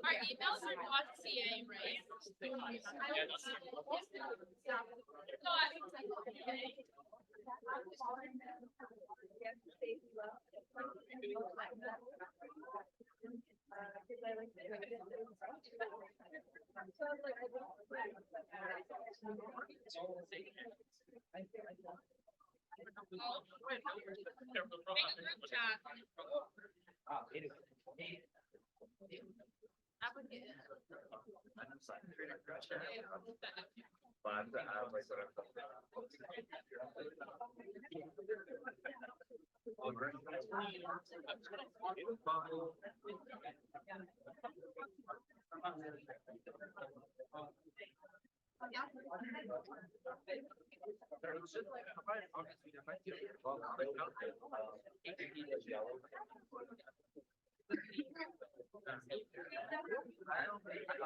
Our emails are not CA, right?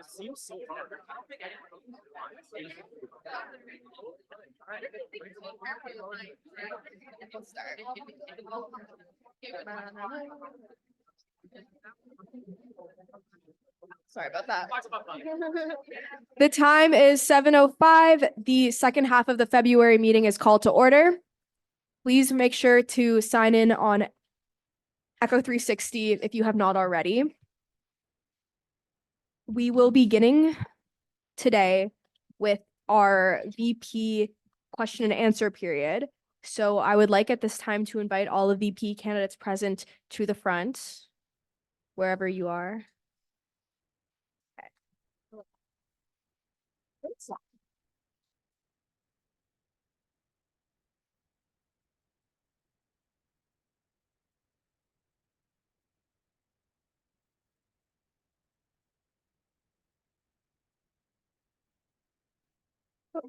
Seems so hard. Sorry about that. The time is 7:05. The second half of the February meeting is called to order. Please make sure to sign in on Echo 360 if you have not already. We will be beginning today with our VP question and answer period. So I would like at this time to invite all of VP candidates present to the front, wherever you are.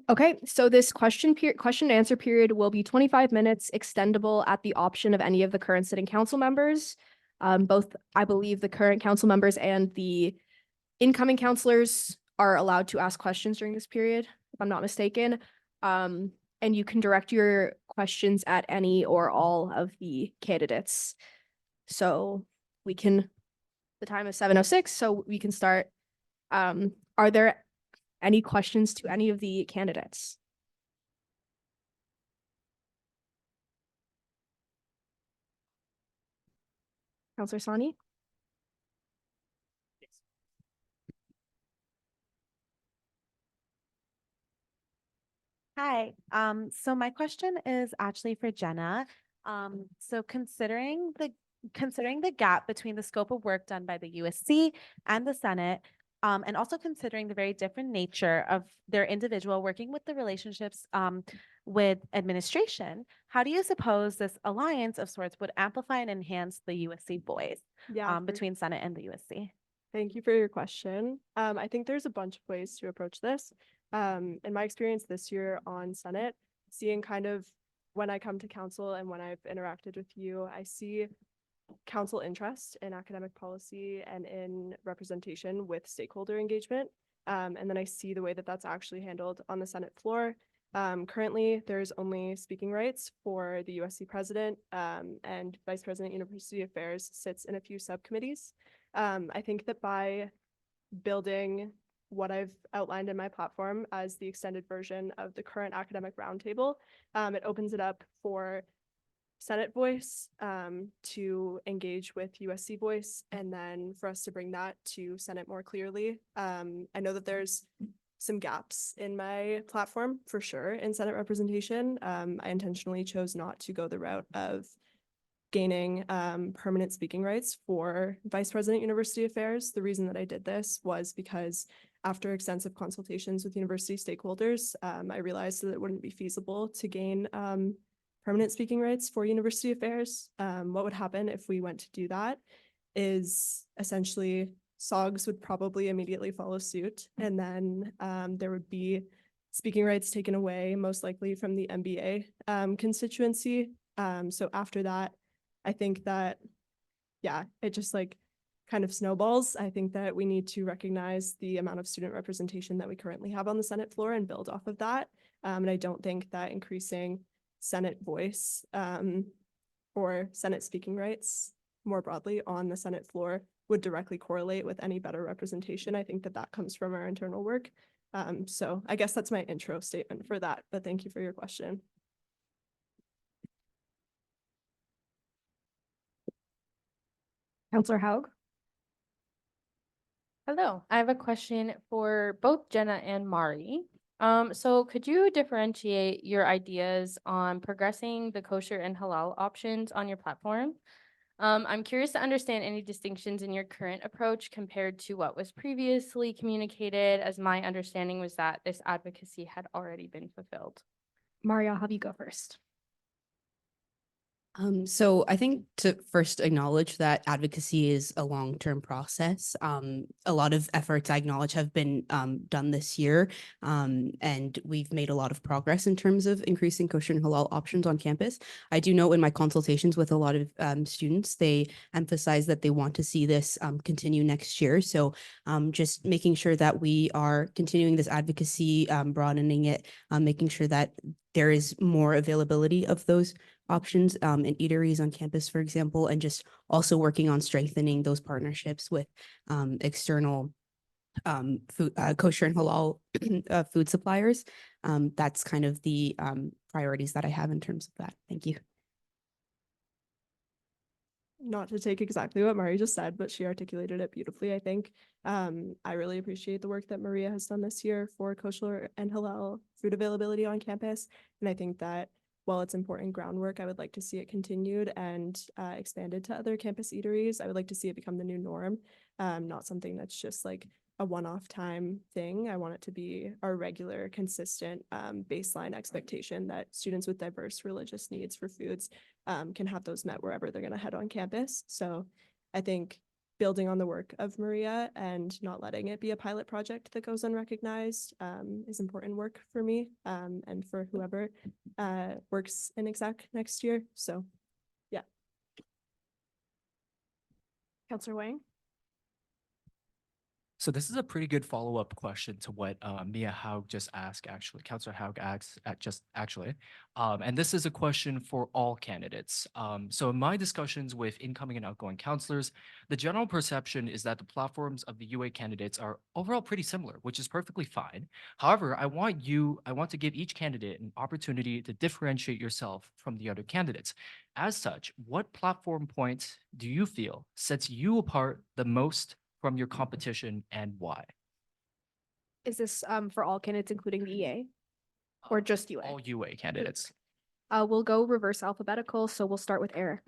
Okay, so this question and answer period will be 25 minutes, extendable at the option of any of the current sitting council members. Both, I believe, the current council members and the incoming councilors are allowed to ask questions during this period, if I'm not mistaken. And you can direct your questions at any or all of the candidates. So the time is 7:06, so we can start. Are there any questions to any of the candidates? Councilor Sani? Hi, so my question is actually for Jenna. So considering the gap between the scope of work done by the USC and the Senate, and also considering the very different nature of their individual working with the relationships with administration, how do you suppose this alliance of sorts would amplify and enhance the USC voice between Senate and the USC? Thank you for your question. I think there's a bunch of ways to approach this. In my experience this year on Senate, seeing kind of when I come to council and when I've interacted with you, I see council interest in academic policy and in representation with stakeholder engagement. And then I see the way that that's actually handled on the Senate floor. Currently, there's only speaking rights for the USC president, and Vice President University Affairs sits in a few subcommittees. I think that by building what I've outlined in my platform as the extended version of the current academic roundtable, it opens it up for Senate voice to engage with USC voice, and then for us to bring that to Senate more clearly. I know that there's some gaps in my platform for sure in Senate representation. I intentionally chose not to go the route of gaining permanent speaking rights for Vice President University Affairs. The reason that I did this was because after extensive consultations with university stakeholders, I realized that it wouldn't be feasible to gain permanent speaking rights for university affairs. What would happen if we went to do that is essentially SOGs would probably immediately follow suit. And then there would be speaking rights taken away, most likely from the MBA constituency. So after that, I think that, yeah, it just like kind of snowballs. I think that we need to recognize the amount of student representation that we currently have on the Senate floor and build off of that. And I don't think that increasing Senate voice or Senate speaking rights more broadly on the Senate floor would directly correlate with any better representation. I think that that comes from our internal work. So I guess that's my intro statement for that, but thank you for your question. Counselor Haug? Hello, I have a question for both Jenna and Mari. So could you differentiate your ideas on progressing the kosher and halal options on your platform? I'm curious to understand any distinctions in your current approach compared to what was previously communicated, as my understanding was that this advocacy had already been fulfilled. Mari, I'll have you go first. So I think to first acknowledge that advocacy is a long-term process. A lot of efforts I acknowledge have been done this year, and we've made a lot of progress in terms of increasing kosher and halal options on campus. I do know in my consultations with a lot of students, they emphasize that they want to see this continue next year. So just making sure that we are continuing this advocacy, broadening it, making sure that there is more availability of those options in eateries on campus, for example, and just also working on strengthening those partnerships with external food, kosher and halal food suppliers. That's kind of the priorities that I have in terms of that. Thank you. Not to take exactly what Mari just said, but she articulated it beautifully, I think. I really appreciate the work that Maria has done this year for kosher and halal food availability on campus. And I think that while it's important groundwork, I would like to see it continued and expanded to other campus eateries. I would like to see it become the new norm, not something that's just like a one-off time thing. I want it to be our regular, consistent baseline expectation that students with diverse religious needs for foods can have those met wherever they're going to head on campus. So I think building on the work of Maria and not letting it be a pilot project that goes unrecognized is important work for me and for whoever works in exec next year. So, yeah. Counselor Wang? So this is a pretty good follow-up question to what Mia Haug just asked, actually. Councillor Haug asked actually. And this is a question for all candidates. So in my discussions with incoming and outgoing councillors, the general perception is that the platforms of the UA candidates are overall pretty similar, which is perfectly fine. However, I want to give each candidate an opportunity to differentiate yourself from the other candidates. As such, what platform points do you feel sets you apart the most from your competition, and why? Is this for all candidates, including the EA? Or just UA? All UA candidates. We'll go reverse alphabetical, so we'll start with Eric.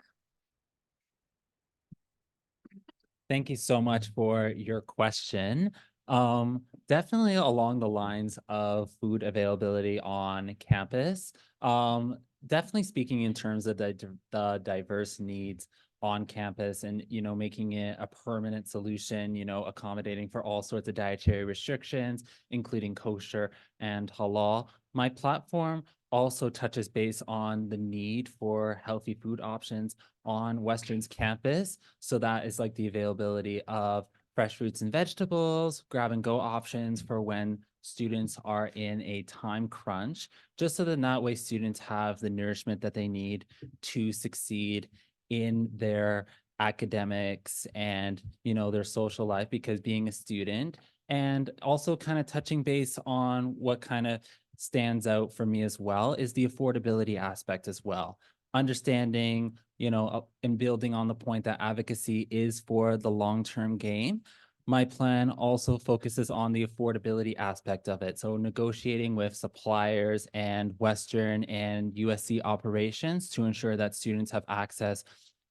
Thank you so much for your question. Definitely along the lines of food availability on campus. Definitely speaking in terms of the diverse needs on campus and, making it a permanent solution, accommodating for all sorts of dietary restrictions, including kosher and halal. My platform also touches base on the need for healthy food options on Western's campus. So that is like the availability of fresh fruits and vegetables, grab and go options for when students are in a time crunch, just so that way students have the nourishment that they need to succeed in their academics and, their social life, because being a student, and also kind of touching base on what kind of stands out for me as well is the affordability aspect as well. Understanding, and building on the point that advocacy is for the long-term game. My plan also focuses on the affordability aspect of it. So negotiating with suppliers and Western and USC operations to ensure that students have access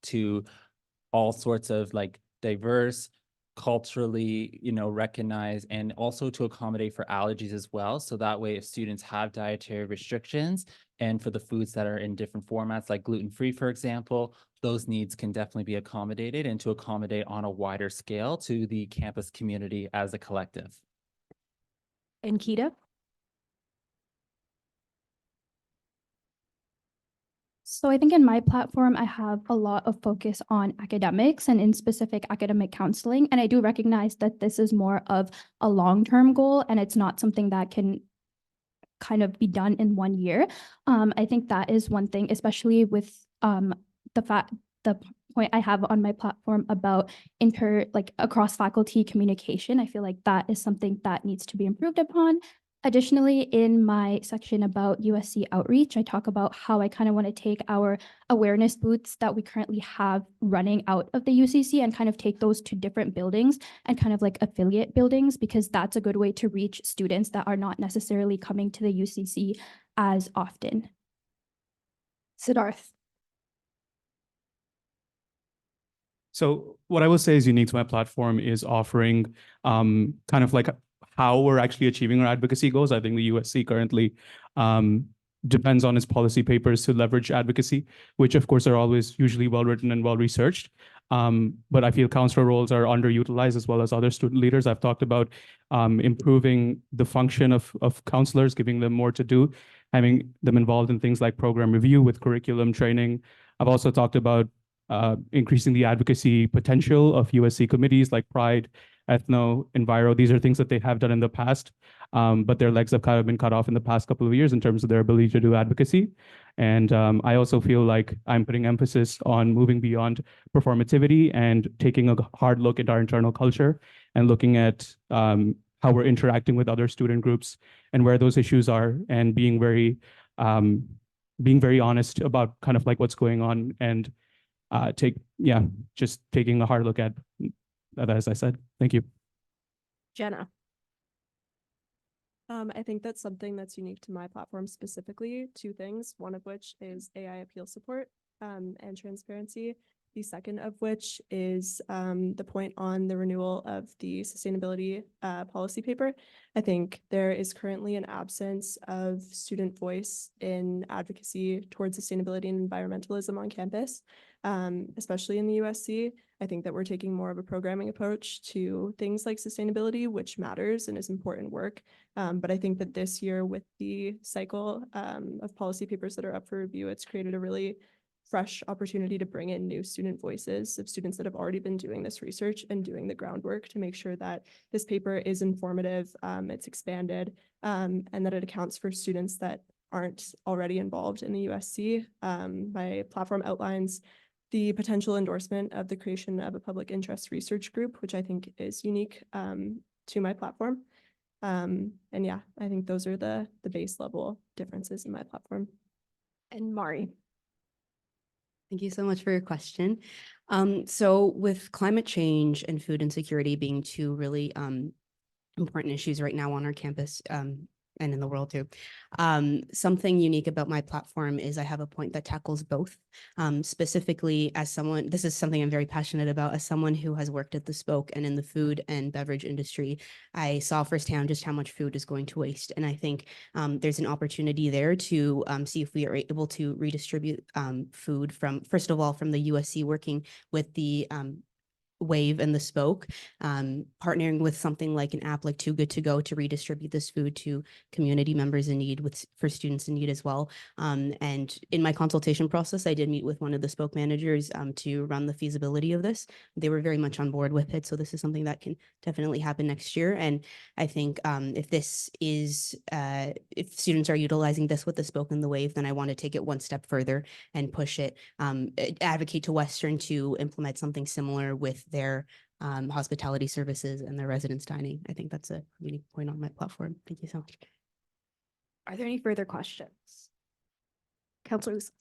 to all sorts of like diverse, culturally, recognized, and also to accommodate for allergies as well. So that way, if students have dietary restrictions and for the foods that are in different formats, like gluten-free, for example, those needs can definitely be accommodated and to accommodate on a wider scale to the campus community as a collective. And Kita? So I think in my platform, I have a lot of focus on academics and in specific academic counseling. And I do recognize that this is more of a long-term goal and it's not something that can kind of be done in 1 year. I think that is one thing, especially with the point I have on my platform about across faculty communication. I feel like that is something that needs to be improved upon. Additionally, in my section about USC outreach, I talk about how I kind of want to take our awareness booths that we currently have running out of the UCC and kind of take those to different buildings and kind of like affiliate buildings, because that's a good way to reach students that are not necessarily coming to the UCC as often. Siddharth? So what I will say is unique to my platform is offering kind of like how we're actually achieving our advocacy goals. I think the USC currently depends on its policy papers to leverage advocacy, which of course are always usually well-written and well-researched. But I feel counselor roles are underutilized as well as other student leaders. I've talked about improving the function of counselors, giving them more to do, having them involved in things like program review with curriculum training. I've also talked about increasing the advocacy potential of USC committees like Pride, Ethno, Enviro. These are things that they have done in the past, but their legs have kind of been cut off in the past couple of years in terms of their ability to do advocacy. And I also feel like I'm putting emphasis on moving beyond performativity and taking a hard look at our internal culture and looking at how we're interacting with other student groups and where those issues are, and being very honest about kind of like what's going on, and just taking a hard look at that, as I said. Thank you. Jenna? I think that's something that's unique to my platform specifically. 2 things, one of which is AI appeal support and transparency. The second of which is the point on the renewal of the sustainability policy paper. I think there is currently an absence of student voice in advocacy towards sustainability and environmentalism on campus, especially in the USC. I think that we're taking more of a programming approach to things like sustainability, which matters and is important work. But I think that this year, with the cycle of policy papers that are up for review, it's created a really fresh opportunity to bring in new student voices of students that have already been doing this research and doing the groundwork to make sure that this paper is informative, it's expanded, and that it accounts for students that aren't already involved in the USC. My platform outlines the potential endorsement of the creation of a public interest research group, which I think is unique to my platform. And yeah, I think those are the base level differences in my platform. And Mari? Thank you so much for your question. So with climate change and food insecurity being 2 really important issues right now on our campus and in the world too, something unique about my platform is I have a point that tackles both. Specifically, as someone, this is something I'm very passionate about, as someone who has worked at the Spoke and in the food and beverage industry, I saw firsthand just how much food is going to waste. And I think there's an opportunity there to see if we are able to redistribute food from, first of all, from the USC, working with the Wave and the Spoke, partnering with something like an app like Too Good To Go to redistribute this food to community members in need, for students in need as well. And in my consultation process, I did meet with one of the Spoke managers to run the feasibility of this. They were very much on board with it. So this is something that can definitely happen next year. And I think if this is, if students are utilizing this with the Spoke and the Wave, then I want to take it one step further and push it, advocate to Western to implement something similar with their hospitality services and their residence dining. I think that's a unique point on my platform. Thank you so much. Are there any further questions? Counselor Usas?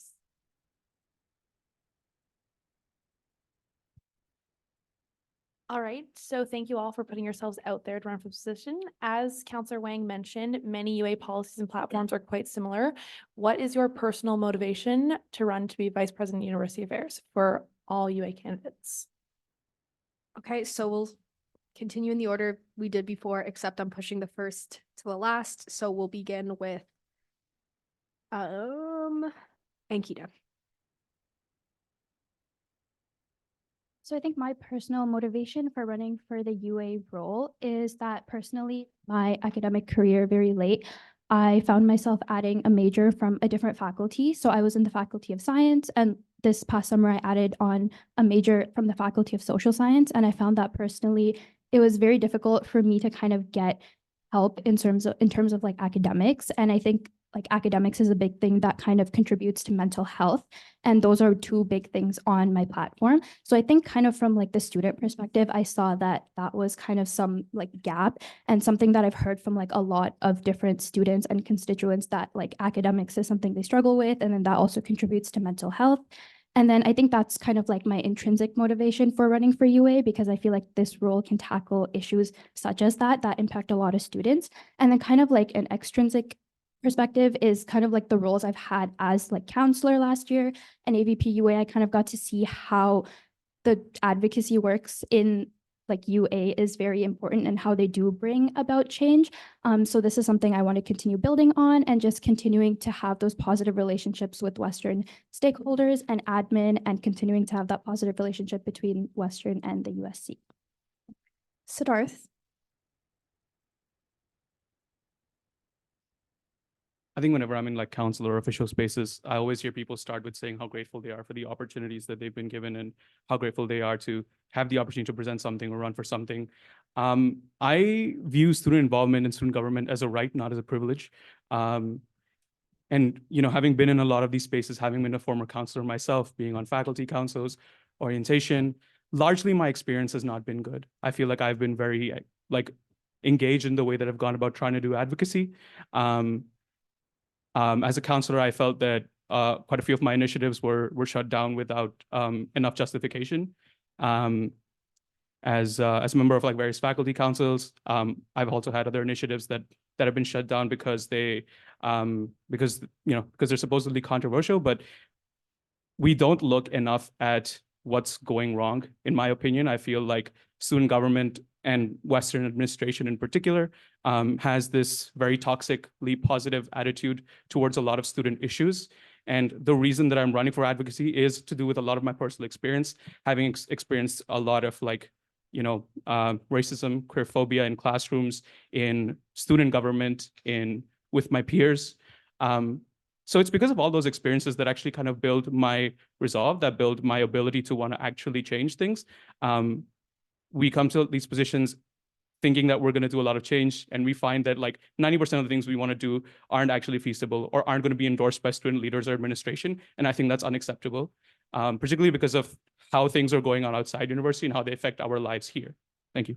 All right, so thank you all for putting yourselves out there to run for position. As Counselor Wang mentioned, many UA policies and platforms are quite similar. What is your personal motivation to run to be Vice President of University Affairs for all UA candidates? Okay, so we'll continue in the order we did before, except I'm pushing the first to the last. So we'll begin with Ankita. So I think my personal motivation for running for the UA role is that personally, my academic career very late, I found myself adding a major from a different faculty. So I was in the Faculty of Science, and this past summer I added on a major from the Faculty of Social Science. And I found that personally, it was very difficult for me to kind of get help in terms of like academics. And I think like academics is a big thing that kind of contributes to mental health. And those are two big things on my platform. So I think kind of from like the student perspective, I saw that that was kind of some like gap and something that I've heard from like a lot of different students and constituents that like academics is something they struggle with. And then that also contributes to mental health. And then I think that's kind of like my intrinsic motivation for running for UA, because I feel like this role can tackle issues such as that impact a lot of students. And then kind of like an extrinsic perspective is kind of like the roles I've had as like counselor last year and AVP UA. I kind of got to see how the advocacy works in like UA is very important and how they do bring about change. So this is something I want to continue building on and just continuing to have those positive relationships with Western stakeholders and admin, and continuing to have that positive relationship between Western and the USC. Siddharth. I think whenever I'm in like council or official spaces, I always hear people start with saying how grateful they are for the opportunities that they've been given and how grateful they are to have the opportunity to present something or run for something. I view student involvement in student government as a right, not as a privilege. And having been in a lot of these spaces, having been a former counselor myself, being on faculty councils, orientation, largely my experience has not been good. I feel like I've been very like engaged in the way that I've gone about trying to do advocacy. As a counselor, I felt that quite a few of my initiatives were shut down without enough justification. As a member of like various faculty councils, I've also had other initiatives that have been shut down because because they're supposedly controversial, but we don't look enough at what's going wrong. In my opinion, I feel like student government and Western administration in particular has this very toxically positive attitude towards a lot of student issues. And the reason that I'm running for advocacy is to do with a lot of my personal experience, having experienced a lot of like, racism, queerphobia in classrooms, in student government, with my peers. So it's because of all those experiences that actually kind of build my resolve, that build my ability to want to actually change things. We come to these positions thinking that we're going to do a lot of change, and we find that like 90% of the things we want to do aren't actually feasible or aren't going to be endorsed by student leaders or administration. And I think that's unacceptable, particularly because of how things are going on outside university and how they affect our lives here. Thank you.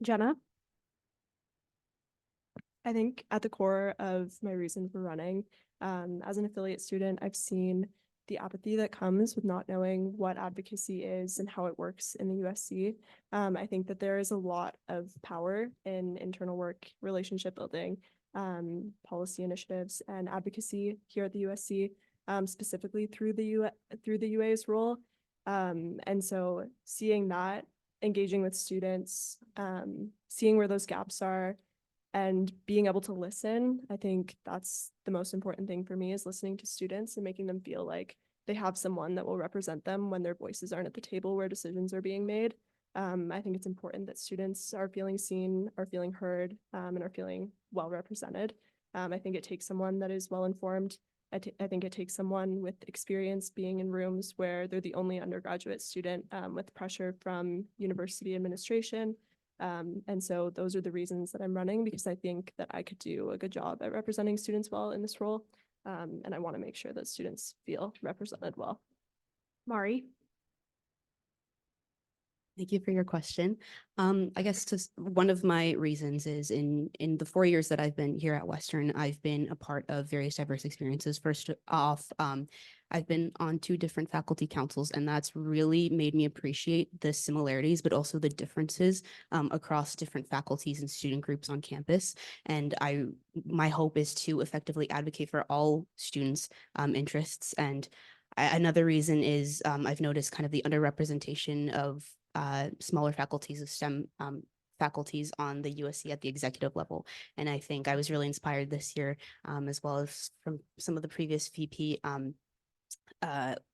Jenna. I think at the core of my reason for running, as an affiliate student, I've seen the apathy that comes with not knowing what advocacy is and how it works in the USC. I think that there is a lot of power in internal work, relationship building, policy initiatives, and advocacy here at the USC, specifically through the UA's role. And so seeing that, engaging with students, seeing where those gaps are, and being able to listen, I think that's the most important thing for me, is listening to students and making them feel like they have someone that will represent them when their voices aren't at the table where decisions are being made. I think it's important that students are feeling seen, are feeling heard, and are feeling well represented. I think it takes someone that is well informed. I think it takes someone with experience being in rooms where they're the only undergraduate student, with pressure from university administration. And so those are the reasons that I'm running, because I think that I could do a good job at representing students well in this role. And I want to make sure that students feel represented well. Mari. Thank you for your question. I guess one of my reasons is in the 4 years that I've been here at Western, I've been a part of various diverse experiences. First off, I've been on 2 different faculty councils, and that's really made me appreciate the similarities, but also the differences across different faculties and student groups on campus. And my hope is to effectively advocate for all students' interests. And another reason is I've noticed kind of the underrepresentation of smaller faculties of STEM faculties on the USC at the executive level. And I think I was really inspired this year, as well as from some of the previous VP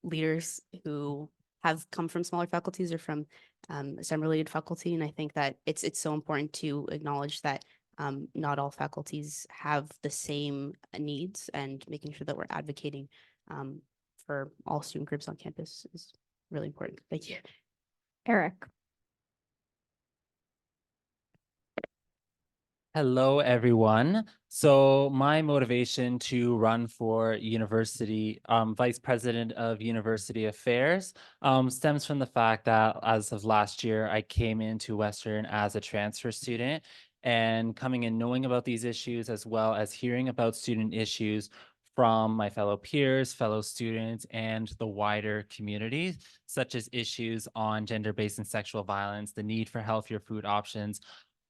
leaders who have come from smaller faculties or from STEM-related faculty. And I think that it's so important to acknowledge that not all faculties have the same needs, and making sure that we're advocating for all student groups on campus is really important. Thank you. Eric. Hello, everyone. So my motivation to run for university, vice president of university affairs, stems from the fact that as of last year, I came into Western as a transfer student, and coming in knowing about these issues, as well as hearing about student issues from my fellow peers, fellow students, and the wider community, such as issues on gender-based and sexual violence, the need for healthier food options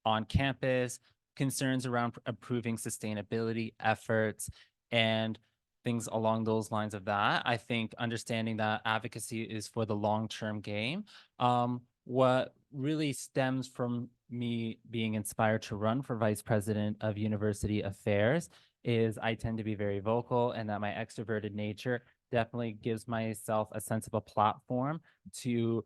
on campus, concerns around improving sustainability efforts, and things along those lines of that. I think understanding that advocacy is for the long-term game. What really stems from me being inspired to run for vice president of university affairs is I tend to be very vocal, and that my extroverted nature definitely gives myself a sense of a platform to,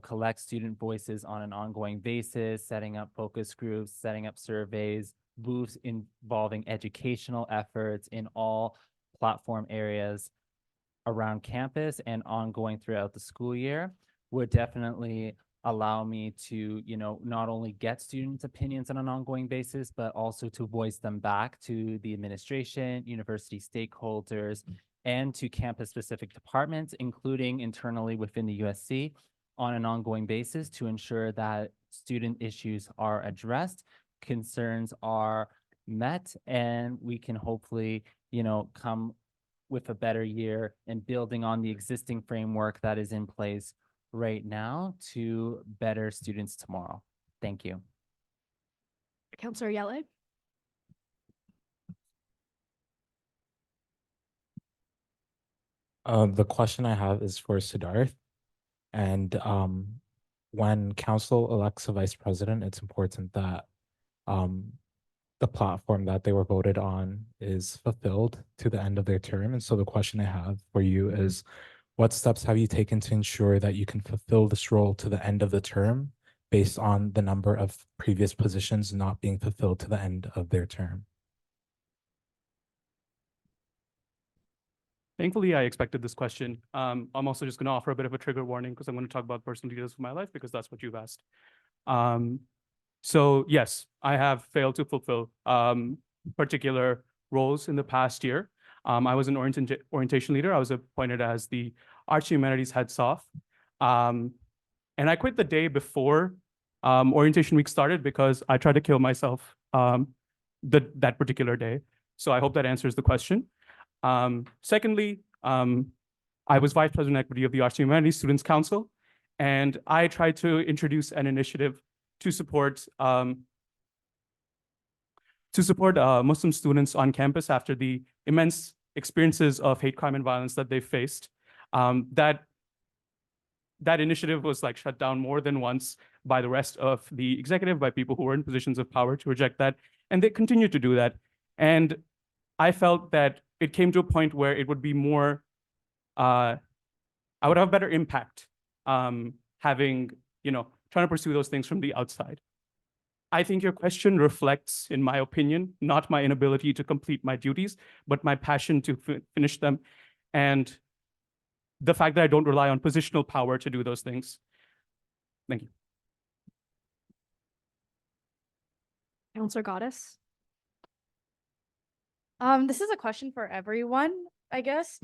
collect student voices on an ongoing basis, setting up focus groups, setting up surveys, booths involving educational efforts in all platform areas around campus and ongoing throughout the school year would definitely allow me to, not only get students' opinions on an ongoing basis, but also to voice them back to the administration, university stakeholders, and to campus-specific departments, including internally within the USC, on an ongoing basis to ensure that student issues are addressed, concerns are met, and we can hopefully, come with a better year and building on the existing framework that is in place right now to better students tomorrow. Thank you. Counselor Yele. The question I have is for Siddharth. And when council elects a vice president, it's important that the platform that they were voted on is fulfilled to the end of their term. And so the question I have for you is, what steps have you taken to ensure that you can fulfill this role to the end of the term based on the number of previous positions not being fulfilled to the end of their term? Thankfully, I expected this question. I'm also just going to offer a bit of a trigger warning because I'm going to talk about personal details of my life because that's what you've asked. So yes, I have failed to fulfill particular roles in the past year. I was an orientation leader. I was appointed as the Arts and Humanities head soft. And I quit the day before orientation week started because I tried to kill myself that particular day. So I hope that answers the question. Secondly, I was Vice President Equity of the Arts and Humanities Students Council, and I tried to introduce an initiative to support Muslim students on campus after the immense experiences of hate crime and violence that they faced. That initiative was shut down more than once by the rest of the executive, by people who were in positions of power to reject that, and they continue to do that. And I felt that it came to a point where it would be more, I would have better impact trying to pursue those things from the outside. I think your question reflects, in my opinion, not my inability to complete my duties, but my passion to finish them, and the fact that I don't rely on positional power to do those things. Thank you. Counselor Goddess. This is a question for everyone, I guess.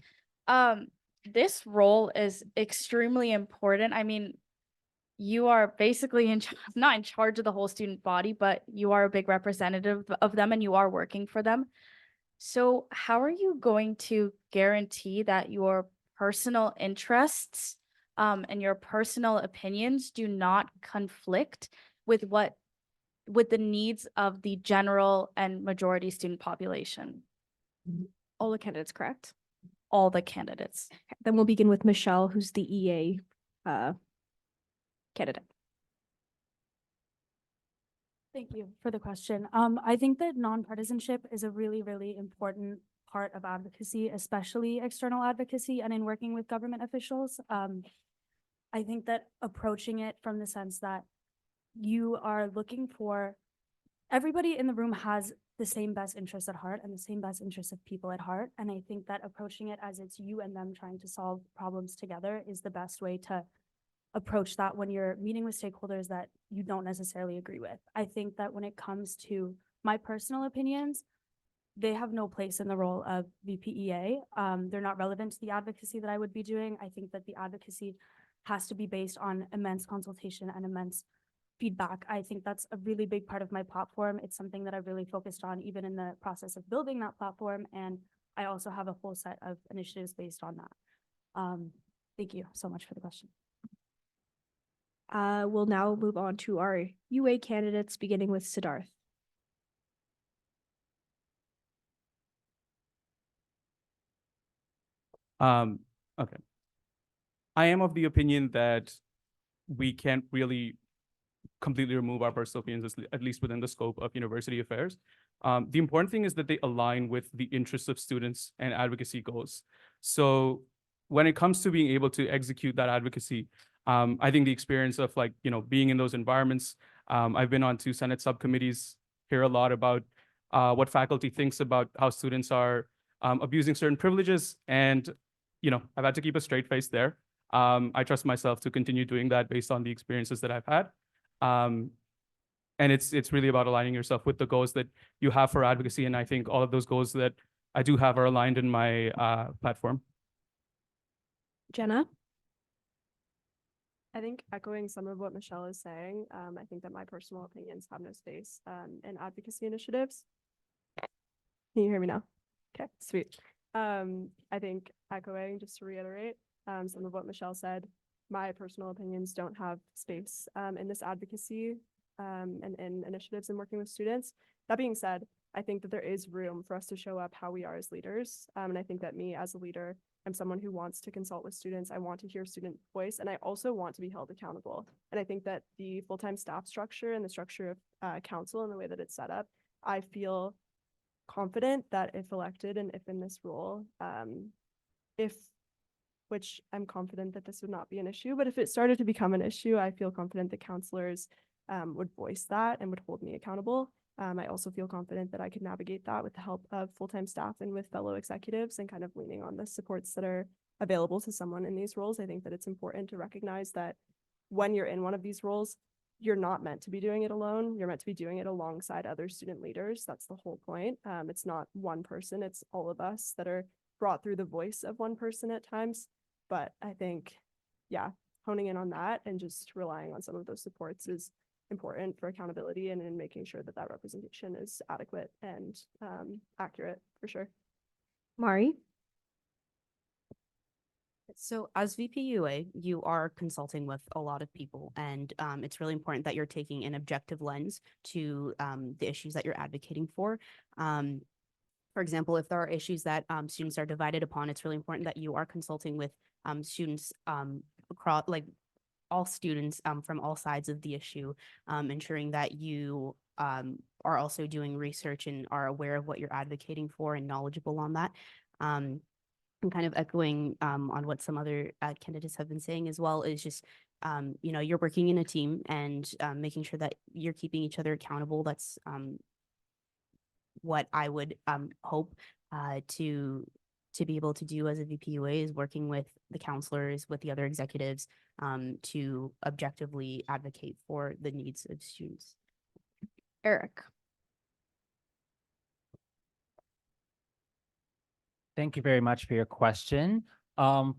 This role is extremely important. I mean, you are basically not in charge of the whole student body, but you are a big representative of them and you are working for them. So how are you going to guarantee that your personal interests and your personal opinions do not conflict with the needs of the general and majority student population? All the candidates, correct? All the candidates. Okay, then we'll begin with Michelle, who's the EA candidate. Thank you for the question. I think that nonpartisanship is a really, really important part of advocacy, especially external advocacy and in working with government officials. I think that approaching it from the sense that you are looking for, everybody in the room has the same best interests at heart and the same best interests of people at heart. And I think that approaching it as it's you and them trying to solve problems together is the best way to approach that when you're meeting with stakeholders that you don't necessarily agree with. I think that when it comes to my personal opinions, they have no place in the role of VPEA. They're not relevant to the advocacy that I would be doing. I think that the advocacy has to be based on immense consultation and immense feedback. I think that's a really big part of my platform. It's something that I've really focused on even in the process of building that platform. And I also have a whole set of initiatives based on that. Thank you so much for the question. We'll now move on to our UA candidates, beginning with Siddharth. Okay. I am of the opinion that we can't really completely remove our personal opinions, at least within the scope of university affairs. The important thing is that they align with the interests of students and advocacy goals. So when it comes to being able to execute that advocacy, I think the experience of being in those environments, I've been on 2 Senate subcommittees, hear a lot about what faculty thinks about how students are abusing certain privileges. And, I've had to keep a straight face there. I trust myself to continue doing that based on the experiences that I've had. And it's really about aligning yourself with the goals that you have for advocacy. And I think all of those goals that I do have are aligned in my platform. Jenna? I think echoing some of what Michelle is saying, I think that my personal opinions have no space in advocacy initiatives. Can you hear me now? Okay, sweet. I think echoing, just to reiterate, some of what Michelle said, my personal opinions don't have space in this advocacy and in initiatives and working with students. That being said, I think that there is room for us to show up how we are as leaders. And I think that me as a leader, I'm someone who wants to consult with students. I want to hear student voice, and I also want to be held accountable. And I think that the full-time staff structure and the structure of council and the way that it's set up, I feel confident that if elected and if in this role, which I'm confident that this would not be an issue, but if it started to become an issue, I feel confident that counselors would voice that and would hold me accountable. I also feel confident that I could navigate that with the help of full-time staff and with fellow executives and kind of leaning on the supports that are available to someone in these roles. I think that it's important to recognize that when you're in one of these roles, you're not meant to be doing it alone. You're meant to be doing it alongside other student leaders. That's the whole point. It's not one person, it's all of us that are brought through the voice of one person at times. But I think, yeah, honing in on that and just relying on some of those supports is important for accountability and in making sure that that representation is adequate and accurate for sure. Mari? So as VPUA, you are consulting with a lot of people, and it's really important that you're taking an objective lens to the issues that you're advocating for. For example, if there are issues that students are divided upon, it's really important that you are consulting with students across, all students from all sides of the issue, ensuring that you are also doing research and are aware of what you're advocating for and knowledgeable on that. And kind of echoing on what some other candidates have been saying as well is just, you're working in a team and making sure that you're keeping each other accountable. That's what I would hope to be able to do as a VPUA is working with the counselors, with the other executives to objectively advocate for the needs of students. Eric? Thank you very much for your question.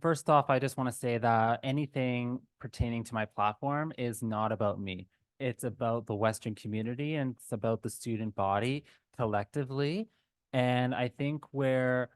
First off, I just want to say that anything pertaining to my platform is not about me. It's about the Western community and it's about the student body collectively. And I think where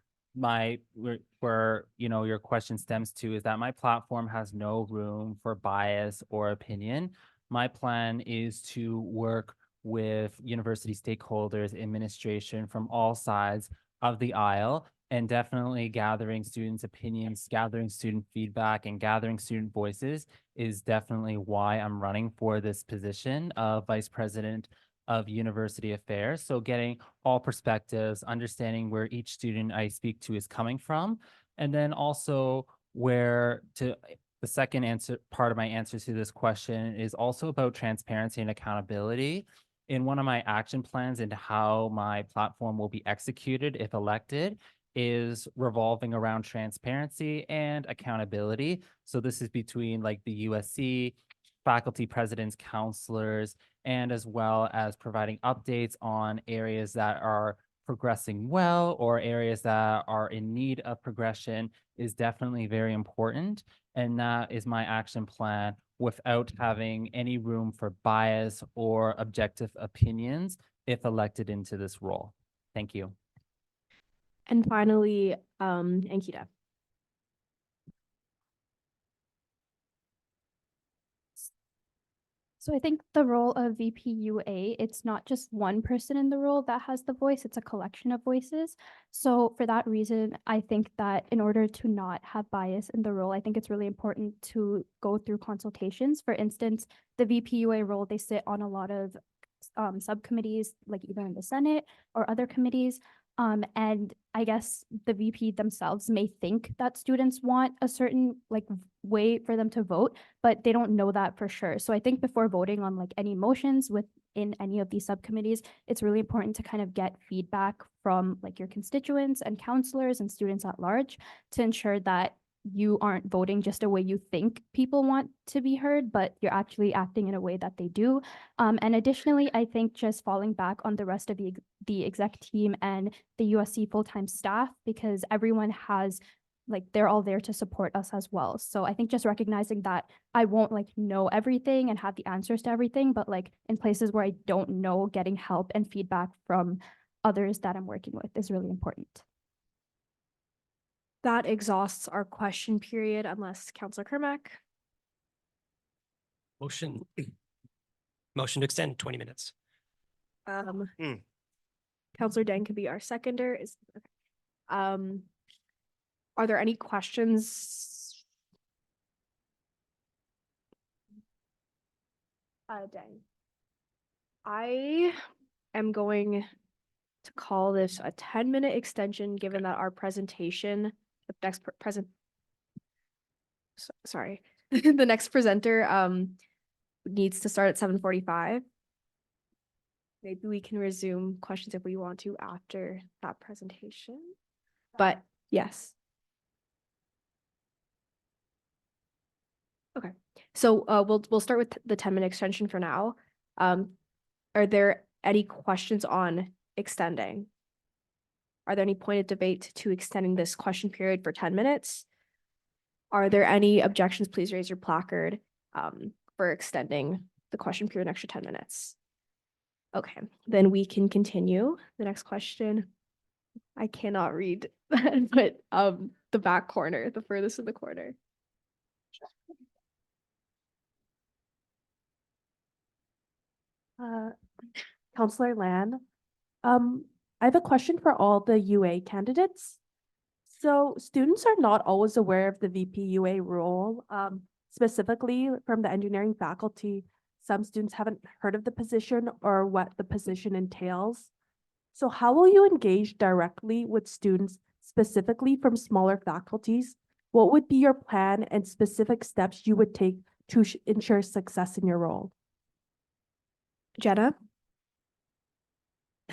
your question stems to is that my platform has no room for bias or opinion. My plan is to work with university stakeholders, administration from all sides of the aisle, and definitely gathering students' opinions, gathering student feedback, and gathering student voices is definitely why I'm running for this position of Vice President of University Affairs. So getting all perspectives, understanding where each student I speak to is coming from, and then also the the second part of my answer to this question is also about transparency and accountability. In one of my action plans into how my platform will be executed if elected is revolving around transparency and accountability. So this is between like the USC, faculty presidents, counselors, and as well as providing updates on areas that are progressing well or areas that are in need of progression is definitely very important. And that is my action plan without having any room for bias or objective opinions if elected into this role. Thank you. And finally, Ankita. So I think the role of VPUA, it's not just one person in the role that has the voice, it's a collection of voices. So for that reason, I think that in order to not have bias in the role, I think it's really important to go through consultations. For instance, the VPUA role, they sit on a lot of subcommittees, like either in the Senate or other committees. And I guess the VP themselves may think that students want a certain way for them to vote, but they don't know that for sure. So I think before voting on like any motions within any of these subcommittees, it's really important to kind of get feedback from like your constituents and counselors and students at large to ensure that you aren't voting just a way you think people want to be heard, but you're actually acting in a way that they do. And additionally, I think just falling back on the rest of the exec team and the USC full-time staff, because everyone has they're all there to support us as well. So I think just recognizing that I won't know everything and have the answers to everything, but in places where I don't know, getting help and feedback from others that I'm working with is really important. That exhausts our question period unless Counselor Kermack. Motion to extend 20 minutes. Counselor Deng could be our seconder. Are there any questions? Deng. I am going to call this a 10-minute extension, given that our presentation, the next the next presenter needs to start at 7:45. Maybe we can resume questions if we want to after that presentation. But yes. Okay, so we'll start with the 10-minute extension for now. Are there any questions on extending? Are there any pointed debate to extending this question period for 10 minutes? Are there any objections? Please raise your placard for extending the question period an extra 10 minutes. Okay, then we can continue. The next question, I cannot read, but the back corner, the furthest in the corner. Counselor Lan, I have a question for all the UA candidates. So students are not always aware of the VP UA role, specifically from the engineering faculty. Some students haven't heard of the position or what the position entails. So how will you engage directly with students, specifically from smaller faculties? What would be your plan and specific steps you would take to ensure success in your role? Jenna?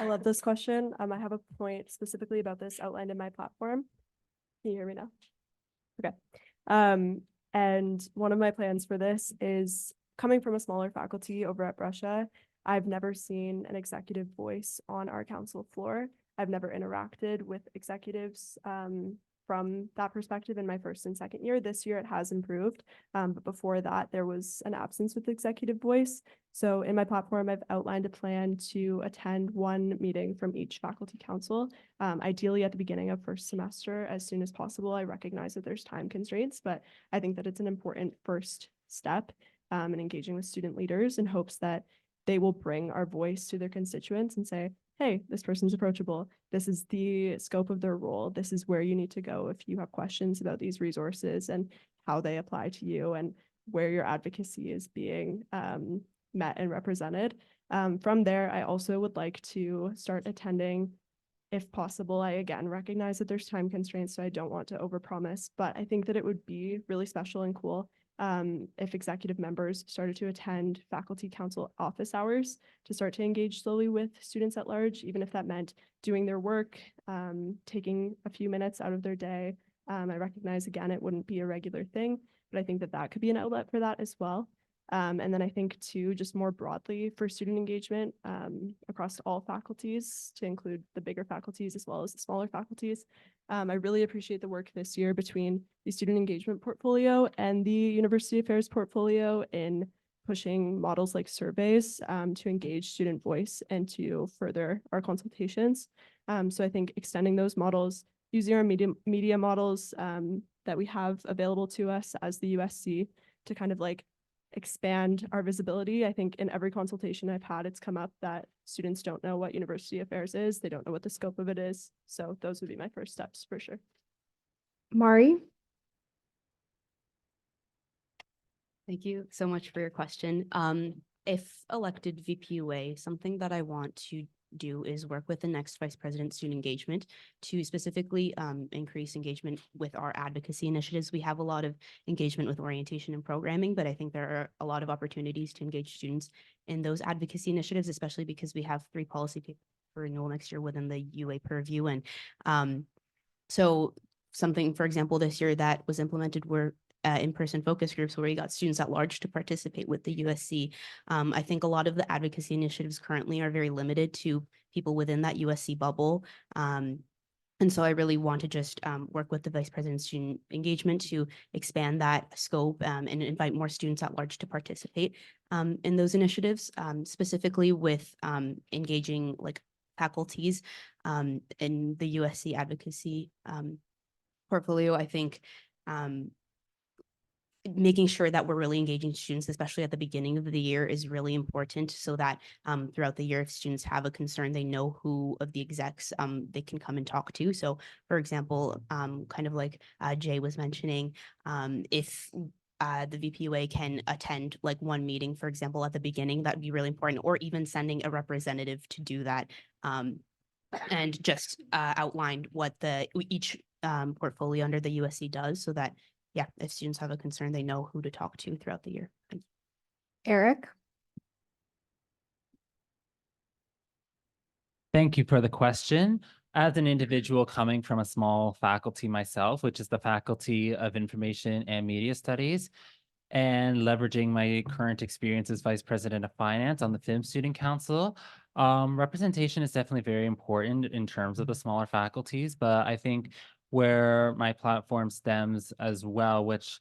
I love this question. I have a point specifically about this outlined in my platform. Can you hear me now? Okay. And one of my plans for this is coming from a smaller faculty over at Brusha. I've never seen an executive voice on our council floor. I've never interacted with executives from that perspective in my first and second year. This year it has improved, but before that there was an absence with executive voice. So in my platform, I've outlined a plan to attend one meeting from each faculty council, ideally at the beginning of first semester as soon as possible. I recognize that there's time constraints, but I think that it's an important first step in engaging with student leaders in hopes that they will bring our voice to their constituents and say, hey, this person's approachable. This is the scope of their role. This is where you need to go if you have questions about these resources and how they apply to you and where your advocacy is being met and represented. From there, I also would like to start attending, if possible. I again recognize that there's time constraints, so I don't want to overpromise, but I think that it would be really special and cool if executive members started to attend faculty council office hours to start to engage slowly with students at large, even if that meant doing their work, taking a few minutes out of their day. I recognize, again, it wouldn't be a regular thing, but I think that that could be an outlet for that as well. And then I think too, just more broadly for student engagement across all faculties, to include the bigger faculties as well as the smaller faculties. I really appreciate the work this year between the student engagement portfolio and the university affairs portfolio in pushing models like surveys to engage student voice and to further our consultations. So I think extending those models, using our media models that we have available to us as the USC to kind of like expand our visibility. I think in every consultation I've had, it's come up that students don't know what university affairs is. They don't know what the scope of it is. So those would be my first steps for sure. Mari? Thank you so much for your question. If elected VPUA, something that I want to do is work with the next Vice President Student Engagement to specifically increase engagement with our advocacy initiatives. We have a lot of engagement with orientation and programming, but I think there are a lot of opportunities to engage students in those advocacy initiatives, especially because we have 3 policy papers for renewal next year within the UA purview. And so something, for example, this year that was implemented were in-person focus groups where we got students at large to participate with the USC. I think a lot of the advocacy initiatives currently are very limited to people within that USC bubble. And so I really want to just work with the Vice President Student Engagement to expand that scope and invite more students at large to participate in those initiatives, specifically with engaging like faculties in the USC advocacy portfolio. I think making sure that we're really engaging students, especially at the beginning of the year, is really important so that throughout the year, if students have a concern, they know who of the execs they can come and talk to. So for example, kind of like Jay was mentioning, if the VPUA can attend like one meeting, for example, at the beginning, that would be really important, or even sending a representative to do that and just outline what each portfolio under the USC does so that yeah, if students have a concern, they know who to talk to throughout the year. Thank you. Eric? Thank you for the question. As an individual coming from a small faculty myself, which is the Faculty of Information and Media Studies, and leveraging my current experience as Vice President of Finance on the FIM Student Council, representation is definitely very important in terms of the smaller faculties, but I think where my platform stems as well, which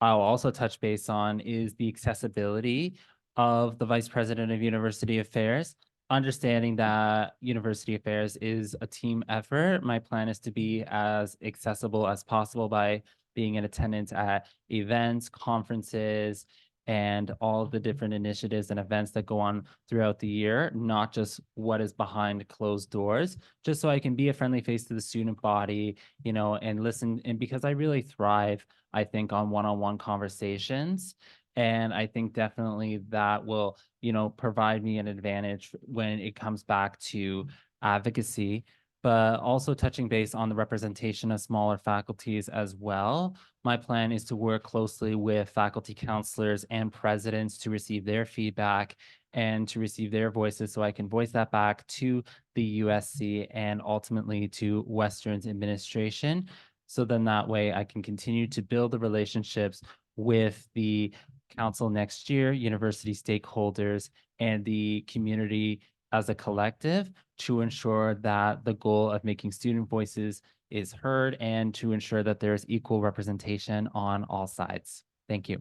I'll also touch base on, is the accessibility of the Vice President of University Affairs. Understanding that University Affairs is a team effort, my plan is to be as accessible as possible by being in attendance at events, conferences, and all the different initiatives and events that go on throughout the year, not just what is behind closed doors, just so I can be a friendly face to the student body, you know, and listen. And because I really thrive, I think, on one-on-one conversations. And I think definitely that will, you know, provide me an advantage when it comes back to advocacy, but also touching base on the representation of smaller faculties as well. My plan is to work closely with faculty counselors and presidents to receive their feedback and to receive their voices so I can voice that back to the USC and ultimately to Western's administration. So then that way I can continue to build the relationships with the council next year, university stakeholders, and the community as a collective to ensure that the goal of making student voices is heard and to ensure that there's equal representation on all sides. Thank you.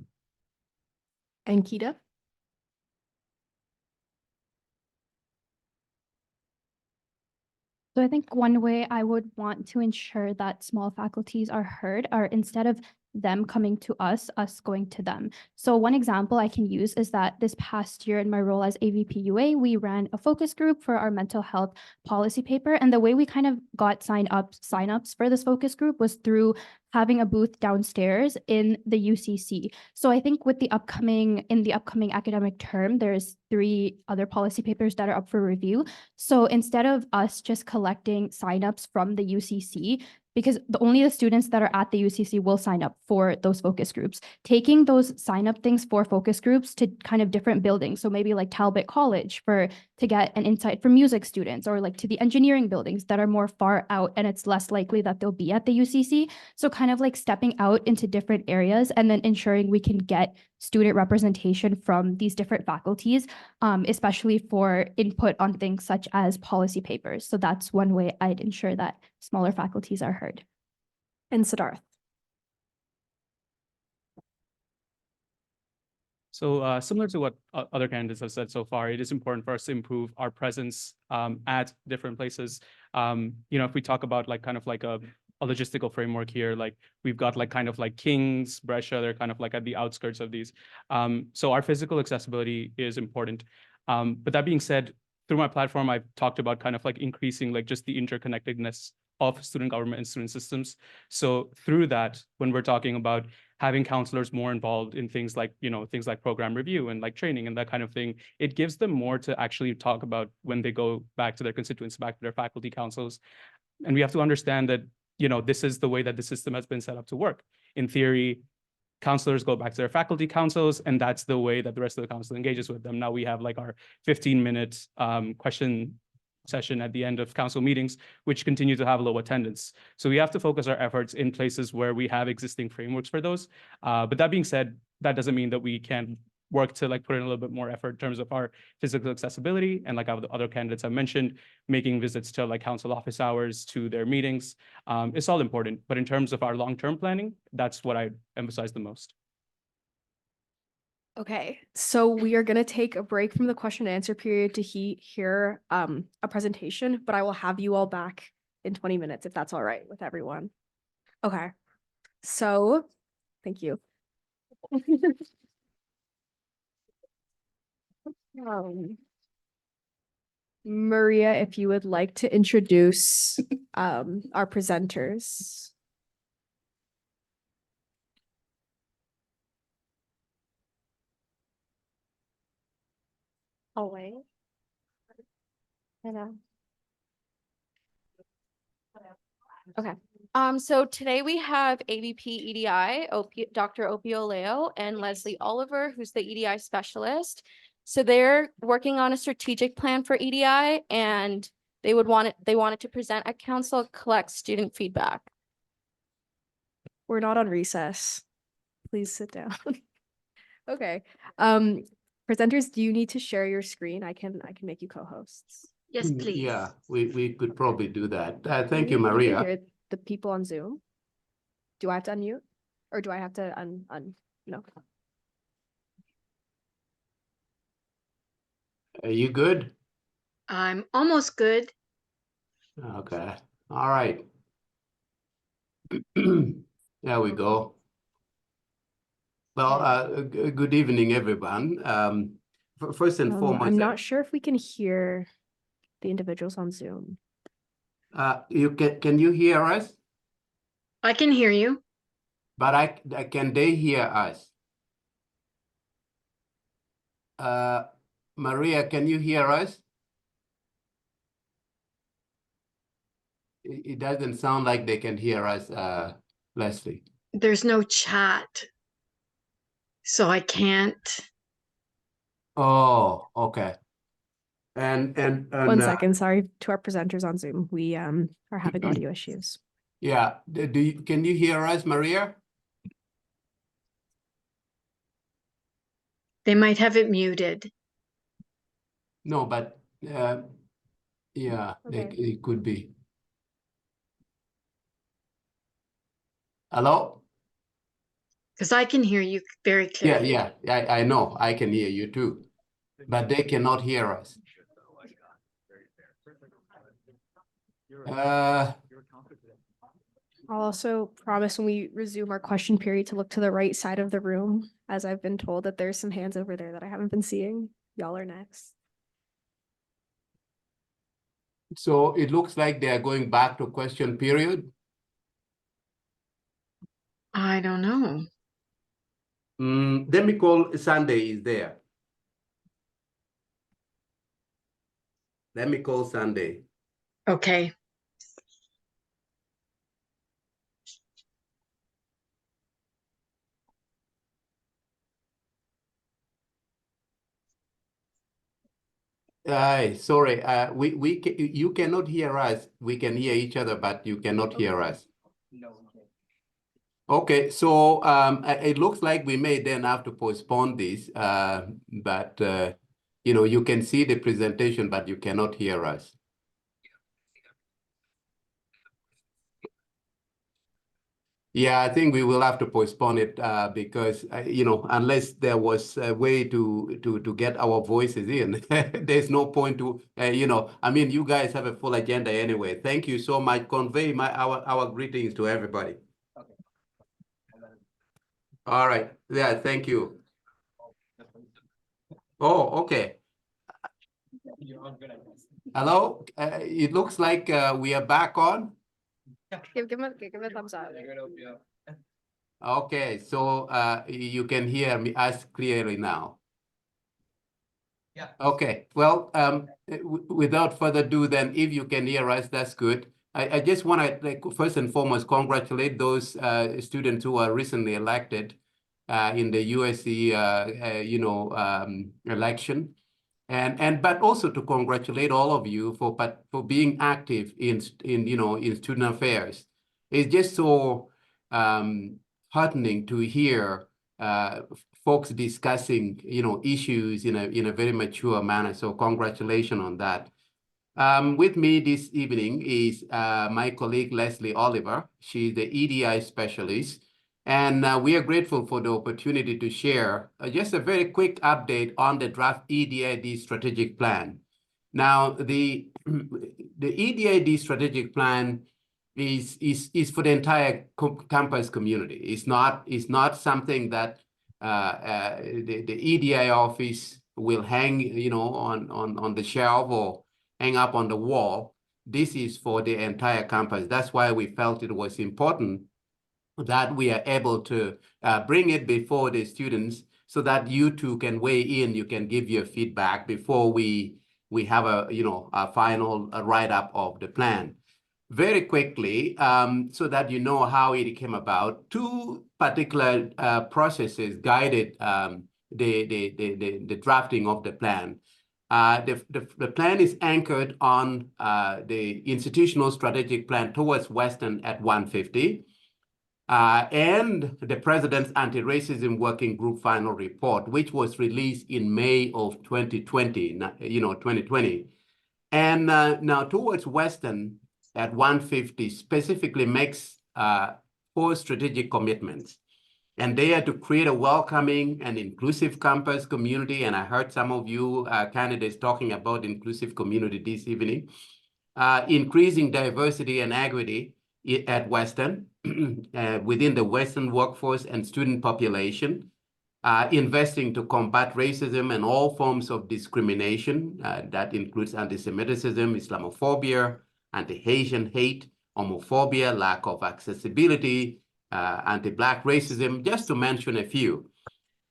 And Kita? So I think one way I would want to ensure that small faculties are heard are instead of them coming to us going to them. So one example I can use is that this past year in my role as AVP-UA, we ran a focus group for our mental health policy paper. And the way we kind of got signups for this focus group was through having a booth downstairs in the UCC. So I think in the upcoming academic term, there's 3 other policy papers that are up for review. So instead of us just collecting signups from the UCC, because only the students that are at the UCC will sign up for those focus groups. Taking those sign up things for focus groups to kind of different buildings. So maybe like Talbot College to get an insight from music students, or like to the engineering buildings that are more far out and it's less likely that they'll be at the UCC. So kind of like stepping out into different areas and then ensuring we can get student representation from these different faculties, especially for input on things such as policy papers. So that's one way I'd ensure that smaller faculties are heard. And Siddharth. So similar to what other candidates have said so far, it is important for us to improve our presence at different places. If we talk about like kind of like a logistical framework here, like we've got like kind of like Kings, Brescia, they're kind of like at the outskirts of these. So our physical accessibility is important. But that being said, through my platform, I've talked about kind of like increasing like just the interconnectedness of student government and student systems. So through that, when we're talking about having counselors more involved in things like, things like program review and like training and that kind of thing, it gives them more to actually talk about when they go back to their constituents, back to their faculty councils. And we have to understand that, this is the way that the system has been set up to work. In theory, counselors go back to their faculty councils, and that's the way that the rest of the council engages with them. Now we have like our 15-minute question session at the end of council meetings, which continue to have low attendance. So we have to focus our efforts in places where we have existing frameworks for those. But that being said, that doesn't mean that we can't work to like put in a little bit more effort in terms of our physical accessibility. And like the other candidates have mentioned, making visits to like council office hours, to their meetings, it's all important. But in terms of our long-term planning, that's what I emphasize the most. Okay, so we are going to take a break from the question and answer period to hear a presentation, but I will have you all back in 20 minutes if that's all right with everyone. Okay, so thank you. Maria, if you would like to introduce our presenters. Oh, wait. Okay. So today we have AVP EDI, Dr. Opio Leo and Leslie Oliver, who's the EDI specialist. So they're working on a strategic plan for EDI, and they wanted to present at council, collect student feedback. We're not on recess. Please sit down. Okay. Presenters, do you need to share your screen? I can make you co-hosts. Yes, please. Yeah, we could probably do that. Thank you, You can Maria. hear the people on Zoom. Do I have to unmute? Or do I have to no? Are you good? I'm almost good. Okay, all right. There we go. Well, good evening, everyone. First and foremost, I'm not sure if we can hear the individuals on Zoom. can you hear us? I can hear you. But can they hear us? Maria, can you hear us? It doesn't sound like they can hear us, Leslie. There's no chat, so I can't. Oh, okay. And 1 second, sorry to our presenters on Zoom. We are having audio issues. yeah, can you hear us, Maria? They might have it muted. No, but yeah, Okay. it could be. Hello? Because I can hear you very clearly. Yeah, I know. I can hear you too, but they cannot hear us. I'll also promise when we resume our question period to look to the right side of the room, as I've been told that there's some hands over there that I haven't been seeing. Y'all are next. So it looks like they are going back to question period. I don't know. Let me call Sunday is there. Let me call Sunday. Okay. Sorry, you cannot hear us. We can hear each other, but you cannot hear us. Okay, so it looks like we may then have to postpone this, but you know, you can see the presentation, but you cannot hear us. Yeah, I think we will have to postpone it because you know, unless there was a way to get our voices in, there's no point to you know. I mean, you guys have a full agenda anyway. Thank you so much. Convey our greetings to everybody. Okay. All right. Yeah. Thank you. Oh, okay. Hello. It looks like we are back on. Give a thumbs up. Okay, so you can hear me as clearly now. Yeah. Okay, well, without further ado, then, if you can hear us, that's good. I just want to, like, first and foremost, congratulate those students who are recently elected in the USC, you know, election. But also to congratulate all of you for being active in you know, in student affairs. It's just so heartening to hear folks discussing, you know, issues in a very mature manner. So congratulations on that. With me this evening is my colleague Leslie Oliver. She's the EDI specialist. And we are grateful for the opportunity to share just a very quick update on the draft EDID strategic plan. Now, the EDID strategic plan is for the entire campus community. It's not something that the EDI office will hang, you know, on the shelf or hang up on the wall. This is for the entire campus. That's why we felt it was important that we are able to bring it before the students so that you too can weigh in, you can give your feedback before we have a, you know, a final write-up of the plan. Very quickly, so that you know how it came about, two particular processes guided the drafting of the plan. The plan is anchored on the institutional strategic plan towards Western at 150. And the President's Anti-Racism Working Group final report, which was released in May of 2020, you know, 2020. And now towards Western at 150 specifically makes 4 strategic commitments. And they are to create a welcoming and inclusive campus community. And I heard some of you candidates talking about inclusive community this evening. Increasing diversity and equity at Western, within the Western workforce and student population, investing to combat racism and all forms of discrimination. That includes anti-Semitism, Islamophobia, anti-Asian hate, homophobia, lack of accessibility, anti-Black racism, just to mention a few.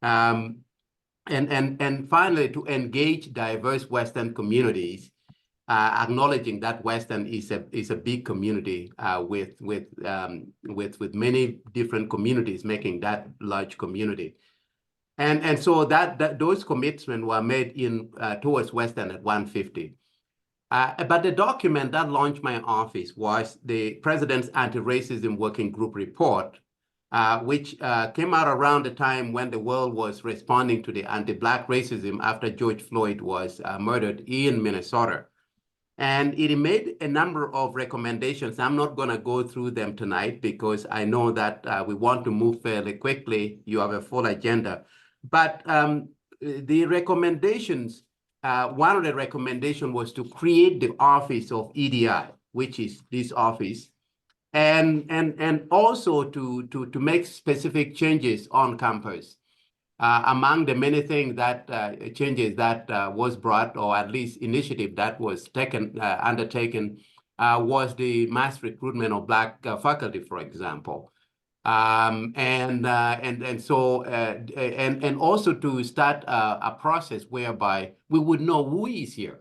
And finally, to engage diverse Western communities, acknowledging that Western is a big community with many different communities making that large community, and so that those commitments were made in towards Western at 150. But the document that launched my office was the President's Anti-Racism Working Group report, which came out around the time when the world was responding to the anti-Black racism after George Floyd was murdered in Minnesota. And it made a number of recommendations. I'm not going to go through them tonight because I know that we want to move fairly quickly. You have a full agenda. But the recommendations, one of the recommendations was to create the office of EDI, which is this office, and also to make specific changes on campus. Among the many things that changes that was brought, or at least initiative that was undertaken, was the mass recruitment of Black faculty, for example, and also to start a process whereby we would know who is here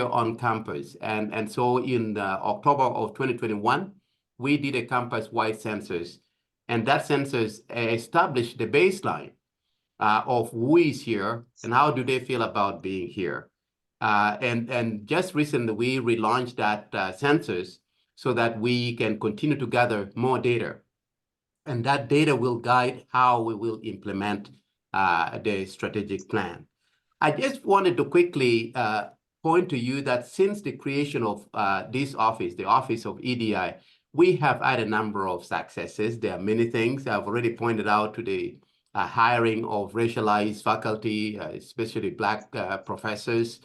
on campus, and so in October of 2021, we did a campus-wide census, and that census established the baseline of who is here and how do they feel about being here. And just recently, we relaunched that census so that we can continue to gather more data. And that data will guide how we will implement the strategic plan. I just wanted to quickly point to you that since the creation of this office, the Office of EDI, we have had a number of successes. There are many things I've already pointed out to the hiring of racialized faculty, especially Black professors.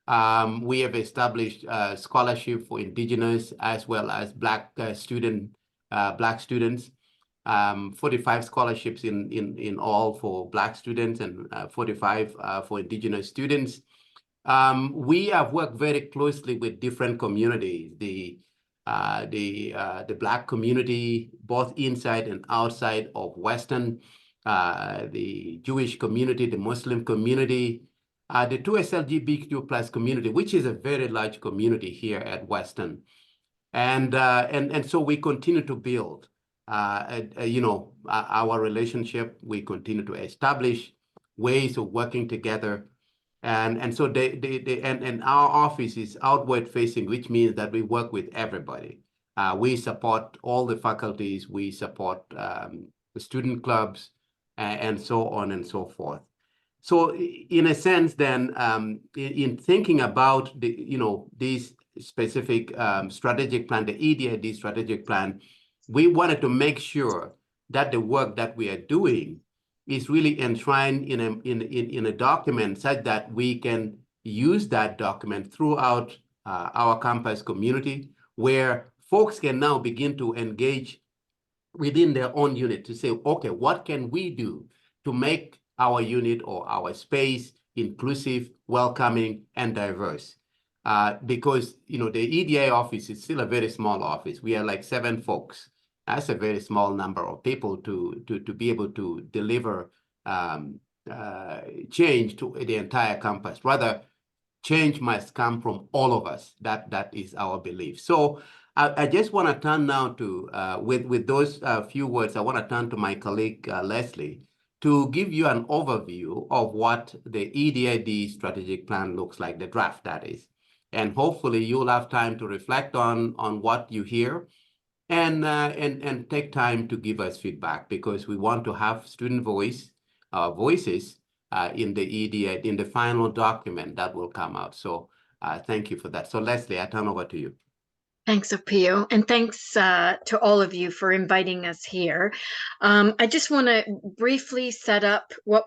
We have established scholarship for Indigenous as well as Black students. 45 scholarships in all for Black students and 45 for Indigenous students. We have worked very closely with different communities, the Black community, both inside and outside of Western, the Jewish community, the Muslim community, the 2SLGBTQ plus community, which is a very large community here at Western. And so we continue to build, our relationship. We continue to establish ways of working together. And so and our office is outward facing, which means that we work with everybody. We support all the faculties, we support the student clubs, and so on and so forth. So in a sense, then, in thinking about these specific strategic plan, the EDID strategic plan, we wanted to make sure that the work that we are doing is really enshrined in a document such that we can use that document throughout our campus community, where folks can now begin to engage within their own unit to say, okay, what can we do to make our unit or our space inclusive, welcoming, and diverse? Because the EDI office is still a very small office. We are like 7 folks. That's a very small number of people to be able to deliver change to the entire campus. Rather, change must come from all of us. That is our belief. So I just want to turn now to, with those few words, I want to turn to my colleague, Leslie, to give you an overview of what the EDID strategic plan looks like, the draft that is. And hopefully you'll have time to reflect on what you hear and take time to give us feedback, because we want to have student voices in the EDI, in the final document that will come out. So thank you for that. So Leslie, I turn over to you. Thanks, Opio, and thanks to all of you for inviting us here. I just want to briefly set up what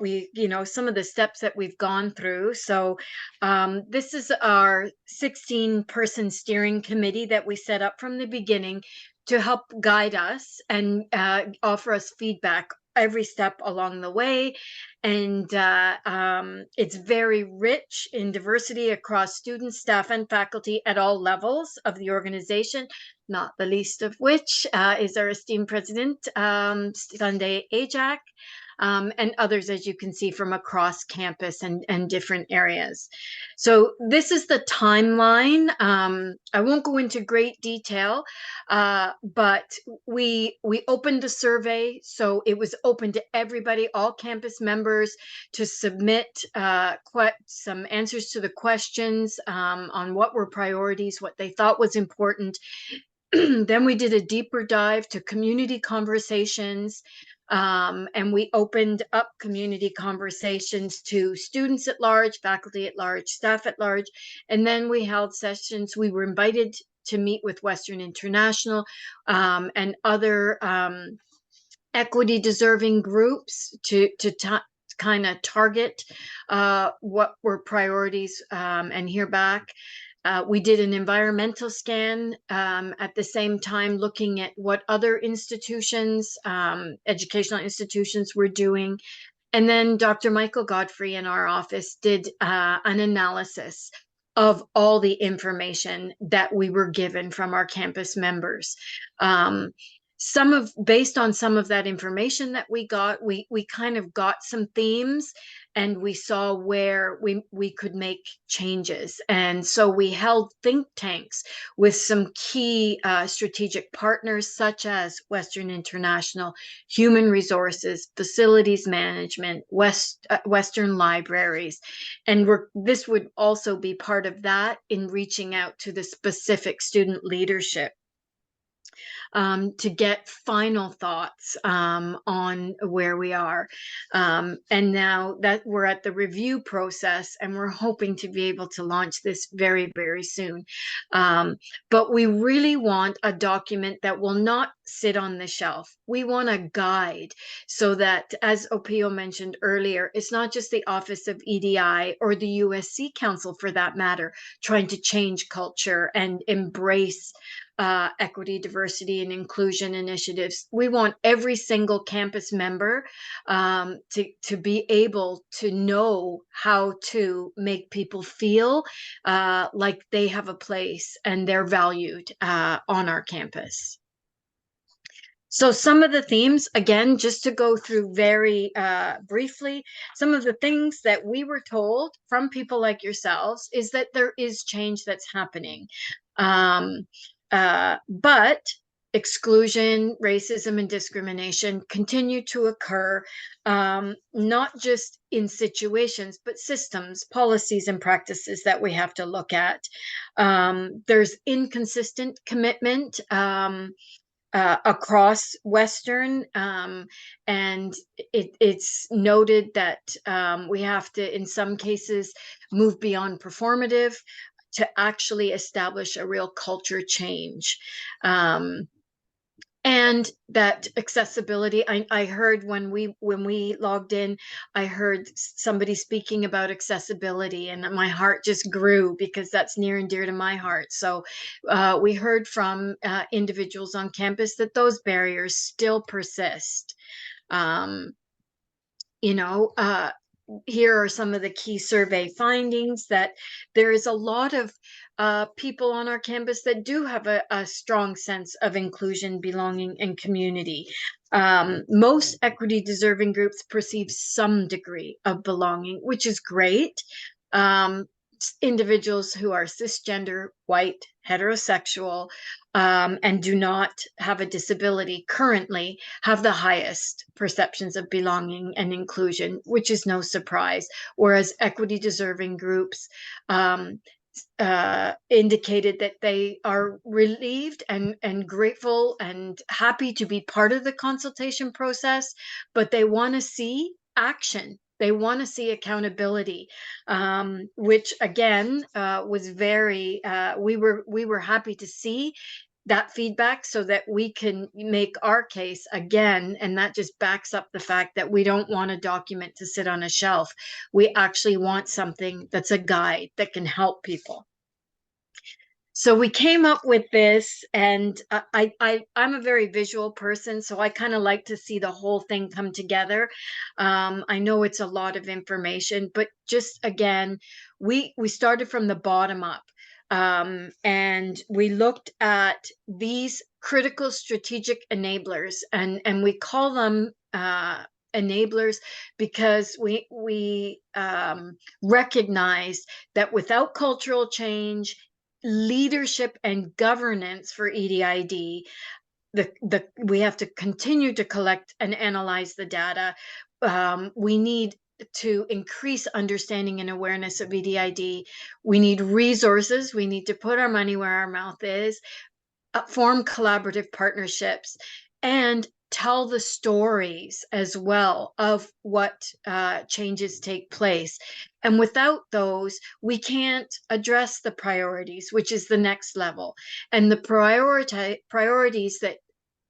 some of the steps that we've gone through. So this is our 16-person steering committee that we set up from the beginning to help guide us and offer us feedback every step along the way. And it's very rich in diversity across students, staff, and faculty at all levels of the organization, not the least of which is our esteemed president, Sunday Ajak, and others, as you can see, from across campus and different areas. So this is the timeline. I won't go into great detail, but we opened a survey, so it was open to everybody, all campus members, to submit some answers to the questions on what were priorities, what they thought was important. Then we did a deeper dive to community conversations, and we opened up community conversations to students at large, faculty at large, staff at large. And then we held sessions. We were invited to meet with Western International and other equity deserving groups to kind of target what were priorities and hear back. We did an environmental scan at the same time, looking at what other institutions, educational institutions were doing. And then Dr. Michael Godfrey in our office did an analysis of all the information that we were given from our campus members. based on some of that information that we got, we kind of got some themes, and we saw where we could make changes. And so we held think tanks with some key strategic partners such as Western International, Human Resources, Facilities Management, Western Libraries. And this would also be part of that in reaching out to the specific student leadership to get final thoughts on where we are. And now that we're at the review process, and we're hoping to be able to launch this very, very soon. But we really want a document that will not sit on the shelf. We want a guide so that, as Opio mentioned earlier, it's not just the Office of EDI or the USC Council, for that matter, trying to change culture and embrace equity, diversity, and inclusion initiatives. We want every single campus member to be able to know how to make people feel like they have a place and they're valued on our campus. So some of the themes, again, just to go through very briefly, some of the things that we were told from people like yourselves is that there is change that's happening. But exclusion, racism, and discrimination continue to occur, not just in situations, but systems, policies, and practices that we have to look at. There's inconsistent commitment across Western, and it's noted that we have to, in some cases, move beyond performative to actually establish a real culture change. And that accessibility, I heard when we logged in, I heard somebody speaking about accessibility, and my heart just grew because that's near and dear to my heart. So we heard from individuals on campus that those barriers still persist. Here are some of the key survey findings: that there is a lot of people on our campus that do have a strong sense of inclusion, belonging, and community. Most equity deserving groups perceive some degree of belonging, which is great. Individuals who are cisgender, white, heterosexual, and do not have a disability currently have the highest perceptions of belonging and inclusion, which is no surprise. Whereas equity deserving groups indicated that they are relieved and grateful and happy to be part of the consultation process, but they want to see action. They want to see accountability, which again was very. We were happy to see that feedback so that we can make our case again. And that just backs up the fact that we don't want a document to sit on a shelf. We actually want something that's a guide that can help people. So we came up with this, and I'm a very visual person, so I kind of like to see the whole thing come together. I know it's a lot of information, but just again, we started from the bottom up. And we looked at these critical strategic enablers, and we call them enablers because we recognize that without cultural change, leadership, and governance for EDID, we have to continue to collect and analyze the data. We need to increase understanding and awareness of EDID. We need resources. We need to put our money where our mouth is, form collaborative partnerships, and tell the stories as well of what changes take place. And without those, we can't address the priorities, which is the next level. And the priorities that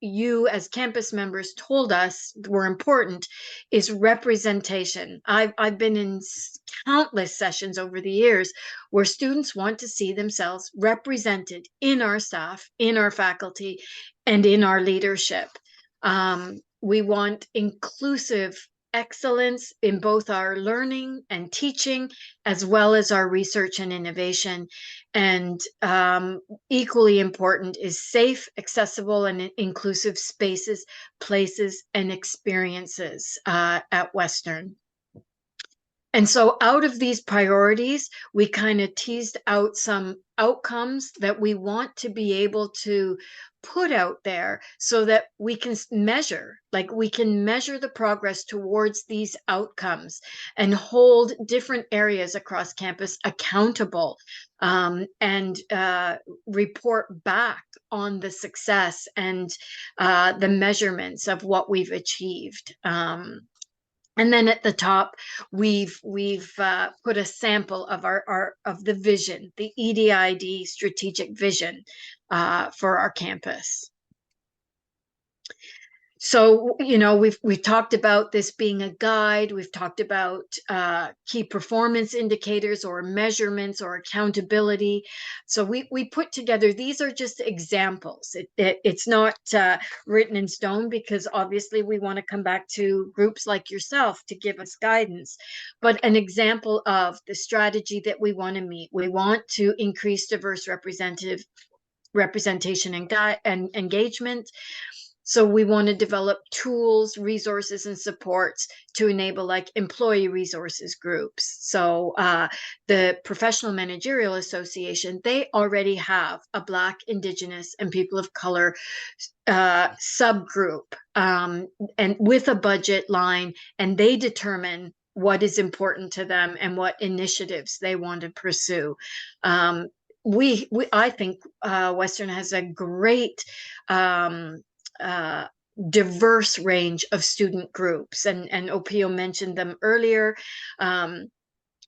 you as campus members told us were important is representation. I've been in countless sessions over the years where students want to see themselves represented in our staff, in our faculty, and in our leadership. We want inclusive excellence in both our learning and teaching, as well as our research and innovation. And equally important is safe, accessible, and inclusive spaces, places, and experiences at Western. And so out of these priorities, we kind of teased out some outcomes that we want to be able to put out there so that we can measure, like we can measure the progress towards these outcomes and hold different areas across campus accountable, and report back on the success and the measurements of what we've achieved. And then at the top, we've put a sample of our of the vision, the EDID strategic vision for our campus. So, you know, we've talked about this being a guide. We've talked about key performance indicators or measurements or accountability. So we put together, these are just examples. It's not written in stone, because obviously we want to come back to groups like yourself to give us guidance, but an example of the strategy that we want to meet. We want to increase diverse representation and engagement. So we want to develop tools, resources, and supports to enable like employee resources groups. So the Professional Managerial Association, they already have a Black, Indigenous, and people of color subgroup, and with a budget line, and they determine what is important to them and what initiatives they want to pursue. I think Western has a great diverse range of student groups, and Opio mentioned them earlier.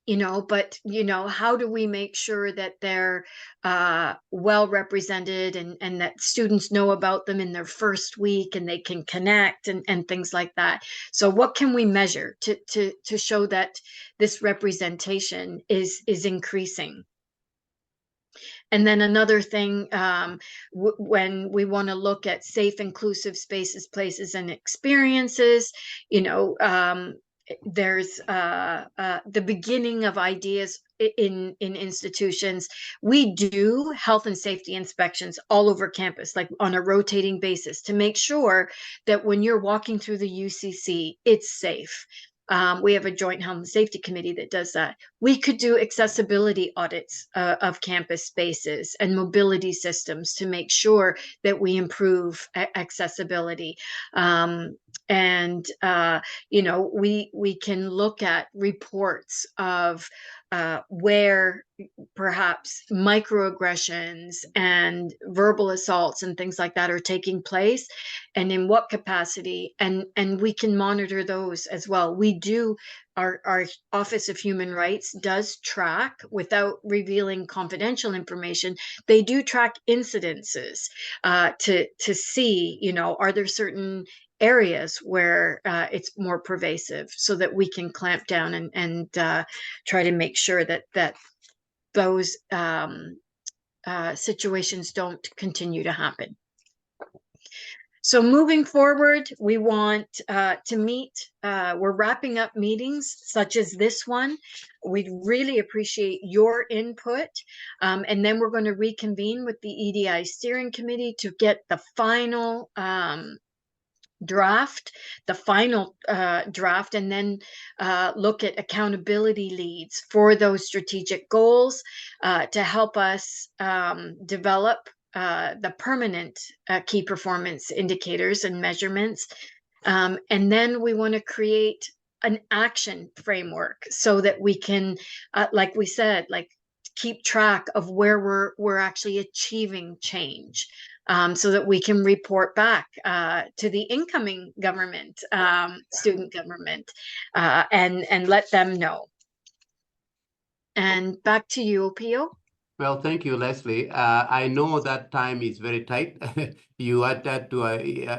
You know, but you know, how do we make sure that they're well represented, and that students know about them in their first week and they can connect and things like that? So what can we measure to show that this representation is increasing? And then another thing, when we want to look at safe, inclusive spaces, places, and experiences, you know, there's the beginning of ideas in institutions. We do health and safety inspections all over campus, like on a rotating basis, to make sure that when you're walking through the UCC, it's safe. We have a joint health and safety committee that does that. We could do accessibility audits of campus spaces and mobility systems to make sure that we improve accessibility. And you know, we can look at reports of where perhaps microaggressions and verbal assaults and things like that are taking place, and in what capacity, and we can monitor those as well. We do, our Office of Human Rights does track, without revealing confidential information, they do track incidences to see, you know, are there certain areas where it's more pervasive, so that we can clamp down and try to make sure that those situations don't continue to happen. So moving forward, we want to meet, we're wrapping up meetings such as this one. We'd really appreciate your input. And then we're going to reconvene with the EDI Steering Committee to get the final draft, and then look at accountability leads for those strategic goals to help us develop the permanent key performance indicators and measurements. And then we want to create an action framework so that we can, like we said, like keep track of where we're actually achieving change. So that we can report back to the incoming government, student government, and let them know. And back to you, Opio. Well, thank you, Leslie. I know that time is very tight. You had to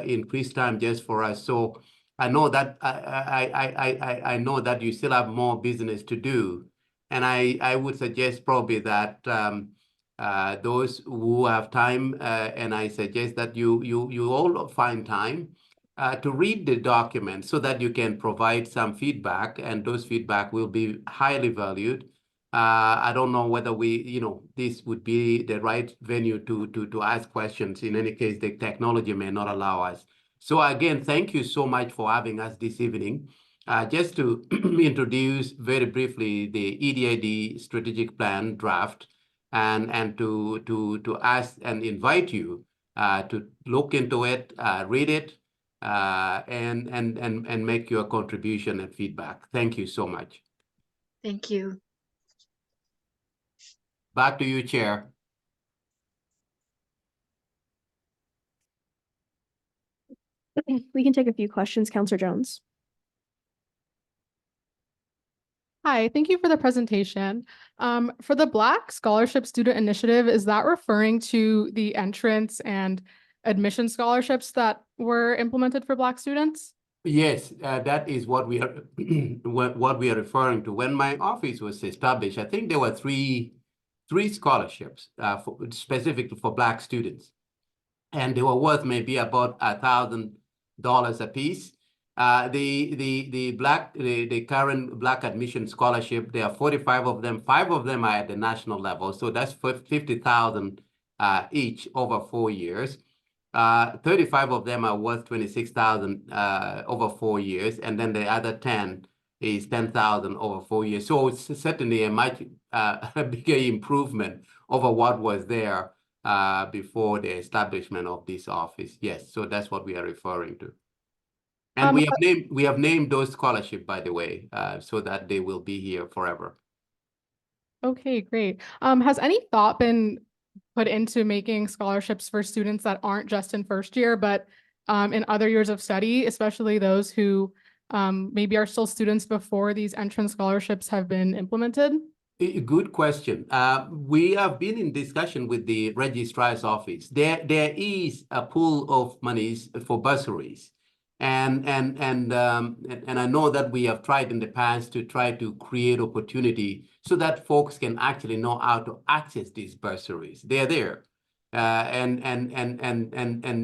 increase time just for us. So I know that I know that you still have more business to do, and I would suggest probably that those who have time, and I suggest that you all find time to read the document so that you can provide some feedback, and those feedback will be highly valued. I don't know whether this would be the right venue to ask questions. In any case, the technology may not allow us. So again, thank you so much for having us this evening. Just to introduce very briefly the EDID strategic plan draft, and to ask and invite you to look into it, read it, and make your contribution and feedback. Thank you so much. Thank you. Back to you, Chair. We can take a few questions. Counselor Jones. Hi, thank you for the presentation. For the Black Scholarship Student Initiative, is that referring to the entrance and admission scholarships that were implemented for Black students? Yes, that is what we are what we are referring to. When my office was established, I think there were three scholarships specifically for Black students, and they were worth maybe about $1,000 a piece. The current Black admission scholarship, there are 45 of them. 5 of them are at the national level, so that's 50,000 each over 4 years. 35 of them are worth 26,000 over 4 years, and then the other 10 is 10,000 over 4 years. So it's certainly a much bigger improvement over what was there before the establishment of this office. Yes, so that's what we are referring to. And we have named those scholarships, by the way, so that they will be here forever. Okay, great. Has any thought been put into making scholarships for students that aren't just in first year, but in other years of study, especially those who maybe are still students before these entrance scholarships have been implemented? Good question. We have been in discussion with the registrar's office. There is a pool of monies for bursaries. And I know that we have tried in the past to try to create opportunity so that folks can actually know how to access these bursaries. They're there, and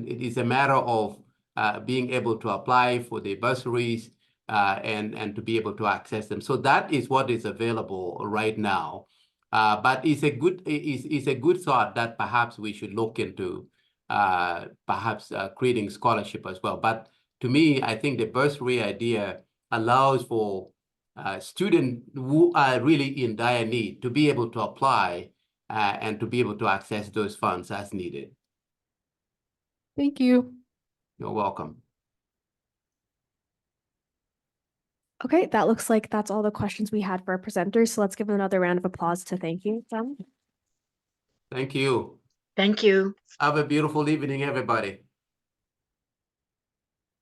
it is a matter of being able to apply for the bursaries and to be able to access them. So that is what is available right now. But it's a good thought that perhaps we should look into perhaps creating scholarship as well. But to me, I think the bursary idea allows for students who are really in dire need to be able to apply and to be able to access those funds as needed. Thank you. You're welcome. Okay, that looks like that's all the questions we had for our presenters. So let's give them another round of applause to thank them. Thank you. Thank you. Have a beautiful evening, everybody.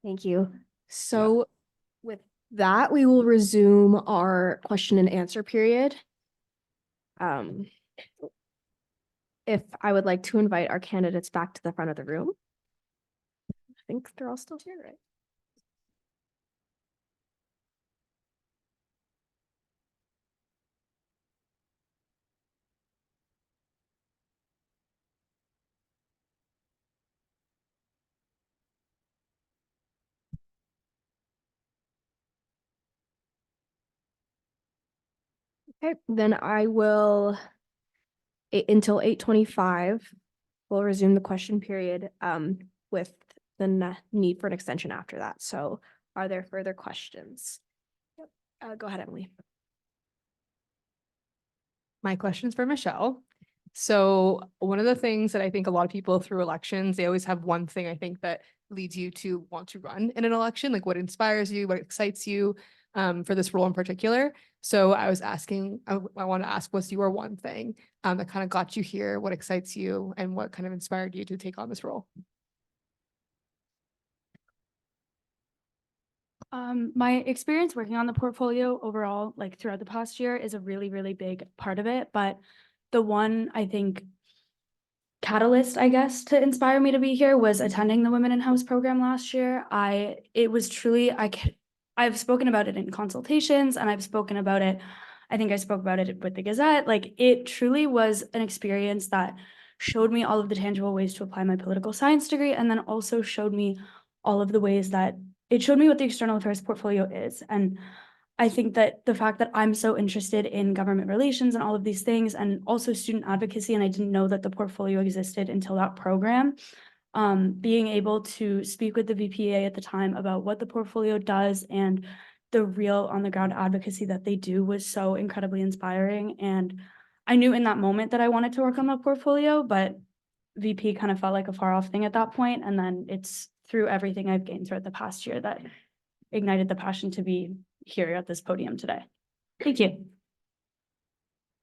Thank you. So with that, we will resume our question and answer period. If I would like to invite our candidates back to the front of the room. I think they're all still here, right? Okay, then I will, until 8:25, we'll resume the question period with the need for an extension after that. So are there further questions? Yep. Go ahead, Emily. My question's for Michelle. So one of the things that I think a lot of people through elections, they always have one thing I think that leads you to want to run in an election, like what inspires you, what excites you for this role in particular. So I was asking, I want to ask, what's your one thing that kind of got you here? What excites you and what kind of inspired you to take on this role? My experience working on the portfolio overall, like throughout the past year, is a really, really big part of it. But the one, I think, catalyst, I guess, to inspire me to be here was attending the Women in House program last year. It was truly, I've spoken about it in consultations and I've spoken about it, I think I spoke about it with the Gazette. Like, it truly was an experience that showed me all of the tangible ways to apply my political science degree, and then also showed me all of the ways that it showed me what the external affairs portfolio is. And I think that the fact that I'm so interested in government relations and all of these things, and also student advocacy, and I didn't know that the portfolio existed until that program, being able to speak with the VPA at the time about what the portfolio does and the real on the ground advocacy that they do was so incredibly inspiring. And I knew in that moment that I wanted to work on the portfolio, but VP kind of felt like a far off thing at that point. And then it's through everything I've gained throughout the past year that ignited the passion to be here at this podium today. Thank you.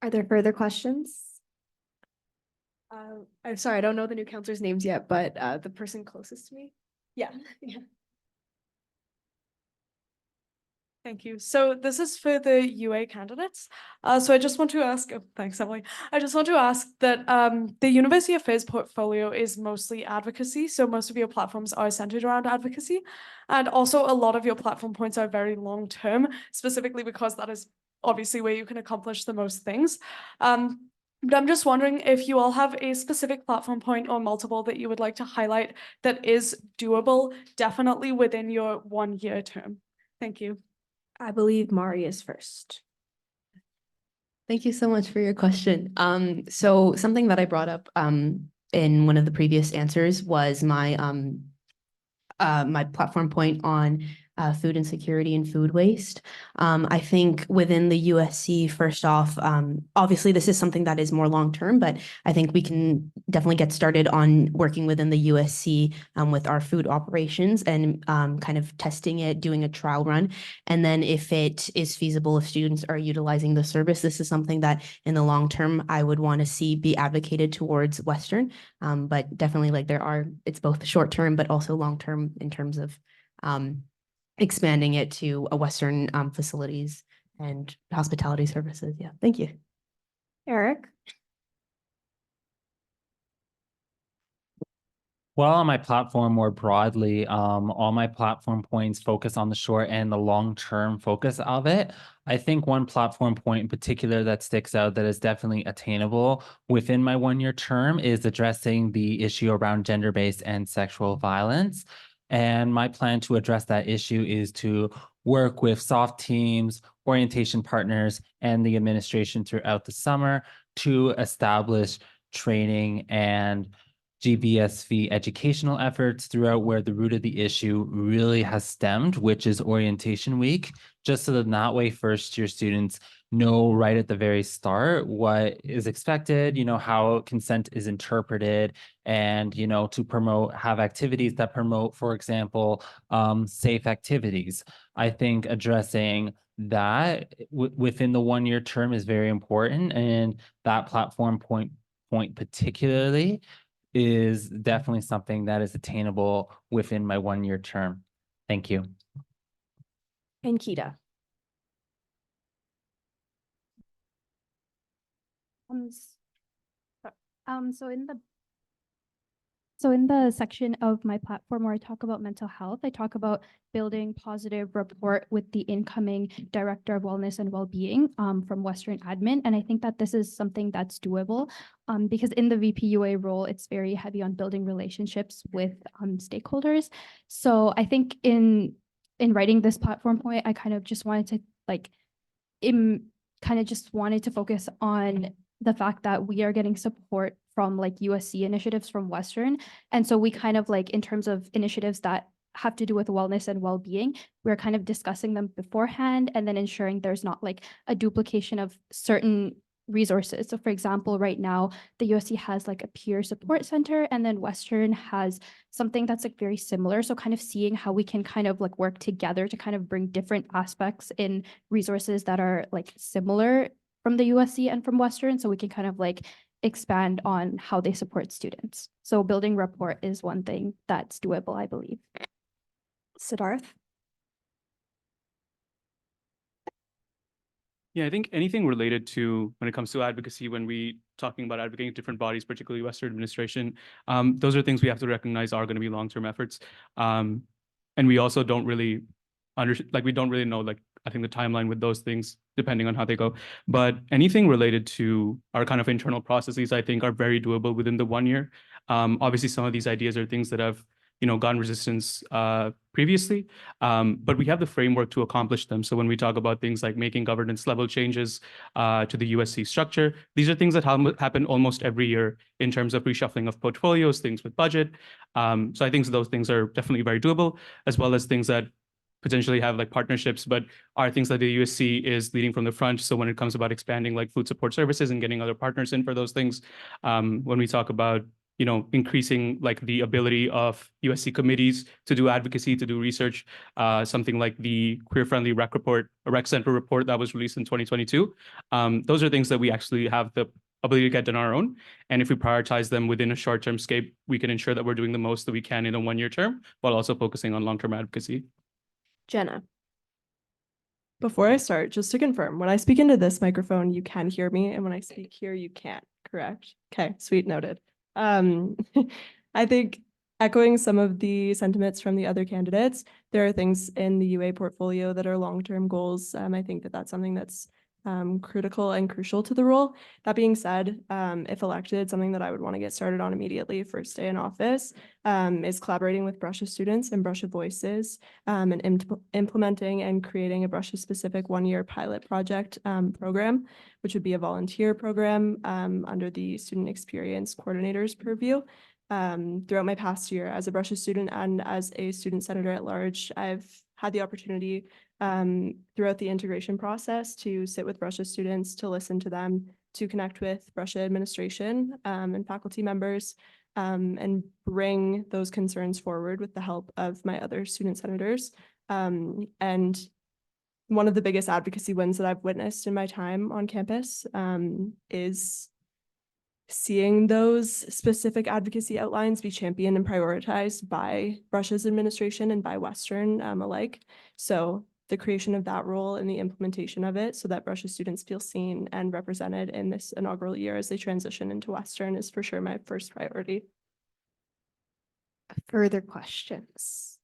Are there further questions? I'm sorry, I don't know the new counselors' names yet, but the person closest to me. Yeah. Yeah. Thank you. So this is for the UA candidates. So I just want to ask, oh, thanks, Emily. I just want to ask that the University Affairs portfolio is mostly advocacy. So most of your platforms are centered around advocacy. And also a lot of your platform points are very long term, specifically because that is obviously where you can accomplish the most things. But I'm just wondering if you all have a specific platform point or multiple that you would like to highlight that is doable, definitely within your 1 year term. Thank you. I believe Mari is first. Thank you so much for your question. So something that I brought up in one of the previous answers was my my platform point on food insecurity and food waste. I think within the USC, first off, obviously this is something that is more long-term, but I think we can definitely get started on working within the USC with our food operations and kind of testing it, doing a trial run. And then if it is feasible, if students are utilizing the service, this is something that in the long term, I would want to see be advocated towards Western. But definitely like it's both short-term, but also long-term in terms of expanding it to a Western facilities and hospitality services. Yeah, thank you. Eric? Well, on my platform more broadly, all my platform points focus on the short and the long-term focus of it. I think one platform point in particular that sticks out that is definitely attainable within my 1 year term is addressing the issue around gender-based and sexual violence. And my plan to address that issue is to work with soft teams, orientation partners, and the administration throughout the summer to establish training and GBSV educational efforts throughout where the root of the issue really has stemmed, which is orientation week, just so that way first year students know right at the very start what is expected, how consent is interpreted, and, to have activities that promote, for example, safe activities. I think addressing that within the 1 year term is very important, and that platform point particularly is definitely something that is attainable within my 1 year term. Thank you. And Kita. So in the section of my platform where I talk about mental health, I talk about building positive rapport with the incoming Director of Wellness and Wellbeing from Western Admin. And I think that this is something that's doable because in the VPUA role, it's very heavy on building relationships with stakeholders. So I think in writing this platform point, I kind of just wanted to focus on the fact that we are getting support from like USC initiatives from Western. And so we kind of like in terms of initiatives that have to do with wellness and well-being, we're kind of discussing them beforehand and then ensuring there's not like a duplication of certain resources. So for example, right now, the USC has like a peer support center and then Western has something that's like very similar. So kind of seeing how we can kind of like work together to kind of bring different aspects in resources that are like similar from the USC and from Western. So we can kind of like expand on how they support students. So building rapport is one thing that's doable, I believe. Siddharth? Yeah, I think anything related to when it comes to advocacy, when we talking about advocating at different bodies, particularly Western administration, those are things we have to recognize are going to be long-term efforts. And we also don't really we don't really know, I think the timeline with those things, depending on how they go. But anything related to our kind of internal processes, I think are very doable within the 1 year. Obviously, some of these ideas are things that have gun resistance previously. But we have the framework to accomplish them. So when we talk about things like making governance level changes to the USC structure, these are things that happen almost every year in terms of reshuffling of portfolios, things with budget. So I think those things are definitely very doable, as well as things that potentially have like partnerships, but are things that the USC is leading from the front. So when it comes about expanding like food support services and getting other partners in for those things, when we talk about increasing like the ability of USC committees to do advocacy, to do research, something like the Queer Friendly Rec Center report that was released in 2022. Those are things that we actually have the ability to get done on our own. And if we prioritize them within a short-term scape, we can ensure that we're doing the most that we can in a one-year term, while also focusing on long-term advocacy. Jenna. Before I start, just to confirm, when I speak into this microphone, you can hear me, and when I speak here, you can't, correct? Okay, sweet, noted. I think echoing some of the sentiments from the other candidates, there are things in the UA portfolio that are long-term goals. I think that that's something that's critical and crucial to the role. That being said, if elected, something that I would want to get started on immediately first day in office is collaborating with Brushes students and Brushes Voices and implementing and creating a Brushes specific one-year pilot project program, which would be a volunteer program under the student experience coordinator's purview. Throughout my past year as a Brushes student and as a student senator at large, I've had the opportunity throughout the integration process to sit with Brushes students, to listen to them, to connect with Brushes administration and faculty members, and bring those concerns forward with the help of my other student senators. And one of the biggest advocacy wins that I've witnessed in my time on campus is seeing those specific advocacy outlines be championed and prioritized by Brushes administration and by Western alike. So the creation of that role and the implementation of it so that Brushes students feel seen and represented in this inaugural year as they transition into Western is for sure my first priority. Further questions?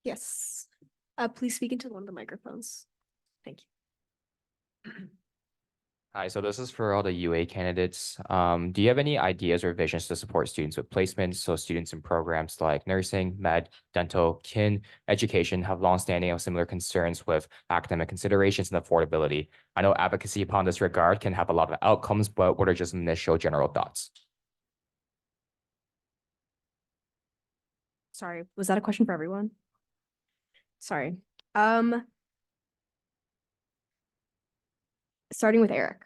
Yes. Please speak into one of the microphones. Thank you. Hi, so this is for all the UA candidates. Do you have any ideas or visions to support students with placements? So students in programs like nursing, med, dental, kin, education have longstanding or similar concerns with academic considerations and affordability. I know advocacy upon this regard can have a lot of outcomes, but what are just initial general thoughts? Sorry, was that a question for everyone? Sorry. Starting with Eric.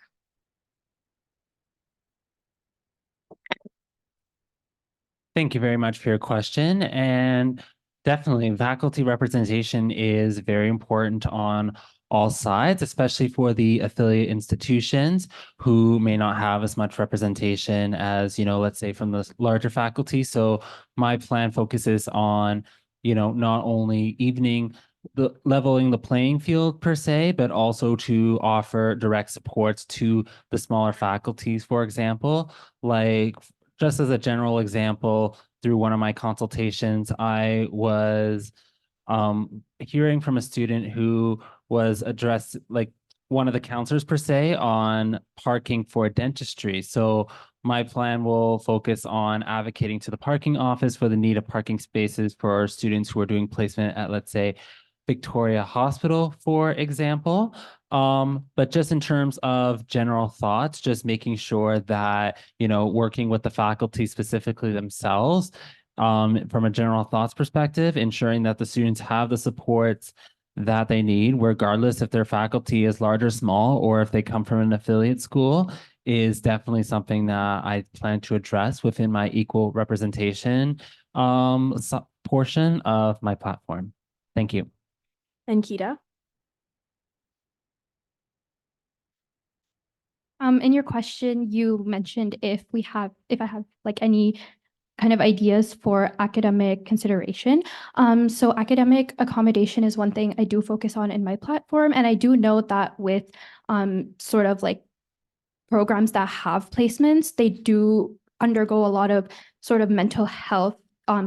Thank you very much for your question. And definitely faculty representation is very important on all sides, especially for the affiliate institutions who may not have as much representation as, let's say from the larger faculty. So my plan focuses on, not only leveling the playing field per se, but also to offer direct supports to the smaller faculties, for example. Like just as a general example, through one of my consultations, I was hearing from a student who was addressed, like one of the counselors per se, on parking for dentistry. So my plan will focus on advocating to the parking office for the need of parking spaces for students who are doing placement at, let's say, Victoria Hospital, for example. But just in terms of general thoughts, just making sure that, working with the faculty specifically themselves, from a general thoughts perspective, ensuring that the students have the supports that they need, regardless if their faculty is large or small, or if they come from an affiliate school, is definitely something that I plan to address within my equal representation portion of my platform. Thank you. And Kita? In your question, you mentioned if I have like any kind of ideas for academic consideration. So academic accommodation is one thing I do focus on in my platform. And I do know that with sort of like programs that have placements, they do undergo a lot of sort of mental health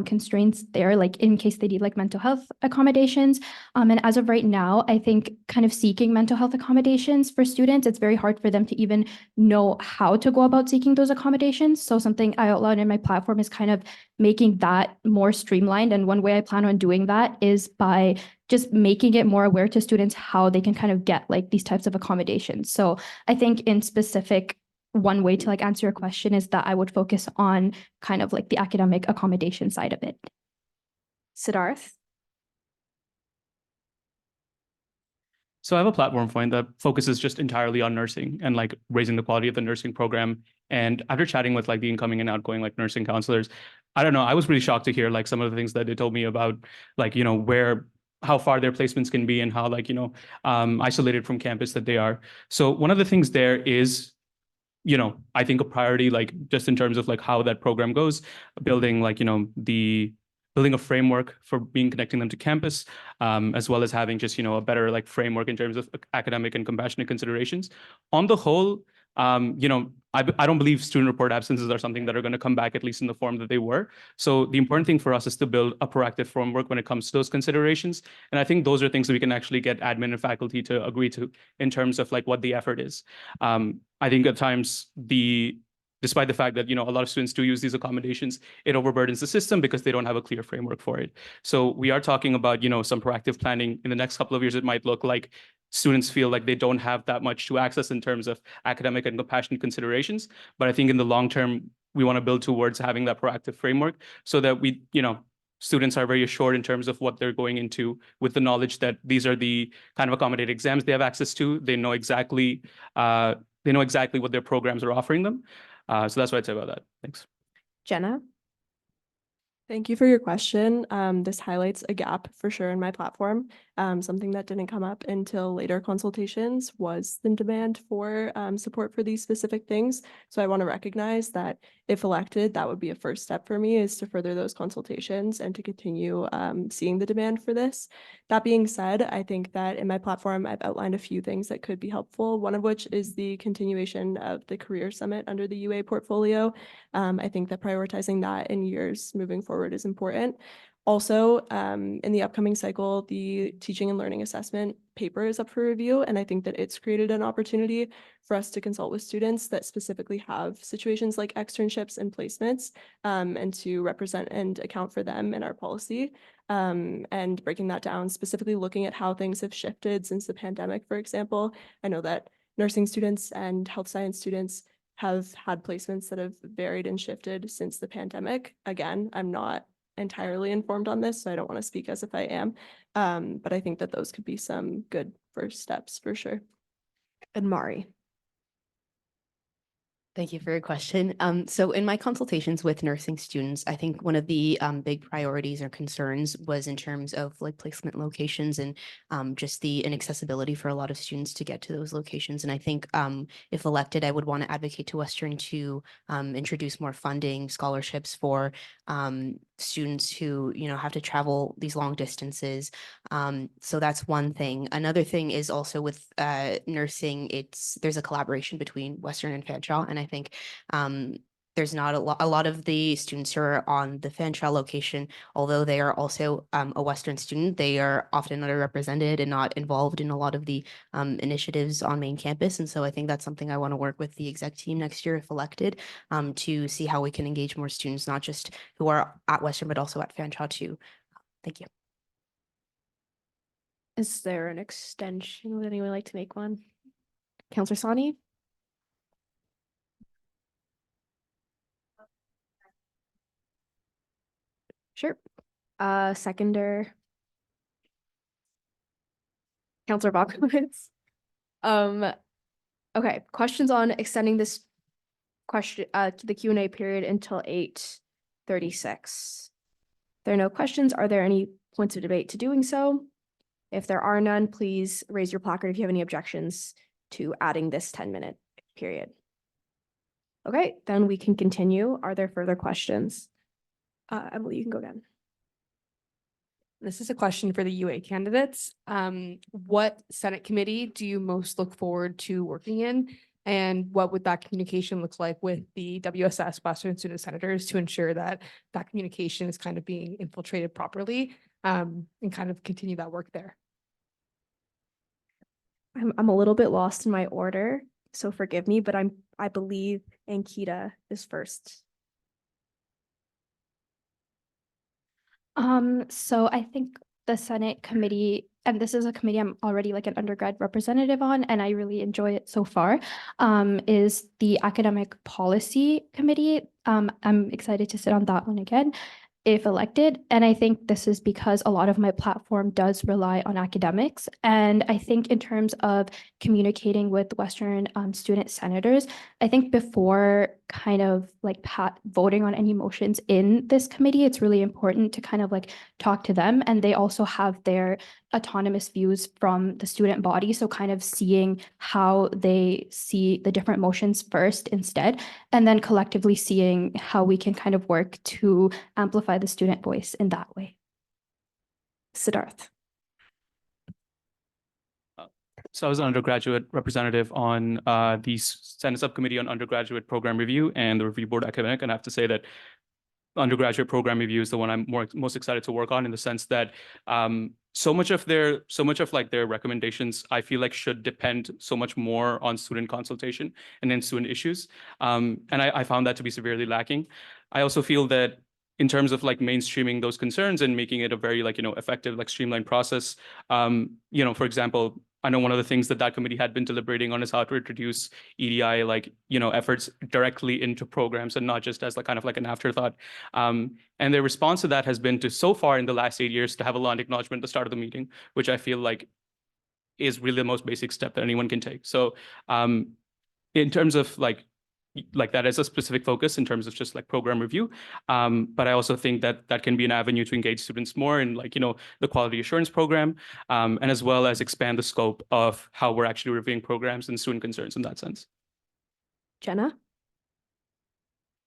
constraints there, like in case they need like mental health accommodations. And as of right now, I think kind of seeking mental health accommodations for students, it's very hard for them to even know how to go about seeking those accommodations. So something I outlined in my platform is kind of making that more streamlined. And one way I plan on doing that is by just making it more aware to students how they can kind of get like these types of accommodations. So I think in specific, one way to like answer your question is that I would focus on kind of like the academic accommodation side of it. Siddharth? So I have a platform point that focuses just entirely on nursing and like raising the quality of the nursing program. And after chatting with like the incoming and outgoing like nursing counselors, I don't know, I was really shocked to hear like some of the things that they told me about like, you know, how far their placements can be and how like, you know, isolated from campus that they are. So one of the things there is, you know, I think a priority, like just in terms of like how that program goes, building like, you know, building a framework for connecting them to campus, as well as having just, you know, a better like framework in terms of academic and compassionate considerations. On the whole, you know, I don't believe student reported absences are something that are going to come back, at least in the form that they were. So the important thing for us is to build a proactive framework when it comes to those considerations. And I think those are things that we can actually get admin and faculty to agree to in terms of like what the effort is. I think at times despite the fact that, you know, a lot of students do use these accommodations, it overburdens the system because they don't have a clear framework for it. So we are talking about, you know, some proactive planning. In the next couple of years, it might look like students feel like they don't have that much to access in terms of academic and compassionate considerations. But I think in the long term, we want to build towards having that proactive framework so that we, you know, students are very assured in terms of what they're going into with the knowledge that these are the kind of accommodated exams they have access to. They know exactly what their programs are offering them. So that's what I'd say about that. Thanks. Jenna? Thank you for your question. This highlights a gap for sure in my platform. Something that didn't come up until later consultations was the demand for support for these specific things. So I want to recognize that if elected, that would be a first step for me, is to further those consultations and to continue seeing the demand for this. That being said, I think that in my platform, I've outlined a few things that could be helpful, one of which is the continuation of the Career Summit under the UA portfolio. I think that prioritizing that in years moving forward is important. Also, in the upcoming cycle, the teaching and learning assessment paper is up for review, and I think that it's created an opportunity for us to consult with students that specifically have situations like externships and placements, and to represent and account for them in our policy, and breaking that down, specifically looking at how things have shifted since the pandemic, for example. I know that nursing students and health science students have had placements that have varied and shifted since the pandemic. Again, I'm not entirely informed on this, so I don't want to speak as if I am. But I think that those could be some good first steps for sure. And Mari? Thank you for your question. So in my consultations with nursing students, I think one of the big priorities or concerns was in terms of like placement locations and just the inaccessibility for a lot of students to get to those locations. And I think if elected, I would want to advocate to Western to introduce more funding, scholarships for students who, you know, have to travel these long distances. So that's one thing. Another thing is also with nursing, there's a collaboration between Western and Fanshawe, and I think there's not a lot of the students who are on the Fanshawe location, although they are also a Western student, they are often underrepresented and not involved in a lot of the initiatives on main campus. And so I think that's something I want to work with the exec team next year if elected, to see how we can engage more students, not just who are at Western, but also at Fanshawe too. Thank you. Is there an extension? Would anyone like to make one? Counselor Sani? Sure. Seconder. Counselor Bobkowitz. Okay, questions on extending this question, the Q&A period until 8:36. There are no questions. Are there any points of debate to doing so? If there are none, please raise your placard if you have any objections to adding this 10-minute period. Okay, then we can continue. Are there further questions? Emily, you can go again. This is a question for the UA candidates. What Senate committee do you most look forward to working in? And what would that communication look like with the WSS, Western Student Senators, to ensure that that communication is kind of being infiltrated properly, and kind of continue that work there? I'm a little bit lost in my order, so forgive me, but I believe Ankita is first. So I think the Senate committee, and this is a committee I'm already like an undergrad representative on, and I really enjoy it so far, is the Academic Policy Committee. I'm excited to sit on that one again if elected. And I think this is because a lot of my platform does rely on academics. And I think in terms of communicating with Western student senators, I think before kind of like voting on any motions in this committee, it's really important to kind of like talk to them. And they also have their autonomous views from the student body. So kind of seeing how they see the different motions first instead, and then collectively seeing how we can kind of work to amplify the student voice in that way. Siddharth. So I was an undergraduate representative on the Senate Subcommittee on Undergraduate Program Review and the Review Board Academic, and I have to say that undergraduate program review is the one I'm most excited to work on, in the sense that so much of like their recommendations, I feel like should depend so much more on student consultation and then student issues. And I found that to be severely lacking. I also feel that in terms of like mainstreaming those concerns and making it a very like, effective, like streamlined process, for example, I know one of the things that committee had been deliberating on is how to introduce EDI, like, efforts directly into programs and not just as like kind of like an afterthought. And their response to that has been to, so far in the last 8 years, to have a law acknowledgement at the start of the meeting, which I feel like is really the most basic step that anyone can take. So in terms of like that as a specific focus in terms of just like program review. But I also think that can be an avenue to engage students more in like, the quality assurance program, and as well as expand the scope of how we're actually reviewing programs and student concerns in that sense. Jenna?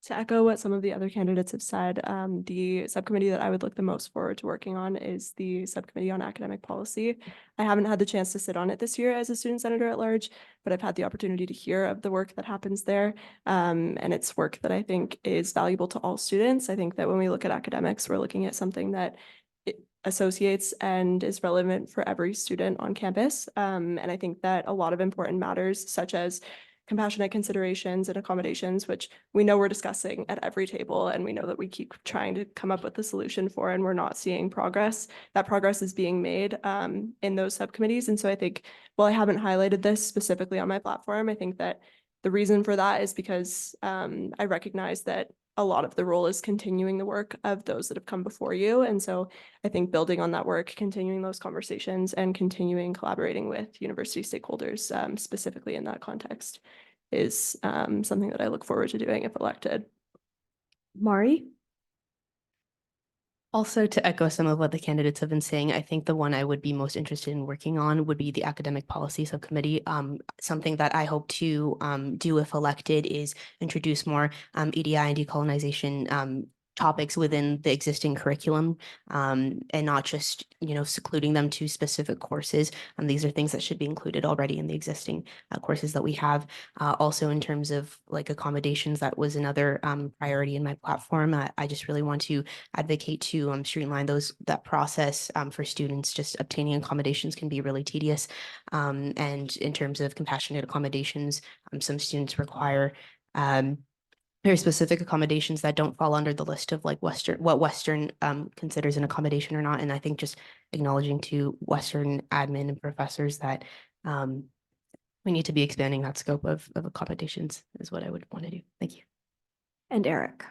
To echo what some of the other candidates have said, the subcommittee that I would look the most forward to working on is the Subcommittee on Academic Policy. I haven't had the chance to sit on it this year as a student senator at large, but I've had the opportunity to hear of the work that happens there. And it's work that I think is valuable to all students. I think that when we look at academics, we're looking at something that it associates and is relevant for every student on campus. And I think that a lot of important matters, such as compassionate considerations and accommodations, which we know we're discussing at every table, and we know that we keep trying to come up with a solution for, and we're not seeing progress. That progress is being made in those subcommittees. And so I think, while I haven't highlighted this specifically on my platform, I think that the reason for that is because I recognize that a lot of the role is continuing the work of those that have come before you. And so I think building on that work, continuing those conversations, and continuing collaborating with university stakeholders, specifically in that context, is something that I look forward to doing if elected. Mari? Also, to echo some of what the candidates have been saying, I think the one I would be most interested in working on would be the Academic Policy Subcommittee. Something that I hope to do if elected is introduce more EDI and decolonization topics within the existing curriculum, and not just, secluding them to specific courses. These are things that should be included already in the existing courses that we have. Also, in terms of like accommodations, that was another priority in my platform. I just really want to advocate to streamline that process for students. Just obtaining accommodations can be really tedious. And in terms of compassionate accommodations, some students require very specific accommodations that don't fall under the list of like what Western considers an accommodation or not. And I think just acknowledging to Western admin and professors that we need to be expanding that scope of accommodations is what I would want to do. Thank you. And Eric.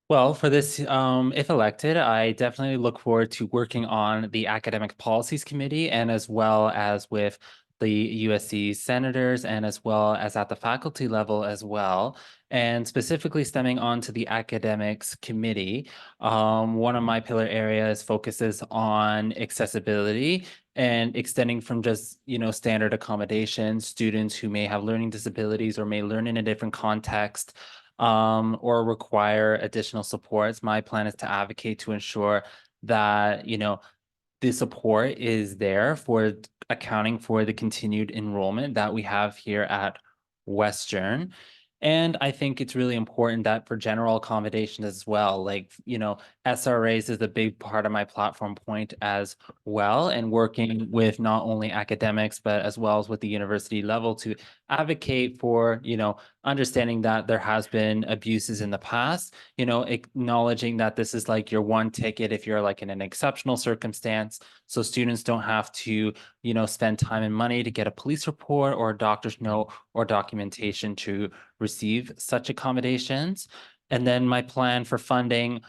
Well, for this, if elected, I definitely look forward to working on the Academic Policies Committee, and as well as with the USC senators, and as well as at the faculty level as well. And specifically stemming onto the academics committee, one of my pillar areas focuses on accessibility and extending from just, standard accommodations, students who may have learning disabilities or may learn in a different context, or require additional supports. My plan is to advocate to ensure that, the support is there for accounting for the continued enrollment that we have here at Western. And I think it's really important that for general accommodation as well, like, SRAs is a big part of my platform point as well, and working with not only academics, but as well as with the university level to advocate for, understanding that there has been abuses in the past, acknowledging that this is like your one ticket if you're like in an exceptional circumstance. So students don't have to, spend time and money to get a police report or a doctor's note or documentation to receive such accommodations. And then my plan for funding,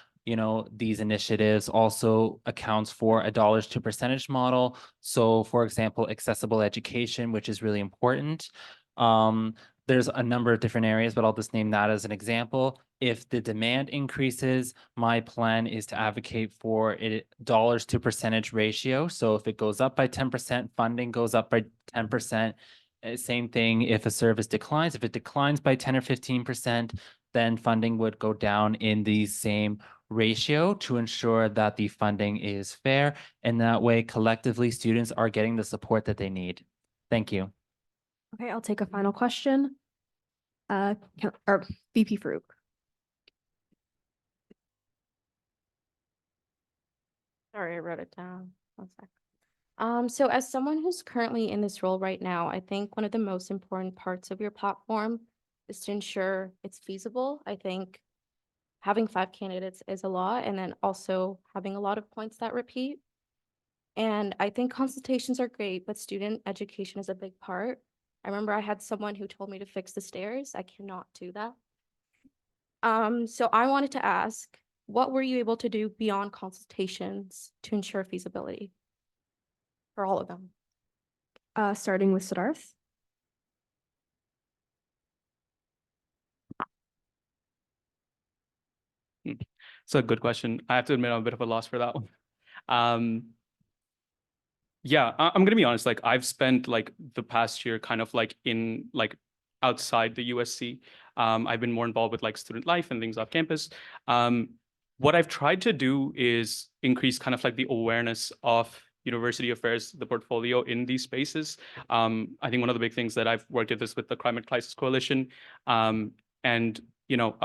these initiatives also accounts for a dollars to percentage model. So for example, accessible education, which is really important. There's a number of different areas, but I'll just name that as an example. If the demand increases, my plan is to advocate for a dollars to percentage ratio. So if it goes up by 10%, funding goes up by 10%. Same thing if a service declines. If it declines by 10 or 15%, then funding would go down in the same ratio to ensure that the funding is fair. And that way, collectively, students are getting the support that they need. Thank you. Okay, I'll take a final question. Or VP Farouk. Sorry, I wrote it down. 1 sec. So as someone who's currently in this role right now, I think one of the most important parts of your platform is to ensure it's feasible. I think having 5 candidates is a lot, and then also having a lot of points that repeat. And I think consultations are great, but student education is a big part. I remember I had someone who told me to fix the stairs. I cannot do that. So I wanted to ask, what were you able to do beyond consultations to ensure feasibility for all of them? Starting with Siddharth. It's a good question. I have to admit I'm a bit of a loss for that one. Yeah, I'm gonna be honest. Like I've spent like the past year kind of like in like outside the USC. I've been more involved with like student life and things off campus. What I've tried to do is increase kind of like the awareness of university affairs, the portfolio in these spaces. I think one of the big things that I've worked at this with the Climate Crisis Coalition, and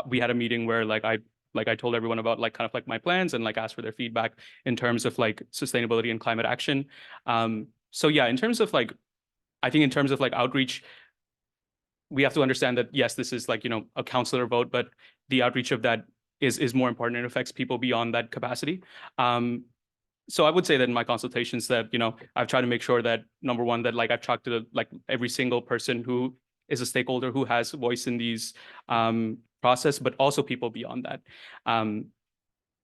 we had a meeting where I told everyone about like kind of like my plans and like asked for their feedback in terms of like sustainability and climate action. So yeah, in terms of like, I think in terms of like outreach, we have to understand that yes, this is like, a counselor vote, but the outreach of that is more important. It affects people beyond that capacity. So I would say that in my consultations that, I've tried to make sure that number one, that like I've talked to like every single person who is a stakeholder who has a voice in these process, but also people beyond that. And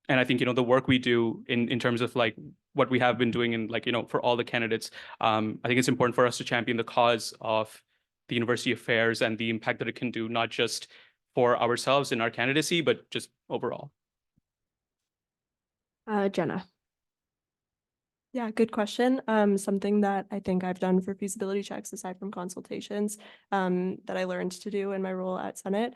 I think, the work we do in terms of like what we have been doing in like, for all the candidates, I think it's important for us to champion the cause of the university affairs and the impact that it can do, not just for ourselves in our candidacy, but just overall. Jenna. Yeah, good question. Something that I think I've done for feasibility checks, aside from consultations, that I learned to do in my role at Senate,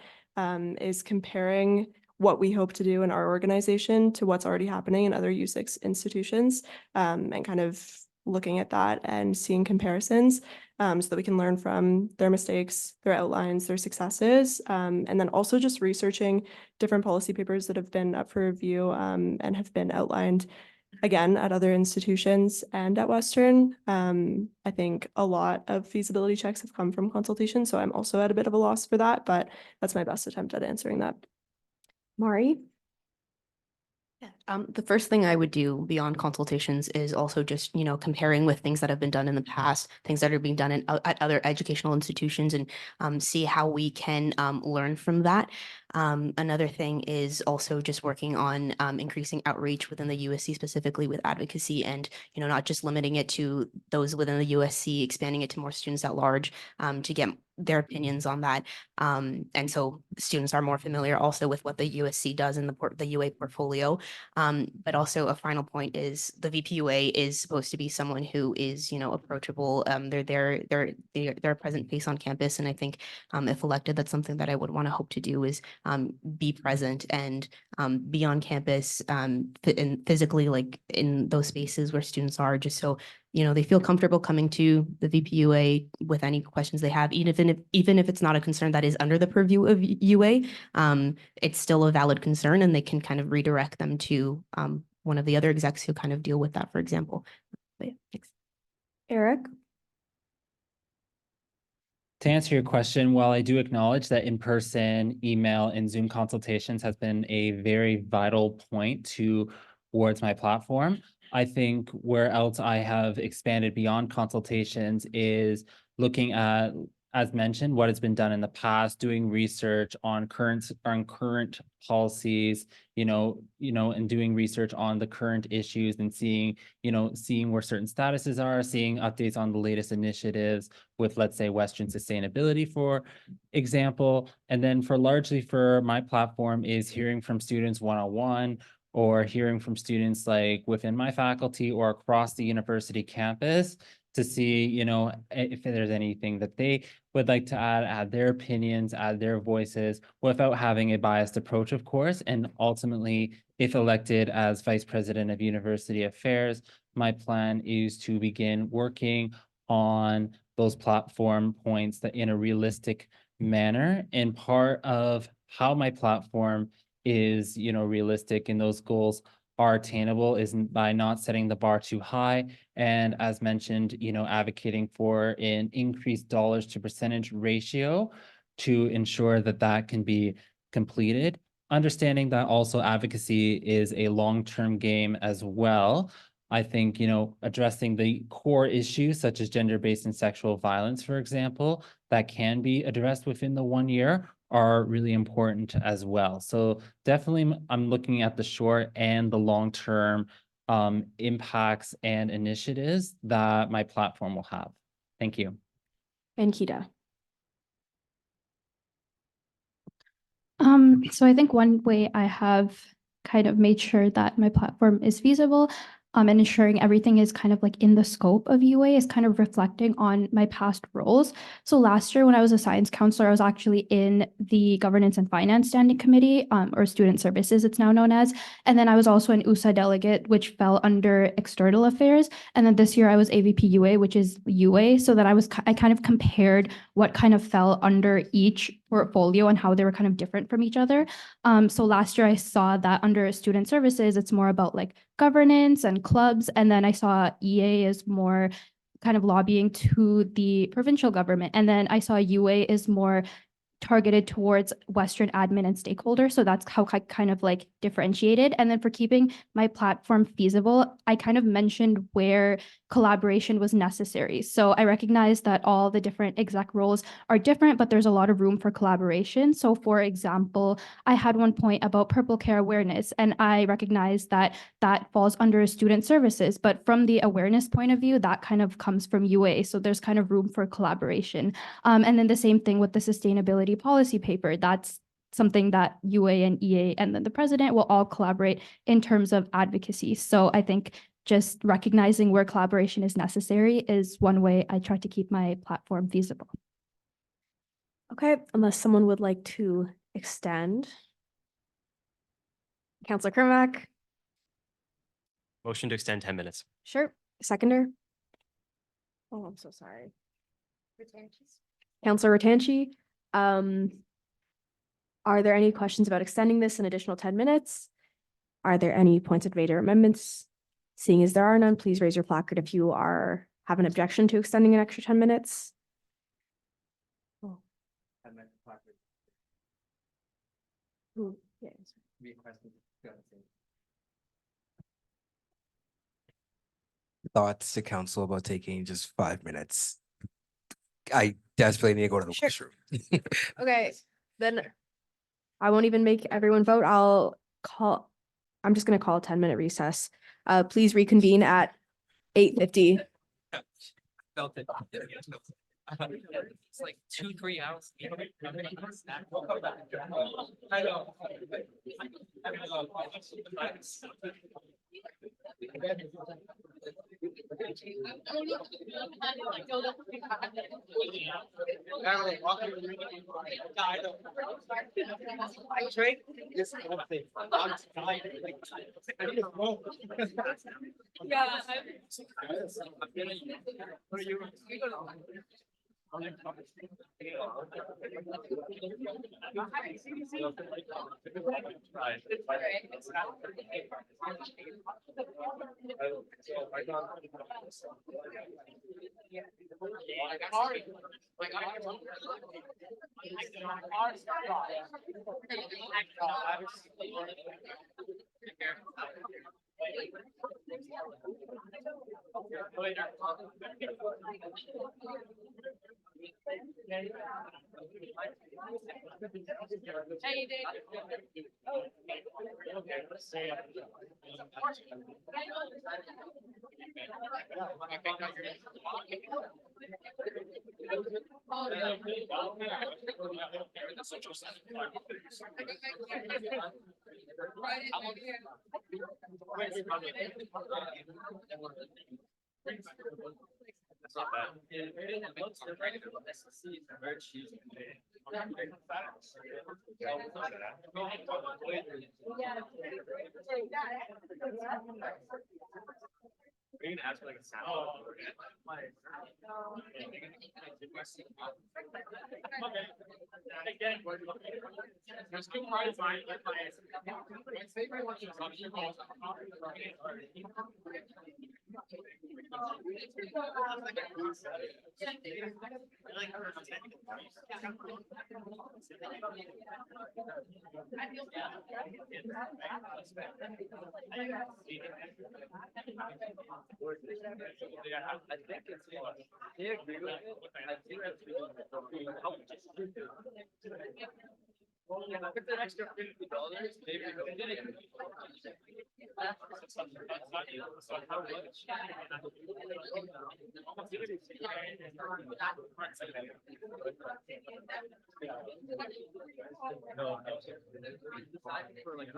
is comparing what we hope to do in our organization to what's already happening in other U6 institutions, and kind of looking at that and seeing comparisons, so that we can learn from their mistakes, their outlines, their successes, and then also just researching different policy papers that have been up for review, and have been outlined again at other institutions and at Western. I think a lot of feasibility checks have come from consultation, so I'm also at a bit of a loss for that, but that's my best attempt at answering that. Mari. The first thing I would do beyond consultations is also just, comparing with things that have been done in the past, things that are being done at other educational institutions, and see how we can learn from that. Another thing is also just working on increasing outreach within the USC, specifically with advocacy, and not just limiting it to those within the USC, expanding it to more students at large, to get their opinions on that. And so students are more familiar also with what the USC does in the UA portfolio. But also a final point is the VPUA is supposed to be someone who is, approachable. They're a present face on campus. And I think if elected, that's something that I would want to hope to do is be present and be on campus and physically like in those spaces where students are, just so they feel comfortable coming to the VPUA with any questions they have, even if it's not a concern that is under the purview of UA, it's still a valid concern, and they can kind of redirect them to one of the other execs who kind of deal with that, for example. But yeah, thanks. Eric? To answer your question, while I do acknowledge that in-person, email, and Zoom consultations has been a very vital point towards my platform, I think where else I have expanded beyond consultations is looking at, as mentioned, what has been done in the past, doing research on current policies, and doing research on the current issues and seeing where certain statuses are, seeing updates on the latest initiatives with, let's say, Western sustainability, for example. And then largely for my platform is hearing from students one-on-one, or hearing from students like within my faculty or across the university campus to see, if there's anything that they would like to add their opinions, add their voices, without having a biased approach, of course. And ultimately, if elected as Vice President of University Affairs, my plan is to begin working on those platform points that in a realistic manner. And part of how my platform is, realistic and those goals are attainable is by not setting the bar too high. And as mentioned, advocating for an increased dollars to percentage ratio to ensure that that can be completed. Understanding that also advocacy is a long-term game as well. I think, addressing the core issues such as gender-based and sexual violence, for example, that can be addressed within the 1 year are really important as well. So definitely I'm looking at the short and the long-term impacts and initiatives that my platform will have. Thank you. And Kita? So I think one way I have kind of made sure that my platform is feasible and ensuring everything is kind of like in the scope of UA is kind of reflecting on my past roles. So last year when I was a science counselor, I was actually in the Governance and Finance Standing Committee, or Student Services it's now known as. And then I was also an USA delegate, which fell under External Affairs. And then this year I was AVP UA, which is UA. So that I kind of compared what kind of fell under each portfolio and how they were kind of different from each other. So last year I saw that under Student Services, it's more about like governance and clubs. And then I saw EA is more kind of lobbying to the provincial government. And then I saw UA is more targeted towards Western admin and stakeholders. So that's how I kind of like differentiated. And then for keeping my platform feasible, I kind of mentioned where collaboration was necessary. So I recognize that all the different exec roles are different, but there's a lot of room for collaboration. So for example, I had one point about purple care awareness, and I recognize that that falls under student services, but from the awareness point of view, that kind of comes from UA. So there's kind of room for collaboration. And then the same thing with the sustainability policy paper. That's something that UA and EA and then the president will all collaborate in terms of advocacy. So I think just recognizing where collaboration is necessary is one way I try to keep my platform feasible. Okay, unless someone would like to extend. Councilor Kermack? Motion to extend 10 minutes. Sure. Seconder? Oh, I'm so sorry. Councilor Ratanchi? Are there any questions about extending this an additional 10 minutes? Are there any points of debate or amendments? Seeing as there are none, please raise your placard if you have an objection to extending an extra 10 minutes. Oh. Ooh, yes. Thoughts to council about taking just 5 minutes? I desperately need to go to the washroom. Okay, then I won't even make everyone vote. I'm just gonna call a 10-minute recess. Please reconvene at 8:50. It's like 2-3 hours. I know. That's not bad. Are you gonna ask for like a sample? There's two parts. I think it's, they agree with it. I think that's if it's an extra $50, maybe. So how much? No. For like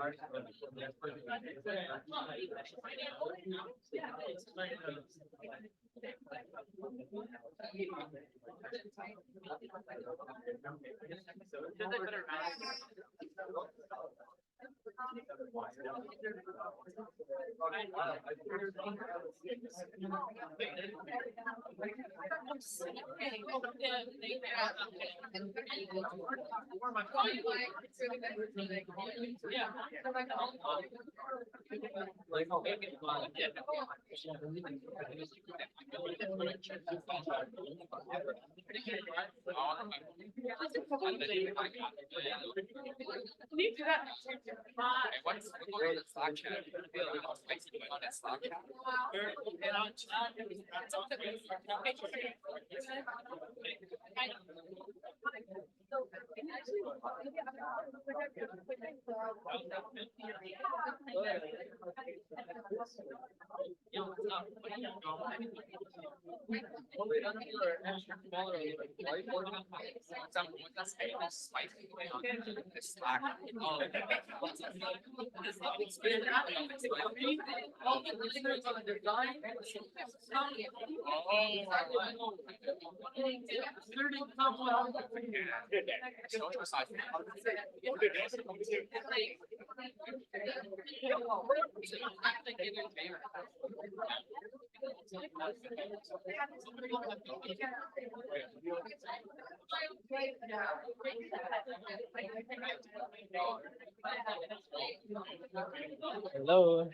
hello.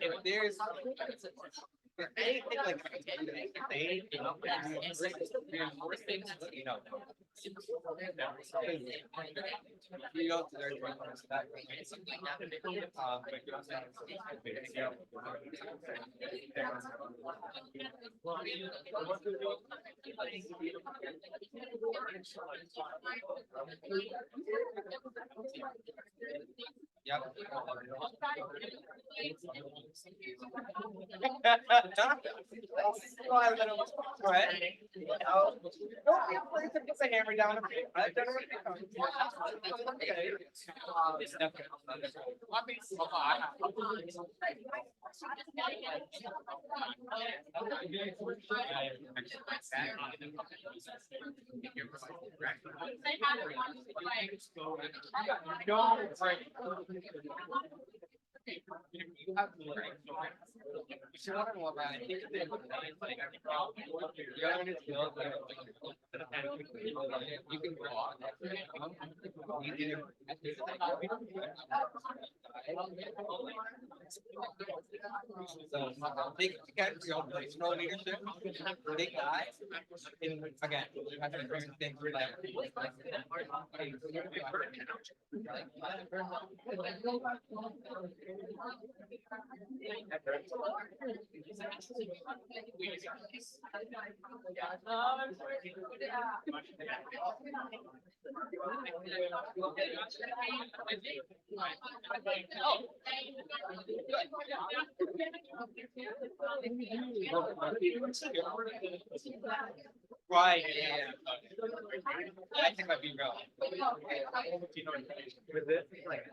If there's Anything like they, you know, reinforce things, you know. You go to their Yep. Go ahead. It's a hammer down. So take your place, no leadership, take that. And again, you have to bring things Right, yeah. I think I'd be real. With it, like.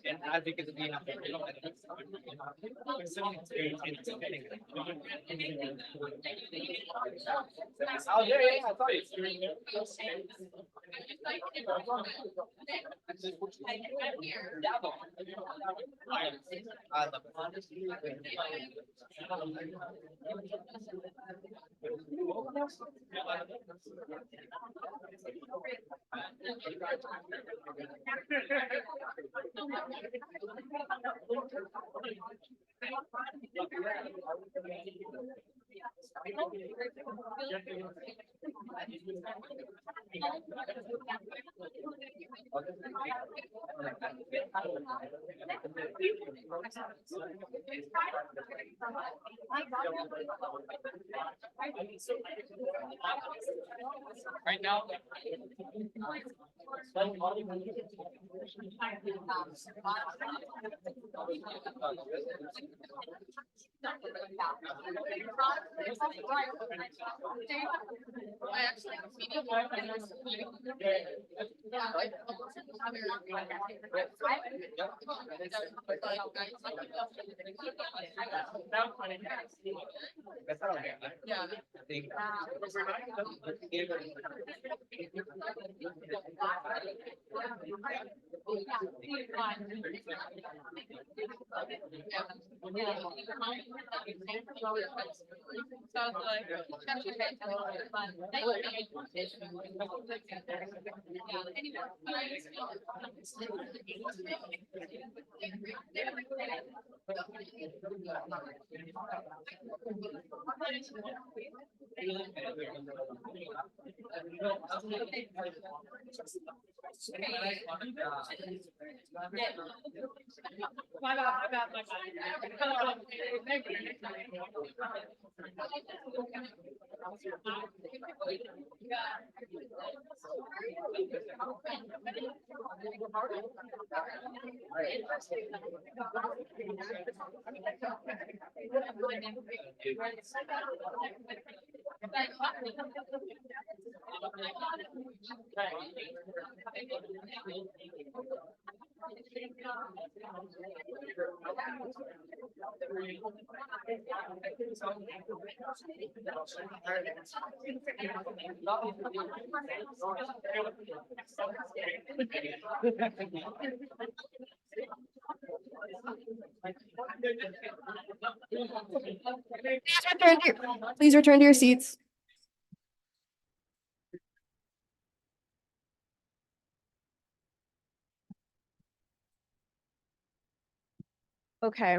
And advocacy. Oh, yeah, yeah, I thought Right now. Please return to your seats. Okay.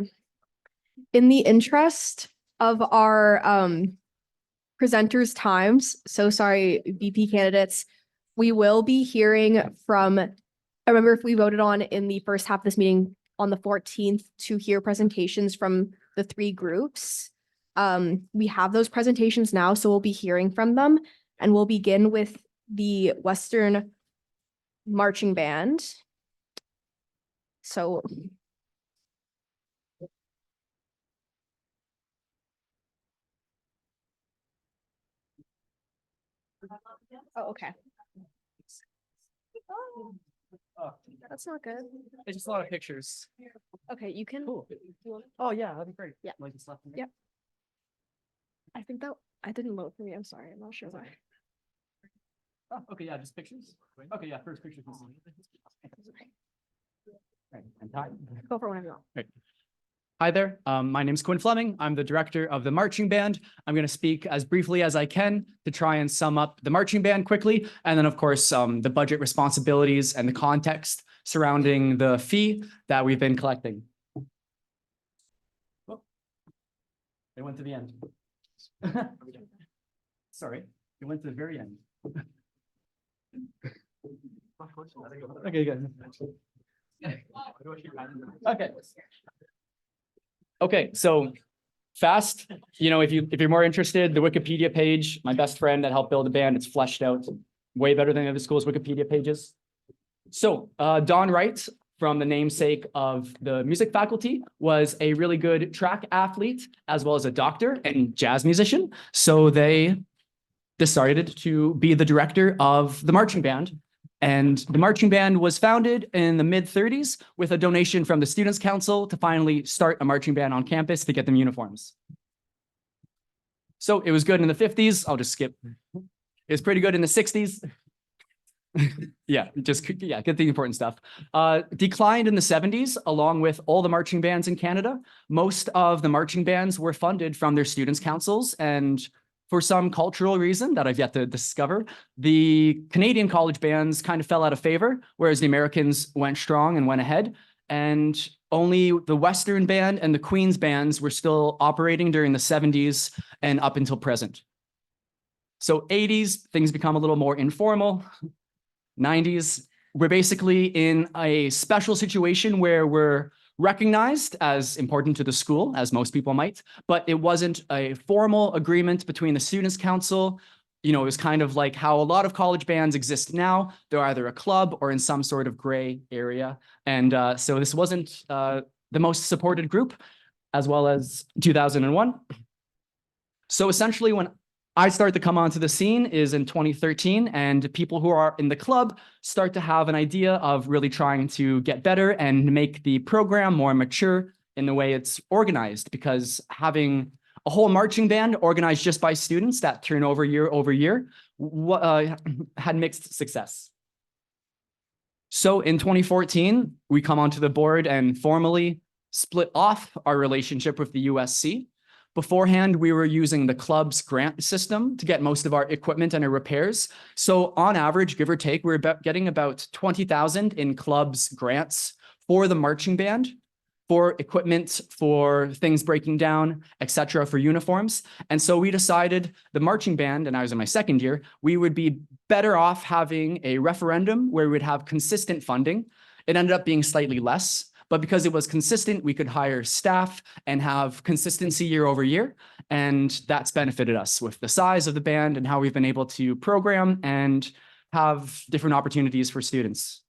In the interest of our presenters' times, so sorry, VP candidates, we will be hearing from, I remember if we voted on in the first half of this meeting on the 14th to hear presentations from the 3 groups. We have those presentations now, so we'll be hearing from them, and we'll begin with the Western Marching Band. So oh, okay. That's not good. It's just a lot of pictures. Okay, you can. Cool. Oh, yeah, that'd be great. Yeah. Like this left. Yep. I think that I didn't vote for me. I'm sorry. I'm not sure why. Oh, okay, yeah, just pictures. Okay, yeah, first picture. Right, and time. Go for whenever you want. Right. Hi there, my name's Quinn Fleming. I'm the director of the marching band. I'm going to speak as briefly as I can to try and sum up the marching band quickly, and then of course the budget responsibilities and the context surrounding the fee that we've been collecting. Oh, it went to the end. Sorry, it went to the very end. Okay, good. Okay. Okay, so fast, you know, if you're more interested, the Wikipedia page, my best friend that helped build the band, it's fleshed out way better than the other schools' Wikipedia pages. So Don Wright, from the namesake of the music faculty, was a really good track athlete as well as a doctor and jazz musician. So they decided to be the director of the marching band. And the marching band was founded in the mid-30s with a donation from the Students' Council to finally start a marching band on campus to get them uniforms. So it was good in the 50s. I'll just skip. It was pretty good in the 60s. Yeah, get the important stuff. Declined in the 70s, along with all the marching bands in Canada. Most of the marching bands were funded from their Students' Councils, and for some cultural reason that I've yet to discover, the Canadian college bands kind of fell out of favor, whereas the Americans went strong and went ahead. And only the Western band and the Queen's bands were still operating during the 70s and up until present. So 80s, things become a little more informal. 90s, we're basically in a special situation where we're recognized as important to the school, as most people might, but it wasn't a formal agreement between the Students' Council. You know, it was kind of like how a lot of college bands exist now. They're either a club or in some sort of gray area. And so this wasn't the most supported group, as well as 2001. So essentially, when I start to come onto the scene is in 2013, and people who are in the club start to have an idea of really trying to get better and make the program more mature in the way it's organized, because having a whole marching band organized just by students that turn over year had mixed success. So in 2014, we come onto the board and formally split off our relationship with the USC. Beforehand, we were using the club's grant system to get most of our equipment and our repairs. So on average, give or take, we're getting about 20,000 in club's grants for the marching band. for equipment, for things breaking down, etc., for uniforms. And so we decided the marching band, and I was in my second year, we would be better off having a referendum where we would have consistent funding. It ended up being slightly less, but because it was consistent, we could hire staff and have consistency year over year. And that's benefited us with the size of the band and how we've been able to program and have different opportunities for students.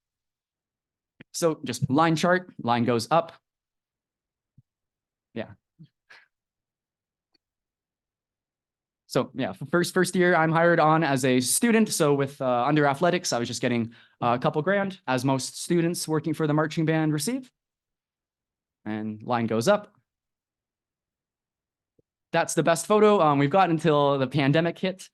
So just line chart, line goes up. Yeah. So yeah, first year I'm hired on as a student. So with under athletics, I was just getting a couple grand, as most students working for the marching band receive. And line goes up. That's the best photo we've got until the pandemic hit.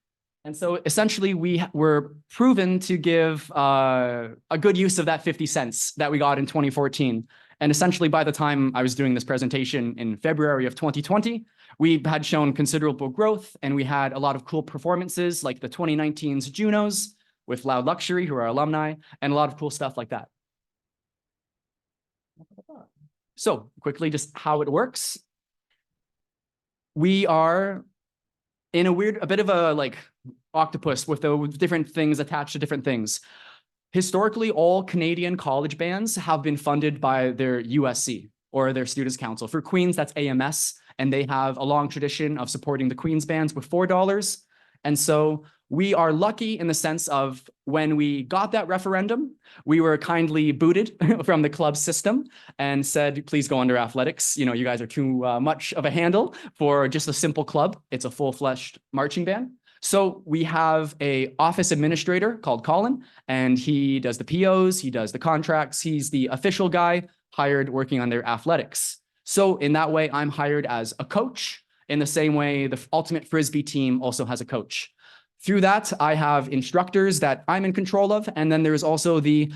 And so essentially we were proven to give a good use of that 50 cents that we got in 2014. And essentially by the time I was doing this presentation in February of 2020, we had shown considerable growth and we had a lot of cool performances like the 2019's Junos with Loud Luxury, who are alumni, and a lot of cool stuff like that. So quickly, just how it works. We are in a bit of a like octopus with different things attached to different things. Historically, all Canadian college bands have been funded by their USC or their Students' Council. For Queens, that's AMS, and they have a long tradition of supporting the Queens bands with $4. And so we are lucky in the sense of when we got that referendum, we were kindly booted from the club system and said, please go under athletics. You know, you guys are too much of a handle for just a simple club. It's a full-fledged marching band. So we have an office administrator called Colin, and he does the POs, he does the contracts. He's the official guy hired working on their athletics. So in that way, I'm hired as a coach in the same way the Ultimate Frisbee team also has a coach. Through that, I have instructors that I'm in control of, and then there's also the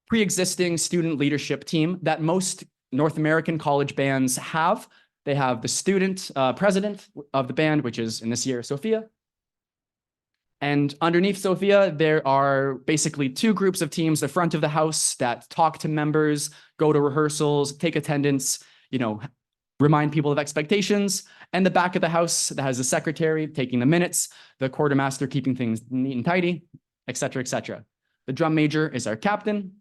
pre-existing student leadership team that most North American college bands have. They have the student president of the band, which is in this year, Sophia. And underneath Sophia, there are basically two groups of teams, the front of the house that talk to members, go to rehearsals, take attendance, you know, remind people of expectations, and the back of the house that has the secretary taking the minutes, the quartermaster keeping things neat and tidy, et cetera, et cetera. The drum major is our captain.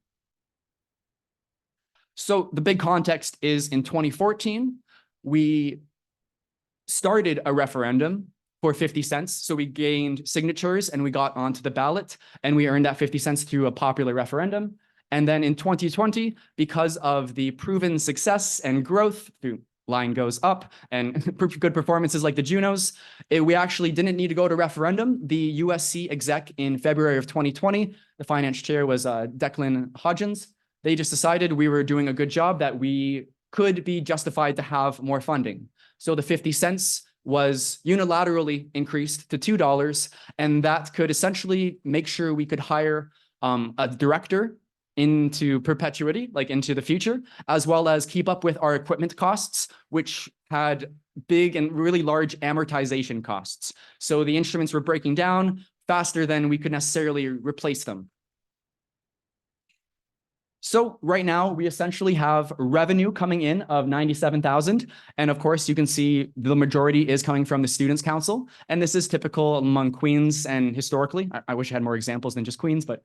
So the big context is in 2014, we started a referendum for 50 cents. So we gained signatures and we got onto the ballot and we earned that 50 cents through a popular referendum. And then in 2020, because of the proven success and growth through line goes up and good performances like the Junos, we actually didn't need to go to referendum. The USC exec in February of 2020, the finance chair was Declan Hodgins. They just decided we were doing a good job, that we could be justified to have more funding. So the 50 cents was unilaterally increased to $2, and that could essentially make sure we could hire a director into perpetuity, like into the future, as well as keep up with our equipment costs, which had big and really large amortization costs. So the instruments were breaking down faster than we could necessarily replace them. So right now we essentially have revenue coming in of 97,000. And of course, you can see the majority is coming from the Students' Council. And this is typical among Queens and historically. I wish I had more examples than just Queens, but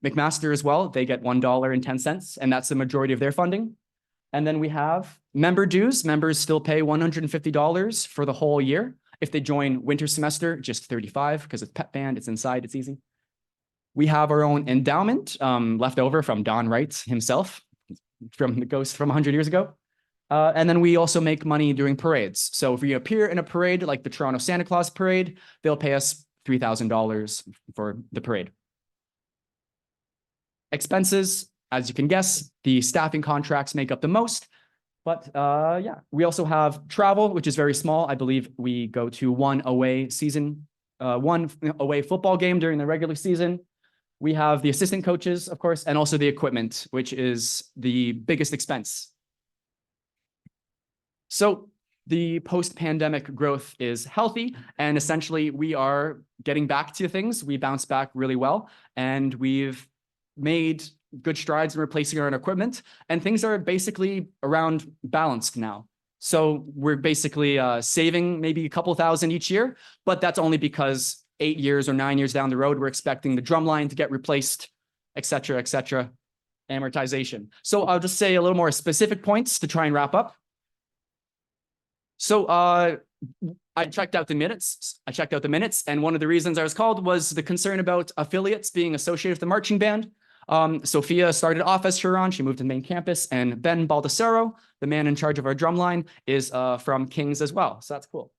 McMaster as well, they get $1.10, and that's the majority of their funding. And then we have member dues. Members still pay $150 for the whole year. If they join winter semester, just $35 because it's pep band, it's inside, it's easy. We have our own endowment left over from Don Wright himself, from the ghost from 100 years ago. And then we also make money during parades. So if we appear in a parade like the Toronto Santa Claus Parade, they'll pay us $3,000 for the parade. Expenses, as you can guess, the staffing contracts make up the most. But yeah, we also have travel, which is very small. I believe we go to one away football game during the regular season. We have the assistant coaches, of course, and also the equipment, which is the biggest expense. So the post-pandemic growth is healthy, and essentially we are getting back to things. We bounced back really well, and we've made good strides in replacing our own equipment, and things are basically around balanced now. So we're basically saving maybe a couple thousand each year, but that's only because 8 years or 9 years down the road, we're expecting the drum line to get replaced, et cetera, amortization. So I'll just say a little more specific points to try and wrap up. So I checked out the minutes. And one of the reasons I was called was the concern about affiliates being associated with the marching band. Sophia started off as Huron. She moved to the main campus, and Ben Baldessaro, the man in charge of our drumline, is from Kings as well. So that's cool.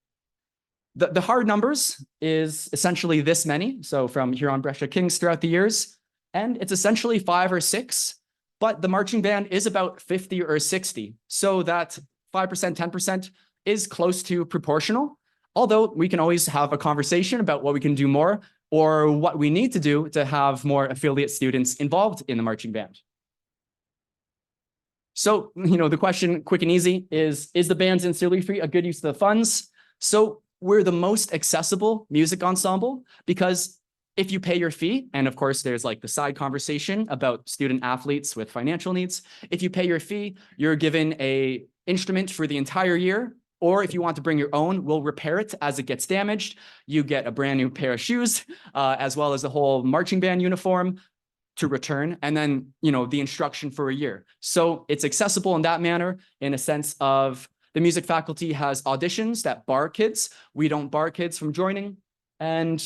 The hard numbers is essentially this many. So from Huron, Brescia, Kings throughout the years, and it's essentially 5 or 6, but the marching band is about 50 or 60. So that 5%, 10% is close to proportional. Although we can always have a conversation about what we can do more or what we need to do to have more affiliate students involved in the marching band. So, the question, quick and easy, is the band's ancillary fee a good use of the funds? So we're the most accessible music ensemble because if you pay your fee, and of course there's like the side conversation about student athletes with financial needs, if you pay your fee, you're given an instrument for the entire year. Or if you want to bring your own, we'll repair it as it gets damaged. You get a brand new pair of shoes, as well as the whole marching band uniform to return, and then, the instruction for a year. So it's accessible in that manner, in a sense of the music faculty has auditions that bar kids. We don't bar kids from joining. And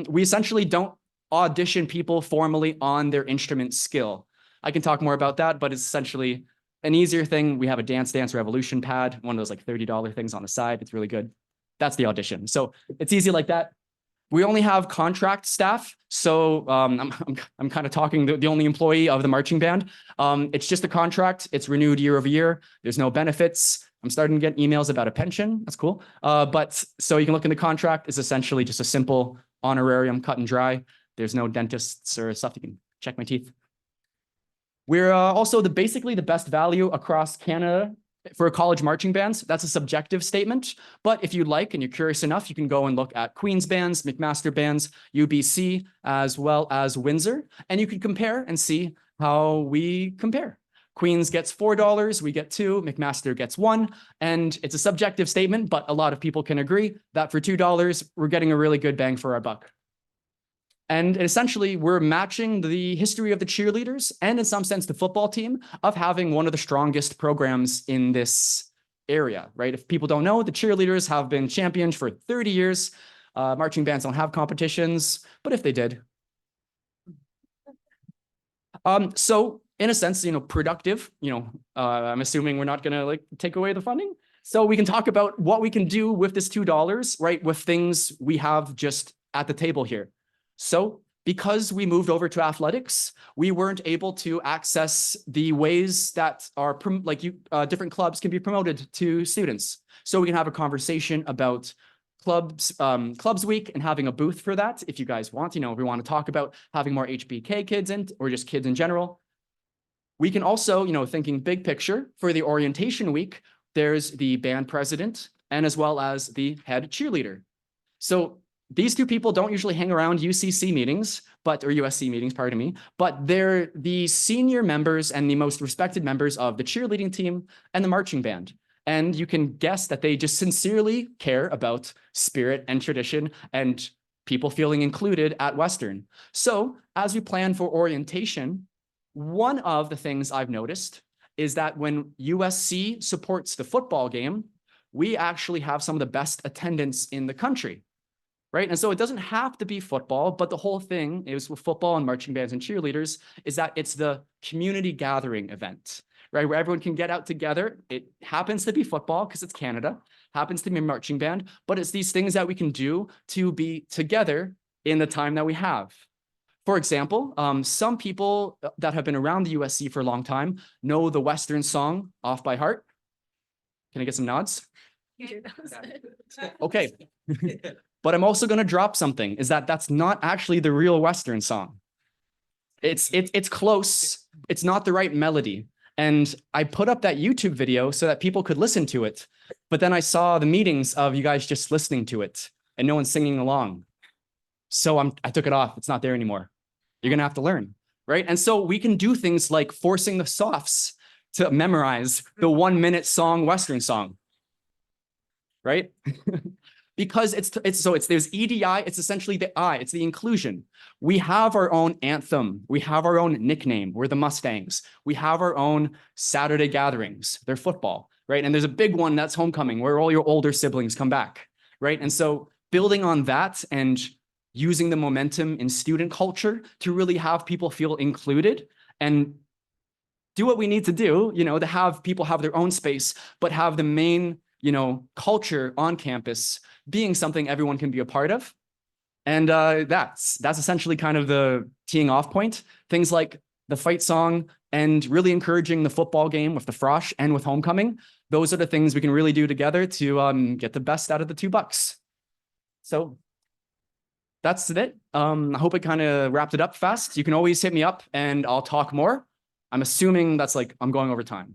we essentially don't audition people formally on their instrument skill. I can talk more about that, but it's essentially an easier thing. We have a Dance Revolution pad, one of those like $30 things on the side. It's really good. That's the audition. So it's easy like that. We only have contract staff. So I'm kind of talking the only employee of the marching band. It's just a contract. It's renewed year over year. There's no benefits. I'm starting to get emails about a pension. That's cool. But so you can look in the contract. It's essentially just a simple honorarium, cut and dry. There's no dentists or stuff. You can check my teeth. We're also basically the best value across Canada for college marching bands. That's a subjective statement, but if you like and you're curious enough, you can go and look at Queen's bands, McMaster bands, UBC, as well as Windsor, and you can compare and see how we compare. Queen's gets $4, we get $2, McMaster gets $1, and it's a subjective statement, but a lot of people can agree that for $2, we're getting a really good bang for our buck. And essentially, we're matching the history of the cheerleaders and in some sense, the football team of having one of the strongest programs in this area, right? If people don't know, the cheerleaders have been champions for 30 years. Marching bands don't have competitions, but if they did. So in a sense, productive, I'm assuming we're not gonna take away the funding. So we can talk about what we can do with this $2, right? With things we have just at the table here. So because we moved over to athletics, we weren't able to access the ways that are different clubs can be promoted to students. So we can have a conversation about clubs week and having a booth for that. If you guys want, if we want to talk about having more HBK kids in, or just kids in general. We can also, thinking big picture for the orientation week, there's the band president and as well as the head cheerleader. So these two people don't usually hang around UCC meetings, or USC meetings, pardon me, but they're the senior members and the most respected members of the cheerleading team and the marching band. And you can guess that they just sincerely care about spirit and tradition and people feeling included at Western. So as we plan for orientation, one of the things I've noticed is that when USC supports the football game, we actually have some of the best attendance in the country. Right. And so it doesn't have to be football, but the whole thing is with football and marching bands and cheerleaders is that it's the community gathering event, right? Where everyone can get out together. It happens to be football because it's Canada, happens to be a marching band, but it's these things that we can do to be together in the time that we have. For example, some people that have been around the USC for a long time know the Western song Off by Heart. Can I get some nods? Okay. But I'm also going to drop something, is that that's not actually the real Western song. It's close. It's not the right melody. And I put up that YouTube video so that people could listen to it. But then I saw the meetings of you guys just listening to it and no one singing along. So I took it off. It's not there anymore. You're going to have to learn. right? And so we can do things like forcing the softs to memorize the 1 minute song, Western song, right? Because there's EDI, it's essentially the I, it's the inclusion. We have our own anthem. We have our own nickname. We're the Mustangs. We have our own Saturday gatherings. They're football, right? And there's a big one that's homecoming where all your older siblings come back, right? And so building on that and using the momentum in student culture to really have people feel included and do what we need to do, to have people have their own space, but have the main, culture on campus being something everyone can be a part of. And that's essentially kind of the teeing off point. Things like the fight song and really encouraging the football game with the frosh and with homecoming. Those are the things we can really do together to get the best out of the $2. So that's it. I hope it kind of wrapped it up fast. You can always hit me up and I'll talk more. I'm assuming that's like I'm going over time.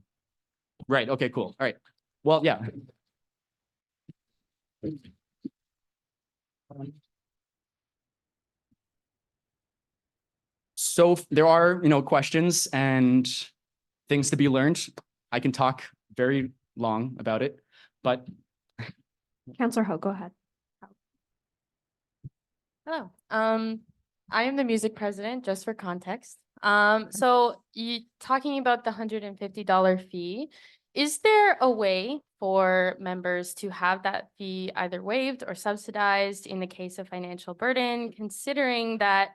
Right. Okay, cool. All right. Well, yeah. So there are, questions and things to be learned. I can talk very long about it, but. Counselor Ho, go ahead. Hello. I am the music president, just for context. So you talking about the $150 fee, is there a way for members to have that fee either waived or subsidized in the case of financial burden, considering that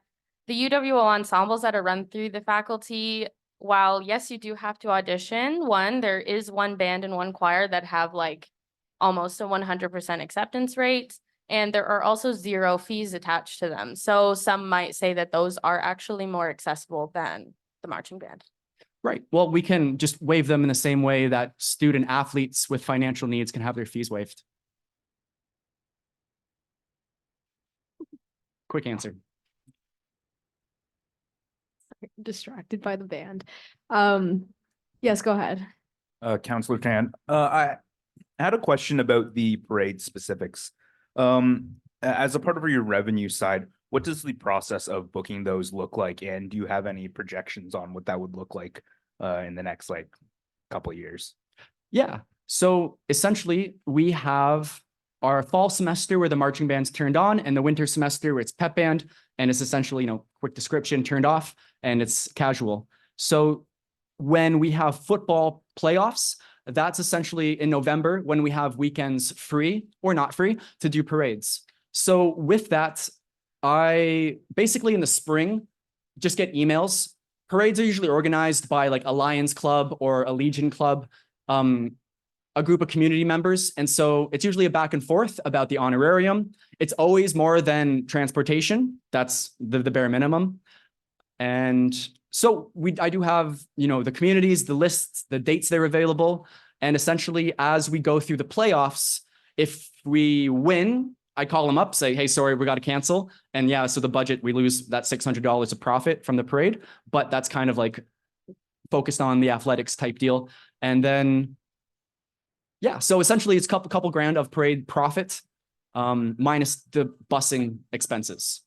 the UWO ensembles that are run through the faculty, while yes, you do have to audition, there is one band and one choir that have like almost a 100% acceptance rate. And there are also 0 fees attached to them. So some might say that those are actually more accessible than the marching band. Right. Well, we can just waive them in the same way that student athletes with financial needs can have their fees waived. Quick answer. Sorry, I'm distracted by the band. Yes, go ahead. Councillor Chan, I had a question about the parade specifics. As a part of your revenue side, what does the process of booking those look like? And do you have any projections on what that would look like in the next couple of years? Yeah. So essentially we have our fall semester where the marching band's turned on and the winter semester where it's pep band and it's essentially, quick description turned off and it's casual. So when we have football playoffs, that's essentially in November when we have weekends free or not free to do parades. So with that, I basically in the spring just get emails. Parades are usually organized by like a Lions Club or a Legion Club, a group of community members. And so it's usually a back and forth about the honorarium. It's always more than transportation. That's the bare minimum. And so I do have, the communities, the lists, the dates they're available. And essentially, as we go through the playoffs, if we win, I call them up, say, hey, sorry, we got to cancel. And yeah, so the budget, we lose that $600 of profit from the parade, but that's kind of like focused on the athletics type deal. And then, yeah, so essentially it's a couple grand of parade profit minus the busing expenses.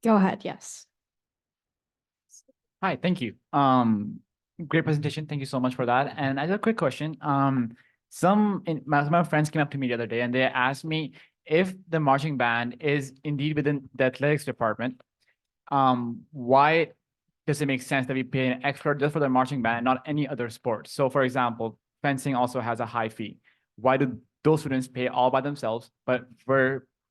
Go ahead, yes. Hi, thank you. Great presentation. Thank you so much for that. And I have a quick question. Some of my friends came up to me the other day and they asked me if the marching band is indeed within the athletics department, why does it make sense that we pay an extra just for the marching band, not any other sport? So for example, fencing also has a high fee. Why do those students pay all by themselves, but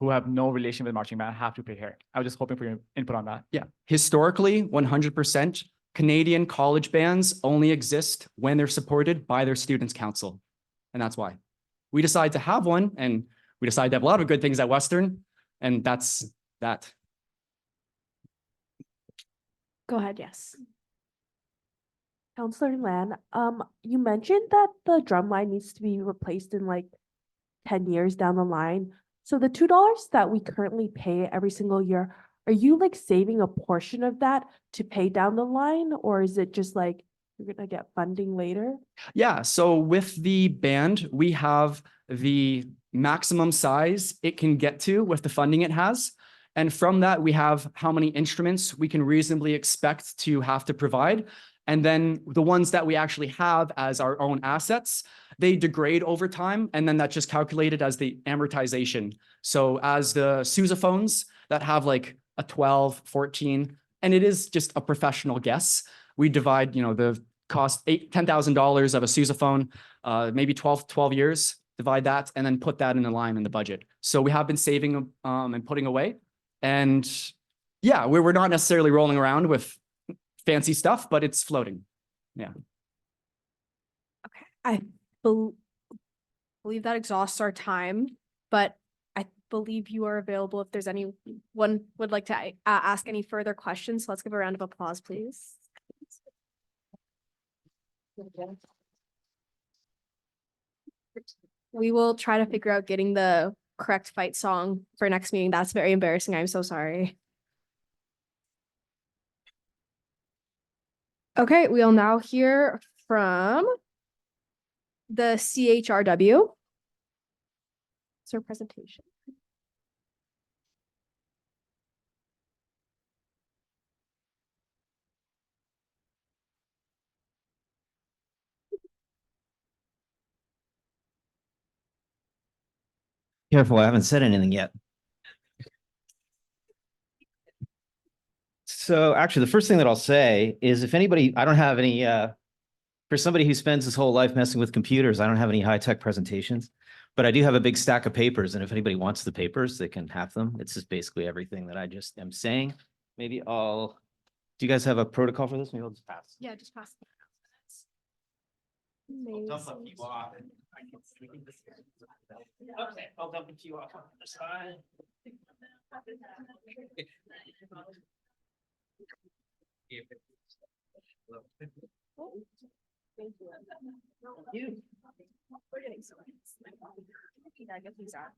who have no relation with marching band have to pay here? I was just hoping for your input on that. Yeah, historically, 100%. Canadian college bands only exist when they're supported by their students' council. And that's why we decided to have one, and we decided to have a lot of good things at Western, and that's that. Go ahead, yes. Counselor Lan, you mentioned that the drum line needs to be replaced in 10 years down the line. So the $2 that we currently pay every single year, are you saving a portion of that to pay down the line, or is it just you're gonna get funding later? Yeah, so with the band, we have the maximum size it can get to with the funding it has. And from that, we have how many instruments we can reasonably expect to have to provide. And then the ones that we actually have as our own assets, they degrade over time. And then that's just calculated as the amortization. So as the sousaphones that have like a 12, 14, and it is just a professional guess, we divide, the cost $10,000 of a sousaphone, maybe 12 years, divide that, and then put that in a line in the budget. So we have been saving and putting away. And yeah, we're not necessarily rolling around with fancy stuff, but it's floating. Yeah. Okay, I believe that exhausts our time, but I believe you are available if there's anyone would like to ask any further questions. So let's give a round of applause, please. We will try to figure out getting the correct fight song for next meeting. That's very embarrassing. I'm so sorry. Okay, we'll now hear from the CHRW. It's our presentation. Careful, I haven't said anything yet. So actually, the first thing that I'll say is if anybody, I don't have any, for somebody who spends his whole life messing with computers, I don't have any high-tech presentations, but I do have a big stack of papers. And if anybody wants the papers, they can have them. It's just basically everything that I just am saying. Maybe do you guys have a protocol for this? Maybe I'll just pass. Yeah, just pass. I'll dump a few off. Okay, I'll dump a few off on the side. We're getting so yeah, I guess these are.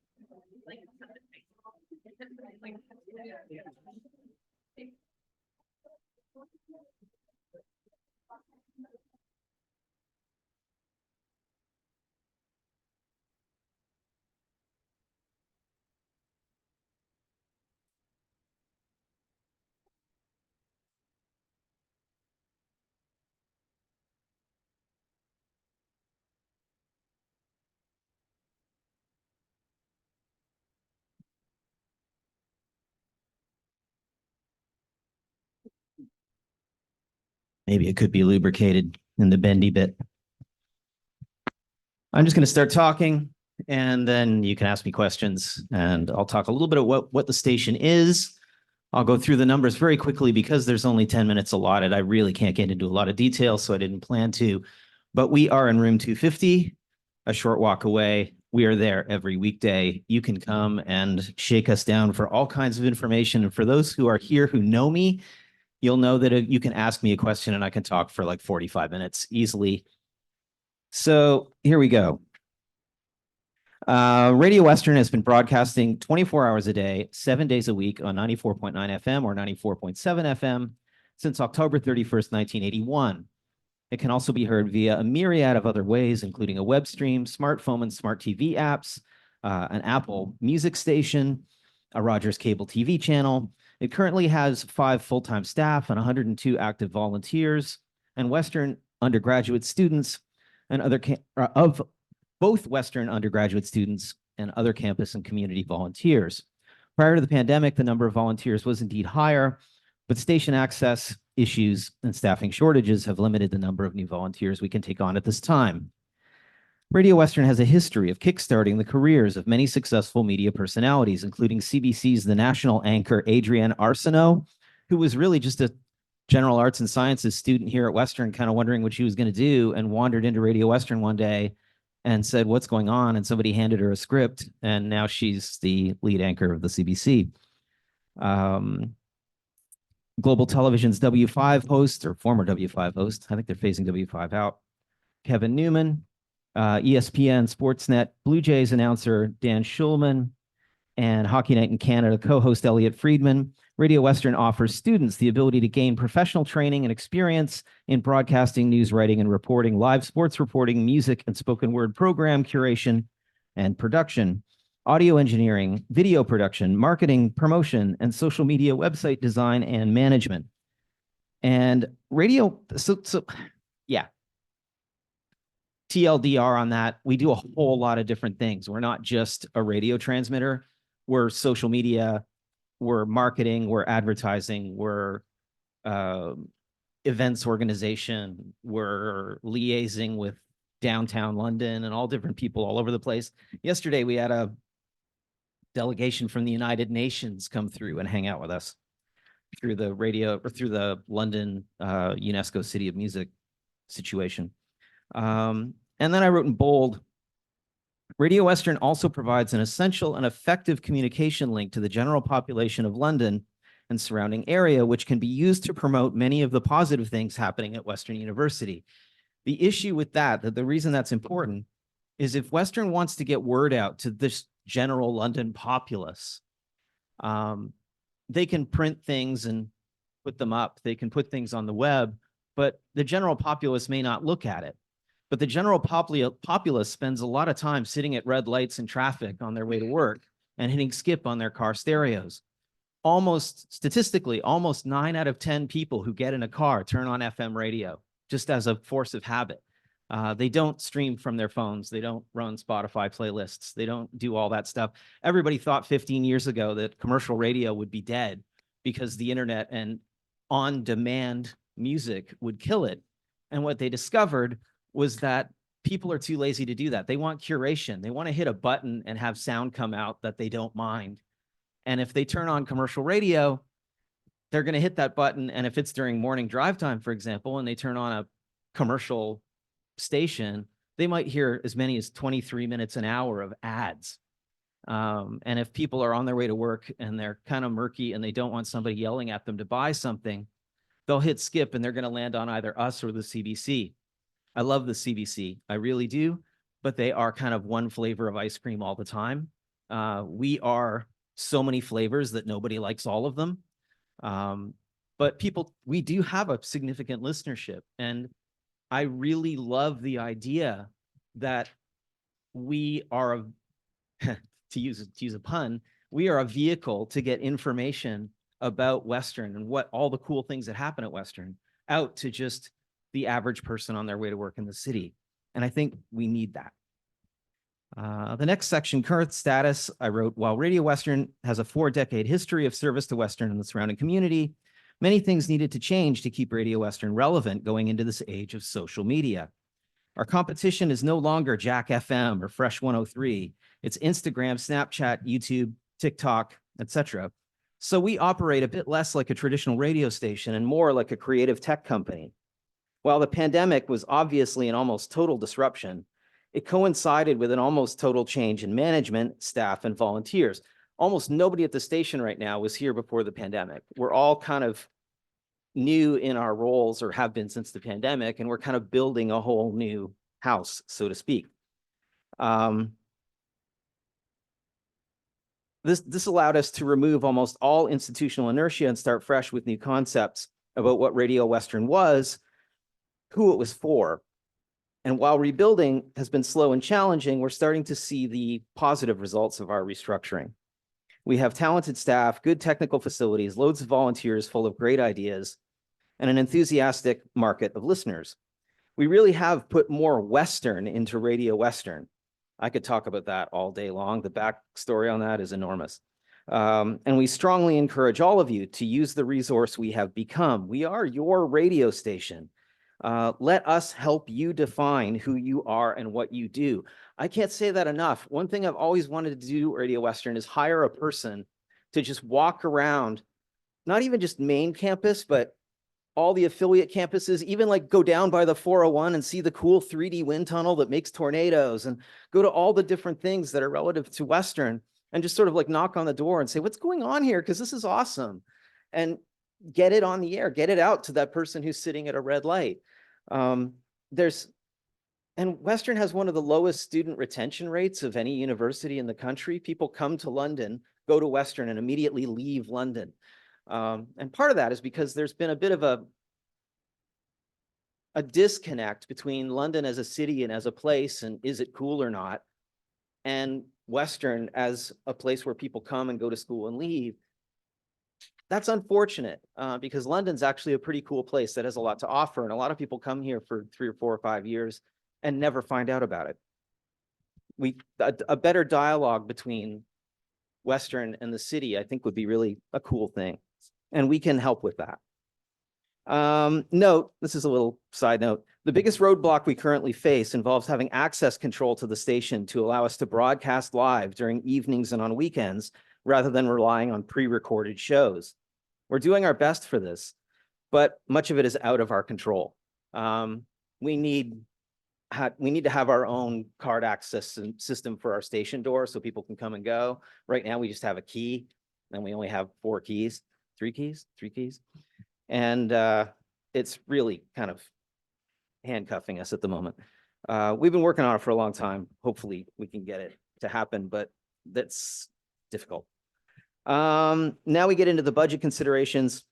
Maybe it could be lubricated in the bendy bit. I'm just going to start talking and then you can ask me questions and I'll talk a little bit about what the station is. I'll go through the numbers very quickly because there's only 10 minutes allotted. I really can't get into a lot of detail, so I didn't plan to. But we are in room 250, a short walk away. We are there every weekday. You can come and shake us down for all kinds of information. And for those who are here who know me, you'll know that you can ask me a question and I can talk for like 45 minutes easily. So here we go. Radio Western has been broadcasting 24 hours a day, 7 days a week on 94.9 FM or 94.7 FM since October 31st, 1981. It can also be heard via a myriad of other ways, including a web stream, smartphone and smart TV apps, an Apple Music station, a Rogers Cable TV channel. It currently has 5 full-time staff and 102 active volunteers, and Western undergraduate students and other of both Western undergraduate students and other campus and community volunteers. Prior to the pandemic, the number of volunteers was indeed higher, but station access issues and staffing shortages have limited the number of new volunteers we can take on at this time. Radio Western has a history of kickstarting the careers of many successful media personalities, including CBC's The National anchor Adrienne Arsenault, who was really just a general arts and sciences student here at Western, kind of wondering what she was going to do, and wandered into Radio Western one day and said, "What's going on?" And somebody handed her a script, and now she's the lead anchor of the CBC. Global Television's W5 host, or former W5 host, I think they're phasing W5 out, Kevin Newman, ESPN Sportsnet Blue Jays announcer Dan Schulman, and Hockey Night in Canada co-host Elliot Friedman. Radio Western offers students the ability to gain professional training and experience in broadcasting, news writing and reporting, live sports reporting, music and spoken word program curation and production. audio engineering, video production, marketing, promotion, and social media website design and management. And radio, yeah. TLDR on that, we do a whole lot of different things. We're not just a radio transmitter. We're social media, we're marketing, we're advertising, we're events organization, we're liaising with downtown London and all different people all over the place. Yesterday, we had a delegation from the United Nations come through and hang out with us through the radio or through the London UNESCO City of Music situation. And then I wrote in bold, Radio Western also provides an essential and effective communication link to the general population of London and surrounding area, which can be used to promote many of the positive things happening at Western University. The issue with that the reason that's important is if Western wants to get word out to this general London populace, they can print things and put them up. They can put things on the web, but the general populace may not look at it. But the general populace spends a lot of time sitting at red lights in traffic on their way to work and hitting skip on their car stereos. Statistically, almost 9 out of 10 people who get in a car turn on FM radio just as a force of habit. They don't stream from their phones. They don't run Spotify playlists. They don't do all that stuff. Everybody thought 15 years ago that commercial radio would be dead because the internet and on-demand music would kill it. And what they discovered was that people are too lazy to do that. They want curation. They want to hit a button and have sound come out that they don't mind. And if they turn on commercial radio, they're going to hit that button. And if it's during morning drive time, for example, and they turn on a commercial station, they might hear as many as 23 minutes an hour of ads. And if people are on their way to work and they're kind of murky and they don't want somebody yelling at them to buy something, they'll hit skip and they're going to land on either us or the CBC. I love the CBC, I really do, but they are kind of one flavor of ice cream all the time. We are so many flavors that nobody likes all of them. But we do have a significant listenership. And I really love the idea that we are, to use a pun, we are a vehicle to get information about Western and what all the cool things that happen at Western out to just the average person on their way to work in the city. And I think we need that. The next section, current status, I wrote, while Radio Western has a 4-decade history of service to Western and the surrounding community, many things needed to change to keep Radio Western relevant going into this age of social media. Our competition is no longer Jack FM or Fresh 103. It's Instagram, Snapchat, YouTube, TikTok, etc. So we operate a bit less like a traditional radio station and more like a creative tech company. While the pandemic was obviously an almost total disruption, it coincided with an almost total change in management, staff, and volunteers. Almost nobody at the station right now was here before the pandemic. We're all kind of new in our roles or have been since the pandemic, and we're kind of building a whole new house, so to speak. This allowed us to remove almost all institutional inertia and start fresh with new concepts about what Radio Western was, who it was for. And while rebuilding has been slow and challenging, we're starting to see the positive results of our restructuring. We have talented staff, good technical facilities, loads of volunteers full of great ideas, and an enthusiastic market of listeners. We really have put more Western into Radio Western. I could talk about that all day long. The backstory on that is enormous. And we strongly encourage all of you to use the resource we have become. We are your radio station. Let us help you define who you are and what you do. I can't say that enough. One thing I've always wanted to do at Radio Western is hire a person to just walk around, not even just main campus, but all the affiliate campuses, even like go down by the 401 and see the cool 3D wind tunnel that makes tornadoes, and go to all the different things that are relative to Western and just sort of like knock on the door and say, what's going on here? Because this is awesome. And get it on the air, get it out to that person who's sitting at a red light. And Western has one of the lowest student retention rates of any university in the country. People come to London, go to Western, and immediately leave London. And part of that is because there's been a bit of a disconnect between London as a city and as a place, and is it cool or not? and Western as a place where people come and go to school and leave. That's unfortunate because London's actually a pretty cool place that has a lot to offer. And a lot of people come here for 3 or 4 or 5 years and never find out about it. A better dialogue between Western and the city, I think, would be really a cool thing. And we can help with that. Note, this is a little side note. The biggest roadblock we currently face involves having access control to the station to allow us to broadcast live during evenings and on weekends, rather than relying on pre-recorded shows. We're doing our best for this, but much of it is out of our control. We need to have our own card access system for our station door so people can come and go. Right now, we just have a key, and we only have 4 keys, 3 keys. And it's really kind of handcuffing us at the moment. We've been working on it for a long time. Hopefully we can get it to happen, but that's difficult. Now we get into the budget considerations.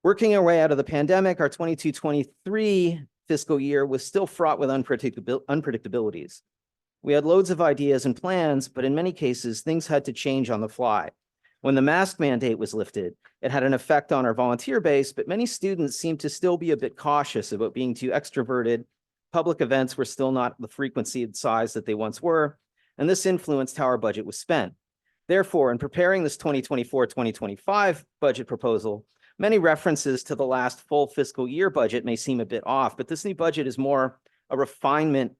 Working our way out of the pandemic, our 22-23 fiscal year was still fraught with unpredictabilities. We had loads of ideas and plans, but in many cases, things had to change on the fly. When the mask mandate was lifted, it had an effect on our volunteer base, but many students seemed to still be a bit cautious about being too extroverted. Public events were still not the frequency and size that they once were, and this influenced how our budget was spent. Therefore, in preparing this 2024-2025 budget proposal, many references to the last full fiscal year budget may seem a bit off, but this new budget is more a refinement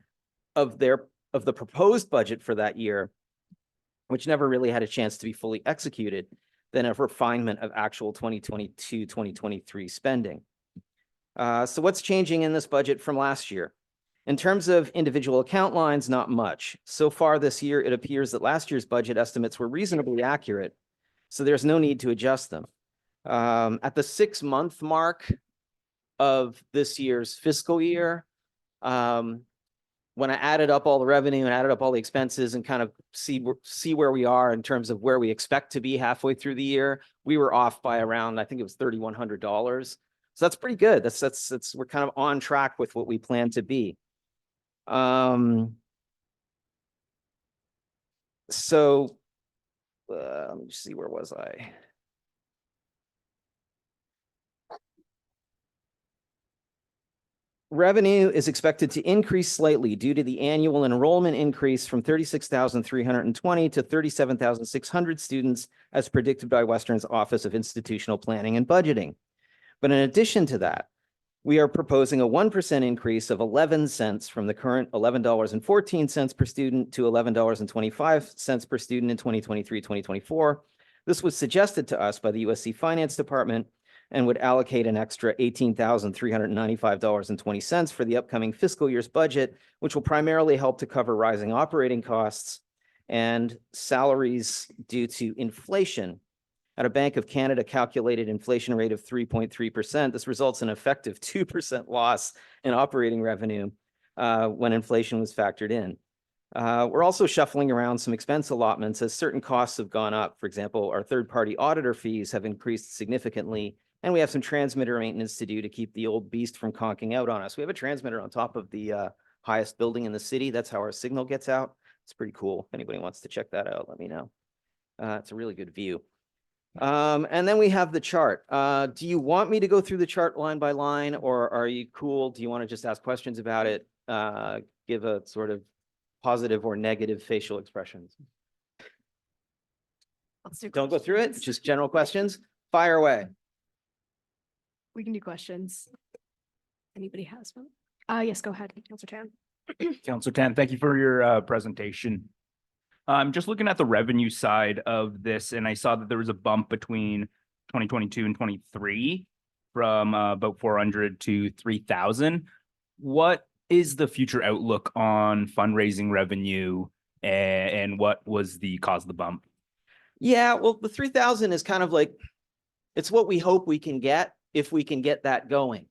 of the proposed budget for that year, which never really had a chance to be fully executed, than a refinement of actual 2022-2023 spending. So what's changing in this budget from last year? In terms of individual account lines, not much. So far this year, it appears that last year's budget estimates were reasonably accurate, so there's no need to adjust them. At the 6-month mark of this year's fiscal year, when I added up all the revenue and added up all the expenses and kind of see where we are in terms of where we expect to be halfway through the year, we were off by around, I think it was $3,100. So that's pretty good. That's we're kind of on track with what we plan to be. So let me see, where was I? Revenue is expected to increase slightly due to the annual enrollment increase from 36,320 to 37,600 students, as predicted by Western's Office of Institutional Planning and Budgeting. But in addition to that, we are proposing a 1% increase of 11 cents from the current $11.14 per student to $11.25 per student in 2023-2024. This was suggested to us by the USC Finance Department and would allocate an extra $18,395.20 for the upcoming fiscal year's budget, which will primarily help to cover rising operating costs and salaries due to inflation. At a Bank of Canada calculated inflation rate of 3.3%, this results in an effective 2% loss in operating revenue when inflation was factored in. We're also shuffling around some expense allotments as certain costs have gone up. For example, our third-party auditor fees have increased significantly, and we have some transmitter maintenance to do to keep the old beast from conking out on us. We have a transmitter on top of the highest building in the city. That's how our signal gets out. It's pretty cool. If anybody wants to check that out, let me know. It's a really good view. And then we have the chart. Do you want me to go through the chart line by line, or are you cool? Do you want to just ask questions about it? Give a sort of positive or negative facial expressions. Let's do Don't go through it, just general questions. Fire away. We can do questions. Anybody has one? Yes, go ahead, Councilor Tan. Councilor Tan, thank you for your presentation. I'm just looking at the revenue side of this, and I saw that there was a bump between 2022 and 23 from about 400 to 3,000. What is the future outlook on fundraising revenue, and what was the cause of the bump? Yeah, well, the 3,000 is kind of like, it's what we hope we can get if we can get that going.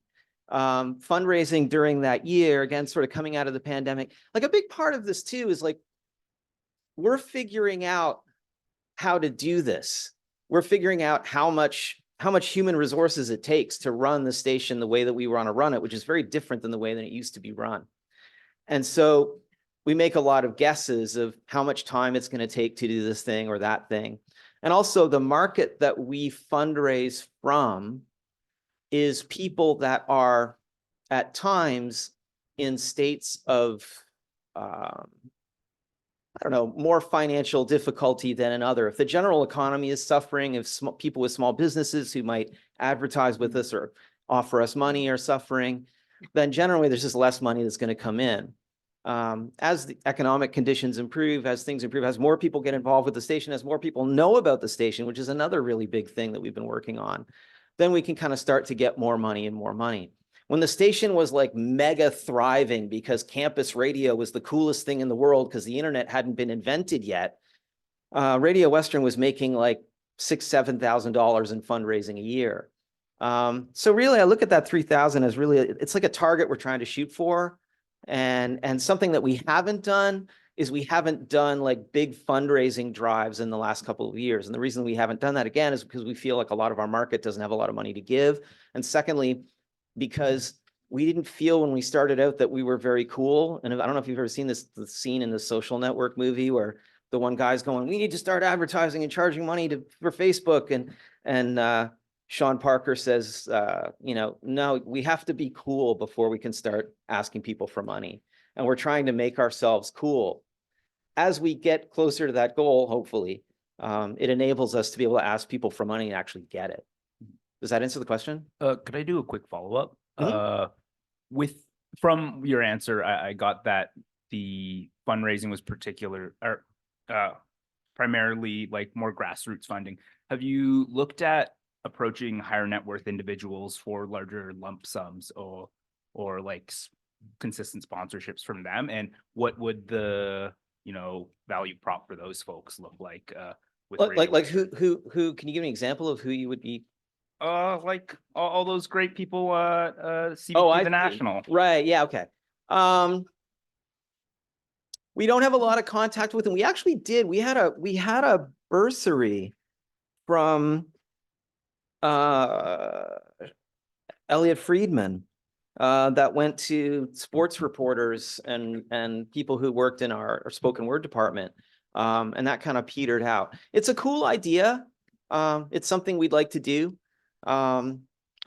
Fundraising during that year, again, sort of coming out of the pandemic, like a big part of this too is like, we're figuring out how to do this. We're figuring out how much human resources it takes to run the station the way that we want to run it, which is very different than the way that it used to be run. And so we make a lot of guesses of how much time it's going to take to do this thing or that thing. And also the market that we fundraise from is people that are at times in states of, I don't know, more financial difficulty than another. If the general economy is suffering, if people with small businesses who might advertise with us or offer us money are suffering, then generally there's just less money that's going to come in. As the economic conditions improve, as things improve, as more people get involved with the station, as more people know about the station, which is another really big thing that we've been working on, then we can kind of start to get more money and more money. When the station was like mega thriving because campus radio was the coolest thing in the world because the internet hadn't been invented yet, Radio Western was making like $6,000 to $7,000 in fundraising a year. So really, I look at that 3,000 as really, it's like a target we're trying to shoot for. And something that we haven't done is we haven't done like big fundraising drives in the last couple of years. And the reason we haven't done that again is because we feel like a lot of our market doesn't have a lot of money to give. And secondly, because we didn't feel when we started out that we were very cool. And I don't know if you've ever seen the scene in the Social Network movie where the one guy's going, we need to start advertising and charging money for Facebook. And Sean Parker says, no, we have to be cool before we can start asking people for money. And we're trying to make ourselves cool. As we get closer to that goal, hopefully, it enables us to be able to ask people for money and actually get it. Does that answer the question? Could I do a quick follow-up? From your answer, I got that the fundraising was primarily like more grassroots funding. Have you looked at approaching higher net worth individuals for larger lump sums or like consistent sponsorships from them? And what would the value prop for those folks look like? With like who can you give me an example of who you would be? Like all those great people, CBT the National. Right. Yeah. Okay. We don't have a lot of contact with them. We actually did. We had a bursary from Elliot Friedman that went to sports reporters and people who worked in our spoken word department. And that kind of petered out. It's a cool idea. It's something we'd like to do. I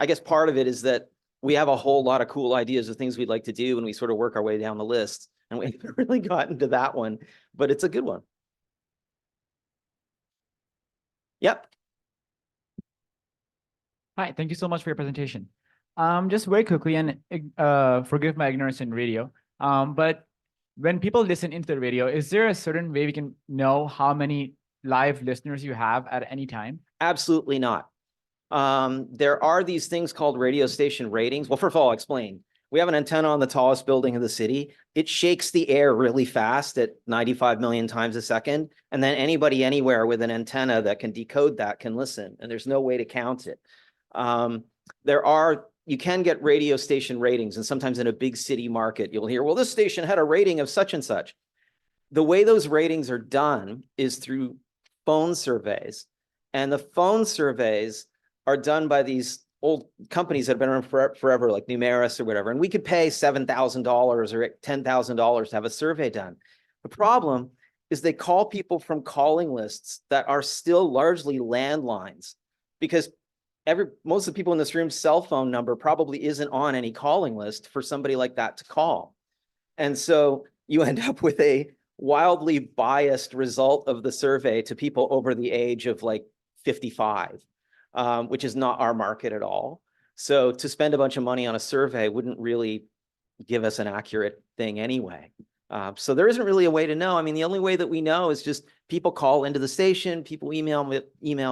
guess part of it is that we have a whole lot of cool ideas of things we'd like to do and we sort of work our way down the list, and we haven't really gotten to that one, but it's a good one. Yep. Hi, thank you so much for your presentation. Just very quickly, and forgive my ignorance in radio, but when people listen into the radio, is there a certain way we can know how many live listeners you have at any time? Absolutely not. There are these things called radio station ratings. Well, first of all, I'll explain. We have an antenna on the tallest building in the city. It shakes the air really fast at 95 million times a second. And then anybody anywhere with an antenna that can decode that can listen. And there's no way to count it. You can get radio station ratings. And sometimes in a big city market, you'll hear, well, this station had a rating of such and such. The way those ratings are done is through phone surveys. And the phone surveys are done by these old companies that have been around forever, like Numeris or whatever. And we could pay $7,000 or $10,000 to have a survey done. The problem is they call people from calling lists that are still largely landlines, because most of the people in this room's cell phone number probably isn't on any calling list for somebody like that to call. And so you end up with a wildly biased result of the survey to people over the age of like 55. Which is not our market at all. So to spend a bunch of money on a survey wouldn't really give us an accurate thing anyway. So there isn't really a way to know. I mean, the only way that we know is just people call into the station, people email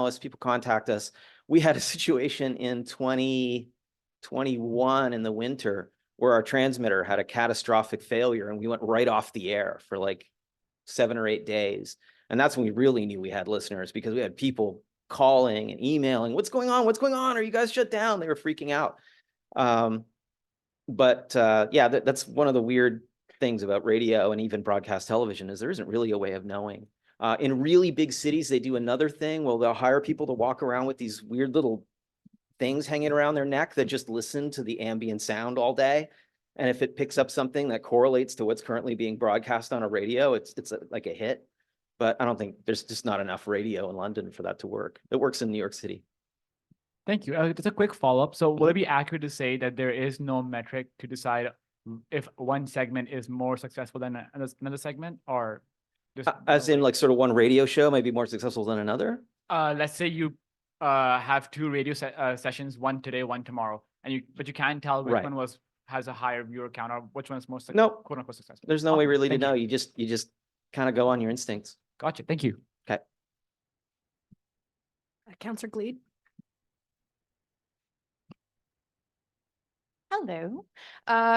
us, people contact us. We had a situation in 2021 in the winter where our transmitter had a catastrophic failure and we went right off the air for like 7 or 8 days. And that's when we really knew we had listeners, because we had people calling and emailing, what's going on? What's going on? Are you guys shut down? They were freaking out. Yeah, that's one of the weird things about radio and even broadcast television is there isn't really a way of knowing. In really big cities, they do another thing. Well, they'll hire people to walk around with these weird little things hanging around their neck that just listen to the ambient sound all day. And if it picks up something that correlates to what's currently being broadcast on a radio, it's like a hit. But I don't think there's just not enough radio in London for that to work. It works in New York City. Thank you. Just a quick follow-up. So will it be accurate to say that there is no metric to decide if one segment is more successful than another segment, or just As in like sort of one radio show might be more successful than another? let's say you have two radio sessions, one today, one tomorrow, and you can't tell which Right. one has a higher viewer count or which one is most Nope. quote unquote successful. There's no way Awesome. really to Thank know. You just kind of go on your instincts. Gotcha. Thank you. Okay. Counselor Gleed. Hello.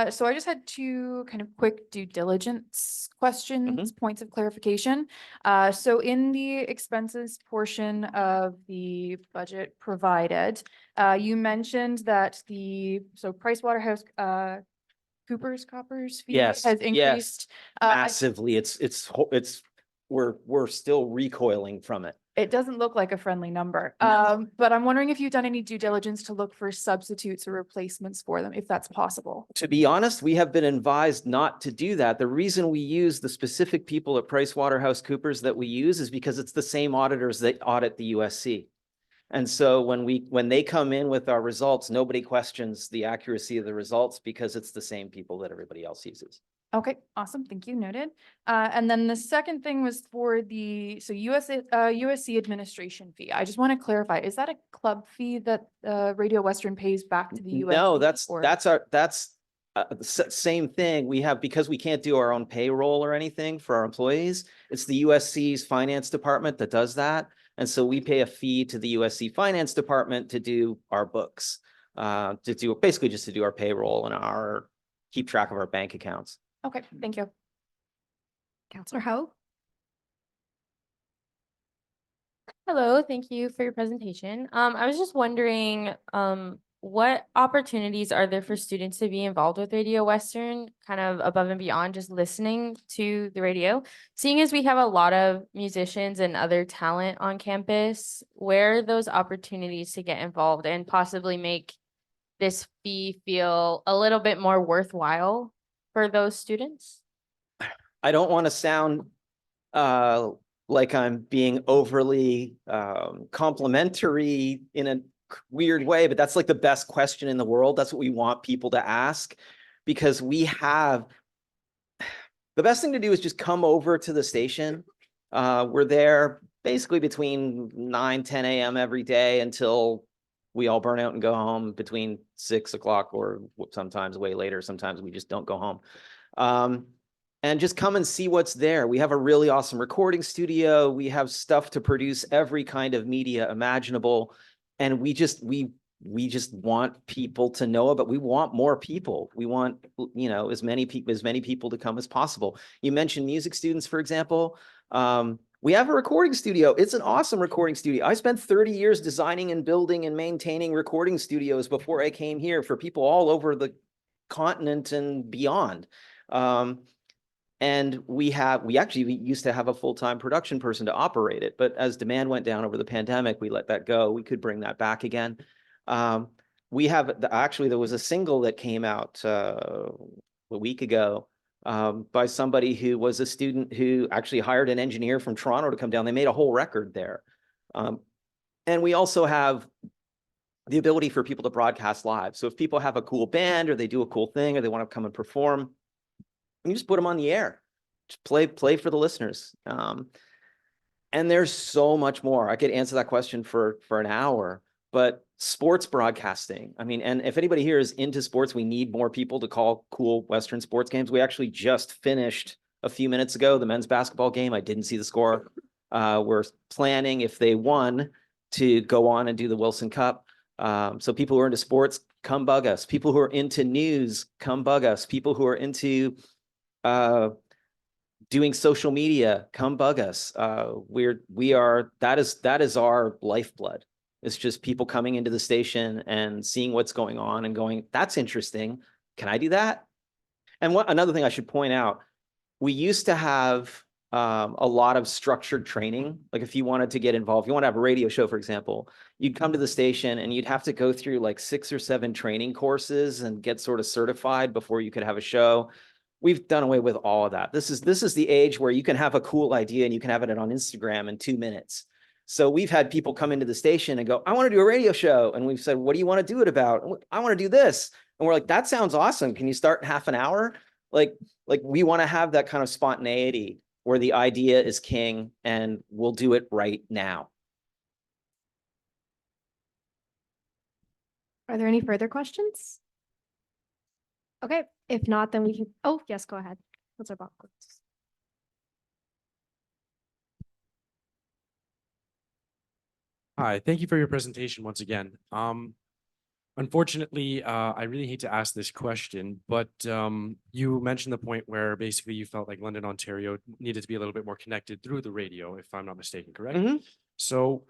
So I just had two kind of quick due diligence questions, points of clarification. So in the expenses portion of the budget provided, you mentioned that Pricewaterhouse Coopers fee Yes, has increased. massively. We're still recoiling from it. It doesn't look like a friendly number. But I'm wondering if you've done any due diligence to look for substitutes or replacements for them, if that's possible. To be honest, we have been advised not to do that. The reason we use the specific people at PricewaterhouseCoopers that we use is because it's the same auditors that audit the USC. And so when they come in with our results, nobody questions the accuracy of the results because it's the same people that everybody else uses. Okay, awesome. Thank you. Noted. And then the second thing was for the USC administration fee. I just want to clarify, is that a club fee that Radio Western pays back to the USC? No, that's the same thing we have, because we can't do our own payroll or anything for our employees. It's the USC's finance department that does that. And so we pay a fee to the USC finance department to do our books, basically just to do our payroll and keep track of our bank accounts. Okay, thank you. Counselor Howe. Hello, thank you for your presentation. I was just wondering, what opportunities are there for students to be involved with Radio Western, kind of above and beyond just listening to the radio? Seeing as we have a lot of musicians and other talent on campus, where are those opportunities to get involved and possibly make this fee feel a little bit more worthwhile for those students? I don't want to sound like I'm being overly complimentary in a weird way, but that's like the best question in the world. That's what we want people to ask, because the best thing to do is just come over to the station. We're there basically between 9, 10 a.m. every day until we all burn out and go home between 6 o'clock, or sometimes way later. Sometimes we just don't go home. And just come and see what's there. We have a really awesome recording studio. We have stuff to produce every kind of media imaginable. And we just want people to know about. We want more people. We want, as many people to come as possible. You mentioned music students, for example. We have a recording studio. It's an awesome recording studio. I spent 30 years designing and building and maintaining recording studios before I came here for people all over the continent and beyond. And we used to have a full-time production person to operate it, but as demand went down over the pandemic, we let that go. We could bring that back again. We have there was a single that came out a week ago by somebody who was a student who actually hired an engineer from Toronto to come down. They made a whole record there. And we also have the ability for people to broadcast live. So if people have a cool band or they do a cool thing or they want to come and perform, you just put them on the air, just play for the listeners. And there's so much more. I could answer that question for an hour, but sports broadcasting. I mean, and if anybody here is into sports, we need more people to call cool Western sports games. We actually just finished a few minutes ago the men's basketball game. I didn't see the score. We're planning, if they won, to go on and do the Wilson Cup. So people who are into sports, come bug us. People who are into news, come bug us. People who are into doing social media, come bug us. That is our lifeblood. It's just people coming into the station and seeing what's going on and going, that's interesting. Can I do that? And another thing I should point out, we used to have a lot of structured training. Like if you wanted to get involved, you want to have a radio show, for example, you'd come to the station and you'd have to go through like 6 or 7 training courses and get sort of certified before you could have a show. We've done away with all of that. This is the age where you can have a cool idea and you can have it on Instagram in 2 minutes. So we've had people come into the station and go, I want to do a radio show. And we've said, what do you want to do it about? I want to do this. And we're like, that sounds awesome. Can you start in half an hour? Like we want to have that kind of spontaneity where the idea is king and we'll do it right now. Are there any further questions? Okay, if not, then we can, oh, yes, go ahead. What's our box? Hi, thank you for your presentation once again. Unfortunately, I really hate to ask this question, but you mentioned the point where basically you felt like London, Ontario needed to be a little bit more connected through the radio, if I'm not mistaken, correct? So,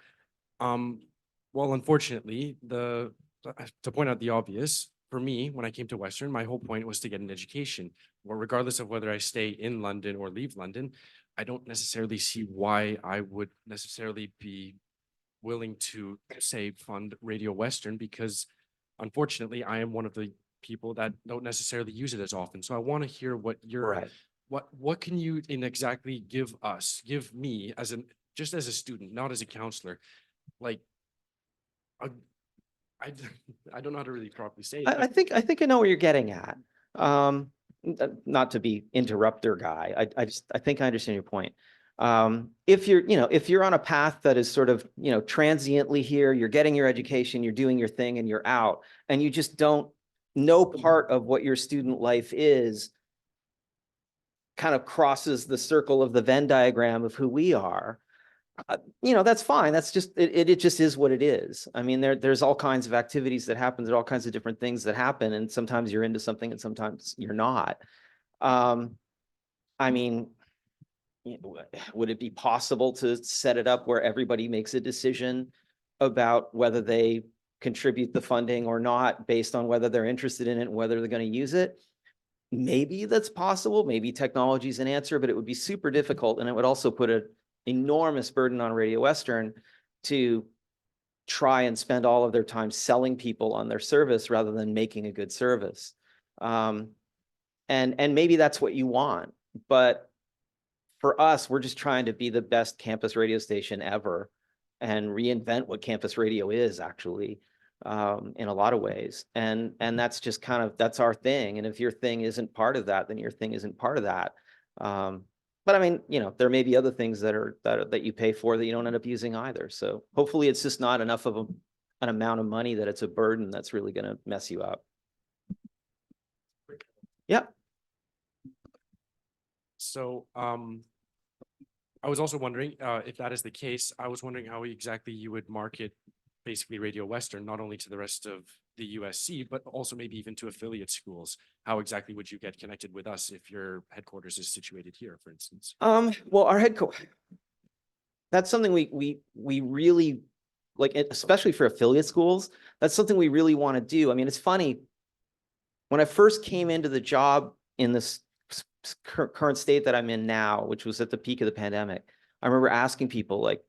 well, unfortunately, to point out the obvious, for me, when I came to Western, my whole point was to get an education. Well, regardless of whether I stay in London or leave London, I don't necessarily see why I would necessarily be willing to, say, fund Radio Western, because unfortunately, I am one of the people that don't necessarily use it as often. So I want to hear what your what can you exactly give me as just as a student, not as a counselor, like I don't know how to really properly say it. I think I know where you're getting at. Not to be interrupter guy. I think I understand your point. If you're on a path that is sort of, transiently here, you're getting your education, you're doing your thing and you're out, and you just don't know part of what your student life is kind of crosses the circle of the Venn diagram of who we are, that's fine. That's just, it just is what it is. I mean, there's all kinds of activities that happen. There are all kinds of different things that happen. And sometimes you're into something and sometimes you're not. I mean, would it be possible to set it up where everybody makes a decision about whether they contribute the funding or not based on whether they're interested in it and whether they're going to use it? Maybe that's possible. Maybe technology is an answer, but it would be super difficult. And it would also put an enormous burden on Radio Western to try and spend all of their time selling people on their service rather than making a good service. And maybe that's what you want. But for us, we're just trying to be the best campus radio station ever and reinvent what campus radio is actually, in a lot of ways. And that's just that's our thing. And if your thing isn't part of that, then your thing isn't part of that. But I mean, there may be other things that you pay for that you don't end up using either. So hopefully it's just not enough of an amount of money that it's a burden that's really going to mess you up. Yeah. So, I was also wondering, if that is the case, I was wondering how exactly you would market basically Radio Western, not only to the rest of the USC, but also maybe even to affiliate schools. How exactly would you get connected with us if your headquarters is situated here, for instance? Well, our headquarters, that's something we really like, especially for affiliate schools. That's something we really want to do. I mean, it's funny. When I first came into the job in this current state that I'm in now, which was at the peak of the pandemic, I remember asking people like,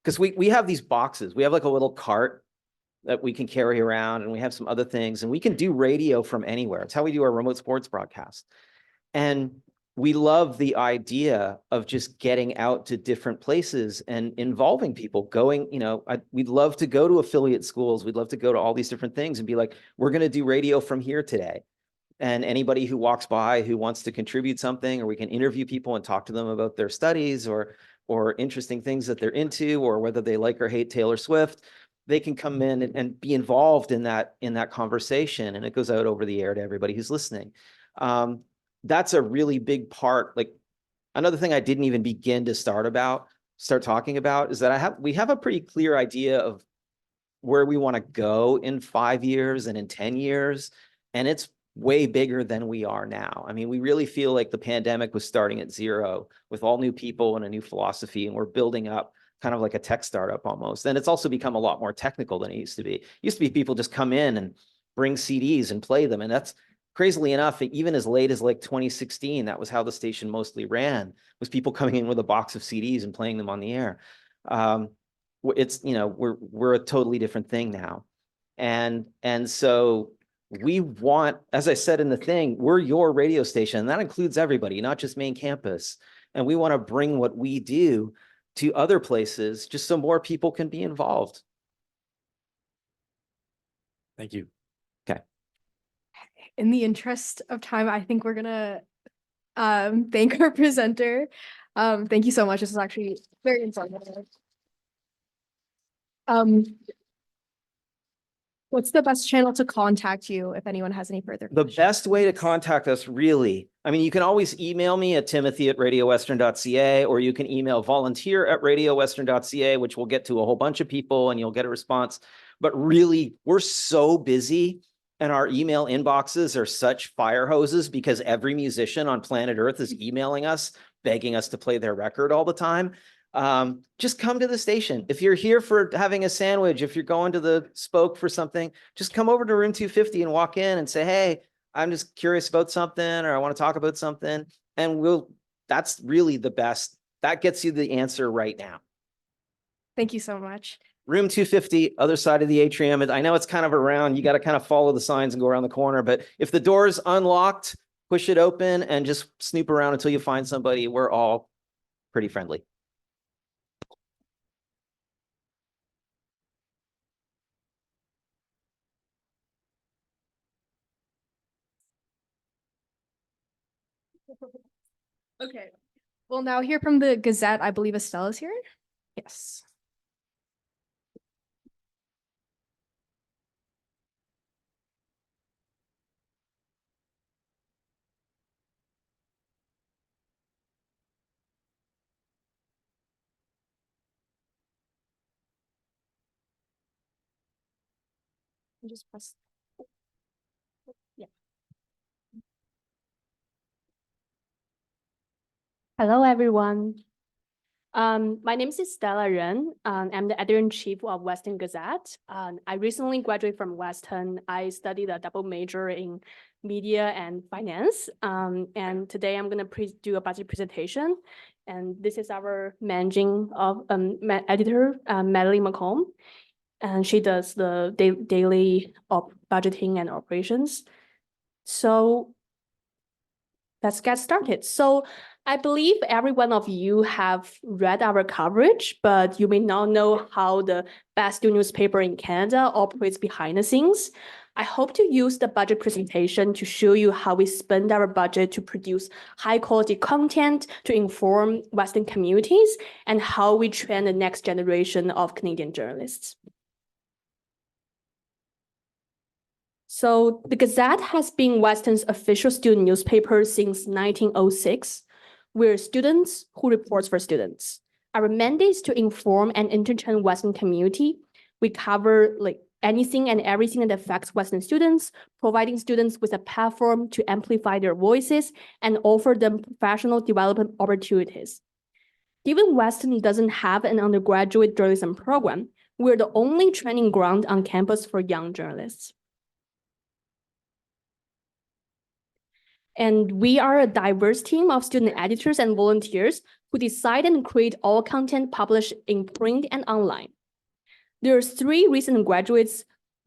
because we have these boxes, we have like a little cart that we can carry around, and we have some other things, and we can do radio from anywhere. It's how we do our remote sports broadcast. And we love the idea of just getting out to different places and involving people, going, we'd love to go to affiliate schools. We'd love to go to all these different things and be like, we're going to do radio from here today. And anybody who walks by who wants to contribute something, or we can interview people and talk to them about their studies or interesting things that they're into, or whether they like or hate Taylor Swift, they can come in and be involved in that conversation. And it goes out over the air to everybody who's listening. That's a really big part. Like, another thing I didn't even begin to start talking about is that we have a pretty clear idea of where we want to go in 5 years and in 10 years. And it's way bigger than we are now. I mean, we really feel like the pandemic was starting at zero with all new people and a new philosophy, and we're building up kind of like a tech startup almost. And it's also become a lot more technical than it used to be. It used to be people just come in and bring CDs and play them, and that's crazily enough, even as late as like 2016, that was how the station mostly ran, was people coming in with a box of CDs and playing them on the air. It's, you know, we're a totally different thing now. And so we want, as I said in the thing, we're your radio station. And that includes everybody, not just main campus. And we want to bring what we do to other places just so more people can be involved. Thank you. Okay. In the interest of time, I think we're gonna thank our presenter. Thank you so much. This is actually very informative. What's the best channel to contact you if anyone has any further The questions? best way to contact us, really, I mean, you can always email me at timothy@radiowestern.ca, or you can email volunteer@radiowestern.ca, which will get to a whole bunch of people and you'll get a response. But really, we're so busy and our email inboxes are such fire hoses because every musician on planet Earth is emailing us, begging us to play their record all the time. Just come to the station. If you're here for having a sandwich, if you're going to the Spoke for something, just come over to room 250 and walk in and say, hey, I'm just curious about something, or I want to talk about something. And that's really the best. That gets you the answer right now. Thank you so much. Room 250, other side of the atrium. I know it's kind of around, you got to kind of follow the signs and go around the corner, but if the door's unlocked, push it open and just snoop around until you find somebody. We're all pretty friendly. Okay. We'll now hear from the Gazette. I believe Estelle is here. Yes. Just press. Yeah. Hello, everyone. My name is Stella Ren. I'm the editor-in-chief of Western Gazette. I recently graduated from Western. I studied a double major in media and finance. And today I'm going to do a budget presentation. And this is our managing of editor, Madeline McComb. And she does the daily budgeting and operations. So let's get started. So I believe every one of you have read our coverage, but you may not know how the best newspaper in Canada operates behind the scenes. I hope to use the budget presentation to show you how we spend our budget to produce high quality content to inform Western communities and how we train the next generation of Canadian journalists. So the Gazette has been Western's official student newspaper since 1906. We're students who report for students. Our mandate is to inform and entertain Western community. We cover like anything and everything that affects Western students, providing students with a platform to amplify their voices and offer them professional development opportunities. Given Western doesn't have an undergraduate journalism program, we're the only training ground on campus for young journalists. And we are a diverse team of student editors and volunteers who decide and create all content published in print and online. There are 3 recent graduates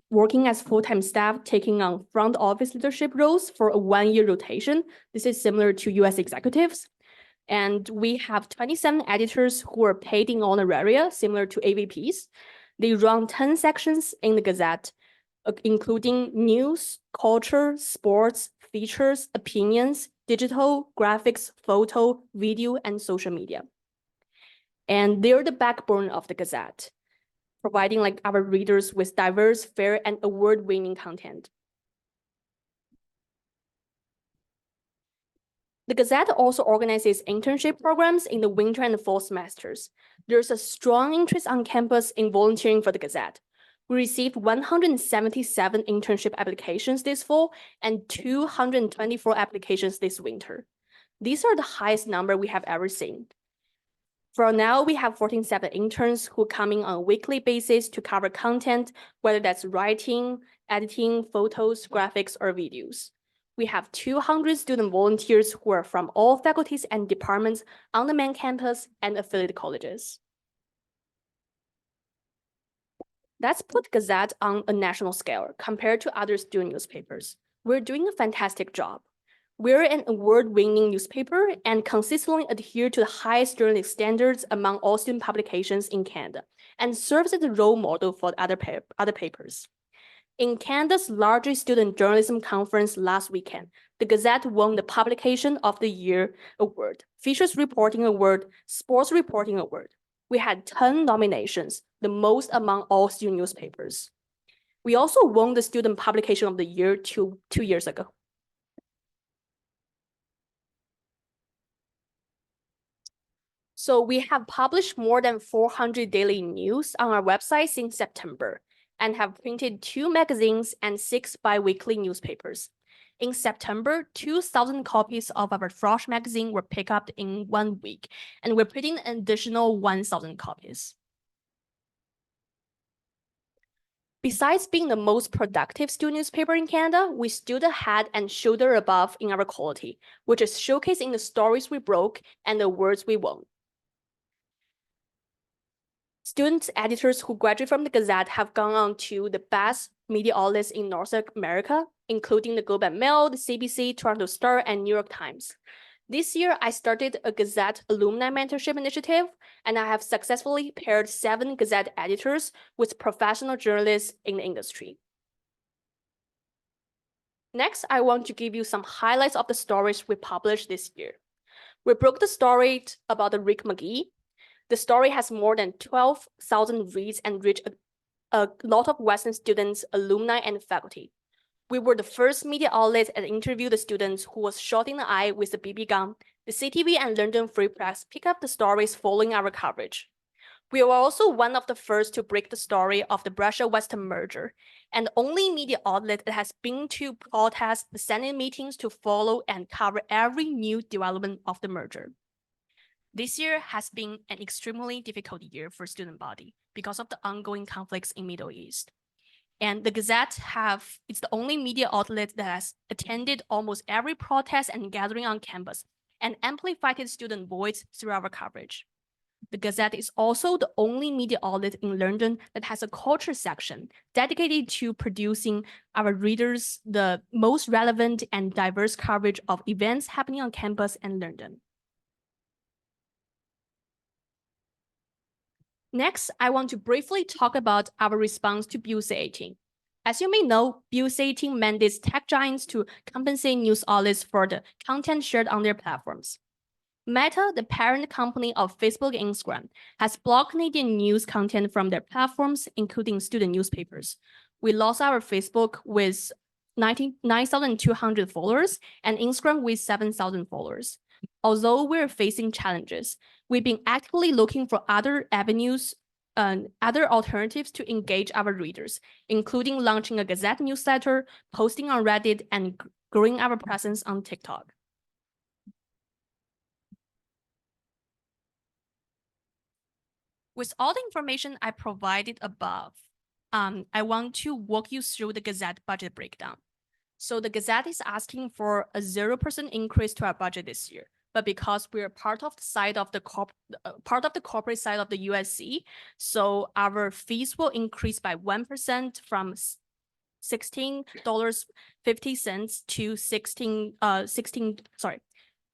working as full-time staff taking on front office leadership roles for a 1-year rotation. This is similar to US executives. And we have 27 editors who are paid in honoraria, similar to AVPs. They run 10 sections in the Gazette, including news, culture, sports, features, opinions, digital, graphics, photo, video, and social media. And they're the backbone of the Gazette, providing like our readers with diverse, fair, and award-winning content. The Gazette also organizes internship programs in the winter and the fall semesters. There's a strong interest on campus in volunteering for the Gazette. We received 177 internship applications this fall and 224 applications this winter. These are the highest number we have ever seen. For now, we have 14 interns who come in on a weekly basis to cover content, whether that's writing, editing, photos, graphics, or videos. We have 200 student volunteers who are from all faculties and departments on the main campus and affiliated colleges. Let's put Gazette on a national scale compared to other student newspapers. We're doing a fantastic job. We're an award-winning newspaper and consistently adhere to the highest journalistic standards among all student publications in Canada and serves as a role model for other papers. In Canada's largest student journalism conference last weekend, the Gazette won the Publication of the Year award, Features Reporting Award, Sports Reporting Award. We had 10 nominations, the most among all student newspapers. We also won the Student Publication of the Year two years ago. So we have published more than 400 daily news on our website since September and have printed 2 magazines and 6 bi-weekly newspapers. In September, 2,000 copies of our Frosh magazine were picked up in 1 week, and we're printing an additional 1,000 copies. Besides being the most productive student newspaper in Canada, we stood ahead and shoulder above in our quality, which is showcased in the stories we broke and the awards we won. Student editors who graduate from the Gazette have gone on to the best media outlets in North America, including the Globe and Mail, the CBC, Toronto Star, and New York Times. This year, I started a Gazette alumni mentorship initiative, and I have successfully paired 7 Gazette editors with professional journalists in the industry. Next, I want to give you some highlights of the stories we published this year. We broke the story about the Rick McGee. The story has more than 12,000 reads and reached a lot of Western students, alumni, and faculty. We were the first media outlet that interviewed the students who was shot in the eye with a BB gun. The CTV and London Free Press picked up the stories following our coverage. We were also one of the first to break the story of the Russia-Western merger, and the only media outlet that has been to protest the Senate meetings to follow and cover every new development of the merger. This year has been an extremely difficult year for student body because of the ongoing conflicts in Middle East. And the Gazette it's the only media outlet that has attended almost every protest and gathering on campus and amplified student voice through our coverage. The Gazette is also the only media outlet in London that has a culture section dedicated to producing our readers the most relevant and diverse coverage of events happening on campus and London. Next, I want to briefly talk about our response to Bill C-18. As you may know, Bill C-18 mandates tech giants to compensate news outlets for the content shared on their platforms. Meta, the parent company of Facebook and Instagram, has blocked Canadian news content from their platforms, including student newspapers. We lost our Facebook with 9,200 followers and Instagram with 7,000 followers. Although we're facing challenges, we've been actively looking for other avenues and other alternatives to engage our readers, including launching a Gazette newsletter, posting on Reddit, and growing our presence on TikTok. With all the information I provided above, I want to walk you through the Gazette budget breakdown. So the Gazette is asking for a 0% increase to our budget this year. But because we're part of the side of the corporate side of the USC, so our fees will increase by 1% from $16.50 to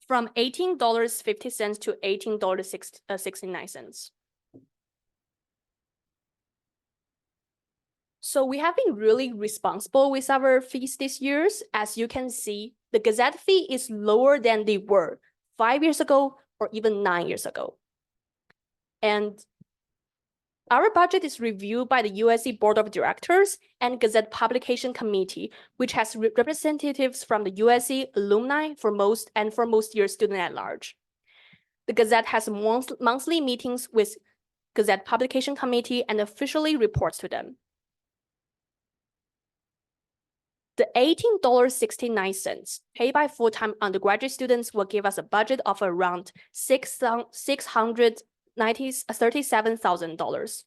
from $18.50 to $18.69. So we have been really responsible with our fees this year. As you can see, the Gazette fee is lower than they were 5 years ago or even 9 years ago. And our budget is reviewed by the USC Board of Directors and Gazette Publication Committee, which has representatives from the USC alumni for most year students at large. The Gazette has monthly meetings with Gazette Publication Committee and officially reports to them. The $18.69 paid by full-time undergraduate students will give us a budget of around $637,000.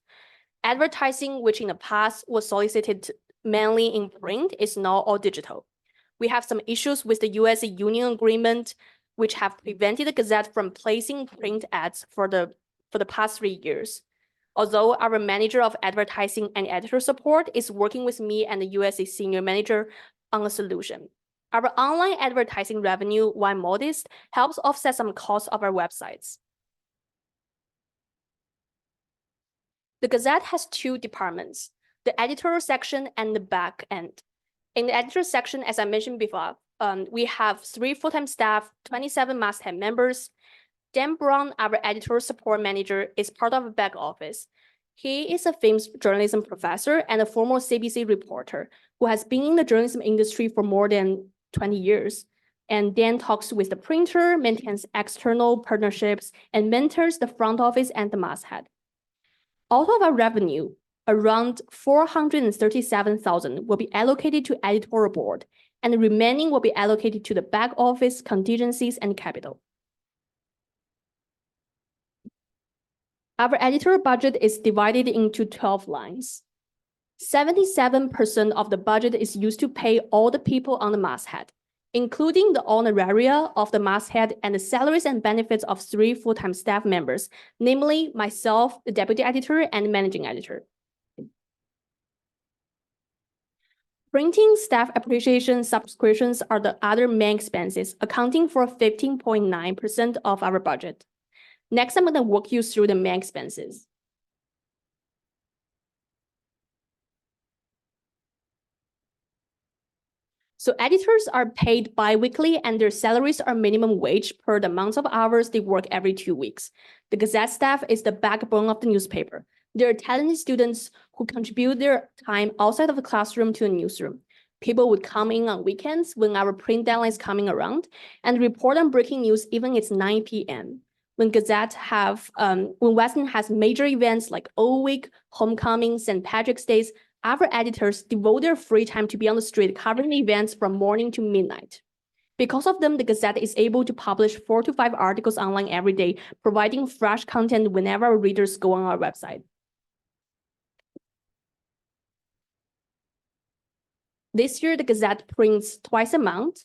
Advertising, which in the past was solicited mainly in print, is now all digital. We have some issues with the USC union agreement, which have prevented the Gazette from placing print ads for the past 3 years. Although our manager of advertising and editor support is working with me and the USC senior manager on a solution. Our online advertising revenue, while modest, helps offset some costs of our websites. The Gazette has 2 departments, the editorial section and the back end. In the editorial section, as I mentioned before, we have 3 full-time staff, 27 masthead members. Dan Brown, our editorial support manager, is part of the back office. He is a famous journalism professor and a former CBC reporter who has been in the journalism industry for more than 20 years. And Dan talks with the printer, maintains external partnerships, and mentors the front office and the masthead. Out of our revenue, around $437,000 will be allocated to editorial board, and the remaining will be allocated to the back office, contingencies, and capital. Our editorial budget is divided into 12 lines. 77% of the budget is used to pay all the people on the masthead, including the honoraria of the masthead and the salaries and benefits of 3 full-time staff members, namely myself, the deputy editor, and managing editor. Printing, staff appreciation, subscriptions are the other main expenses, accounting for 15.9% of our budget. Next, I'm going to walk you through the main expenses. So editors are paid bi-weekly and their salaries are minimum wage per the amount of hours they work every 2 weeks. The Gazette staff is the backbone of the newspaper. They're talented students who contribute their time outside of the classroom to the newsroom. People would come in on weekends when our print deadline is coming around and report on breaking news even it's 9 p.m. When when Western has major events like O Week, Homecoming, St. Patrick's Days, our editors devote their free time to be on the street covering events from morning to midnight. Because of them, the Gazette is able to publish 4 to 5 articles online every day, providing fresh content whenever our readers go on our website. This year, the Gazette prints twice a month.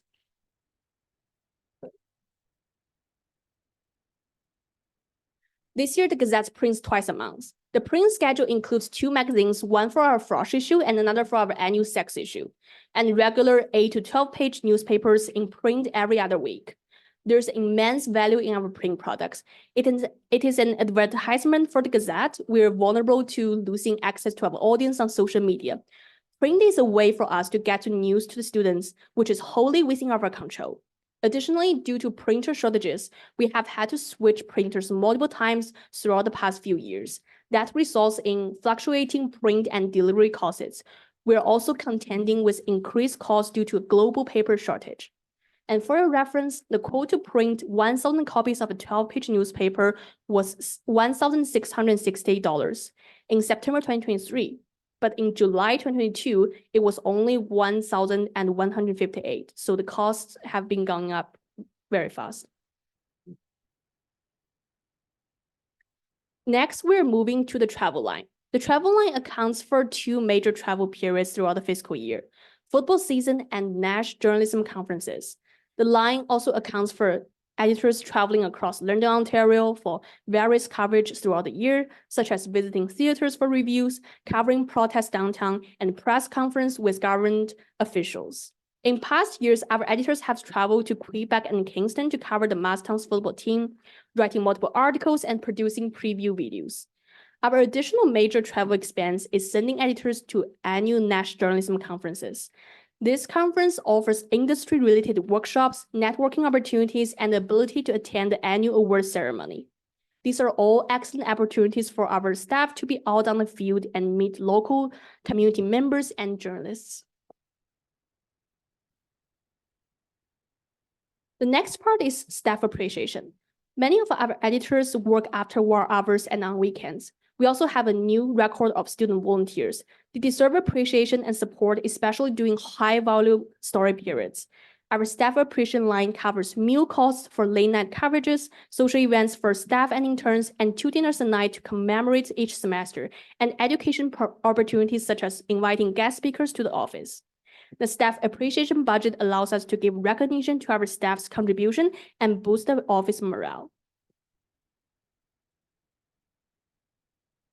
The print schedule includes 2 magazines, one for our frosh issue and another for our annual sex issue, and regular 8 to 12-page newspapers in print every other week. There's immense value in our print products. It is an advertisement for the Gazette. We're vulnerable to losing access to our audience on social media. Print is a way for us to get to news to the students, which is wholly within our control. Additionally, due to printer shortages, we have had to switch printers multiple times throughout the past few years. That results in fluctuating print and delivery costs. We're also contending with increased costs due to a global paper shortage. And for your reference, the quote to print 1,000 copies of a 12-page newspaper was $1,660 in September 2023. But in July 2022, it was only 1,158. So the costs have been going up very fast. Next, we're moving to the travel line. The travel line accounts for 2 major travel periods throughout the fiscal year, football season and NASH journalism conferences. The line also accounts for editors traveling across London, Ontario for various coverage throughout the year, such as visiting theaters for reviews, covering protests downtown, and press conference with government officials. In past years, our editors have traveled to Quebec and Kingston to cover the Masstown's football team, writing multiple articles and producing preview videos. Our additional major travel expense is sending editors to annual NASH journalism conferences. This conference offers industry-related workshops, networking opportunities, and the ability to attend the annual award ceremony. These are all excellent opportunities for our staff to be out on the field and meet local community members and journalists. The next part is staff appreciation. Many of our editors work after work hours and on weekends. We also have a new record of student volunteers. They deserve appreciation and support, especially during high-volume story periods. Our staff appreciation line covers meal costs for late-night coverages, social events for staff and interns, and 2 dinners a night to commemorate each semester, and education opportunities such as inviting guest speakers to the office. The staff appreciation budget allows us to give recognition to our staff's contribution and boost the office morale.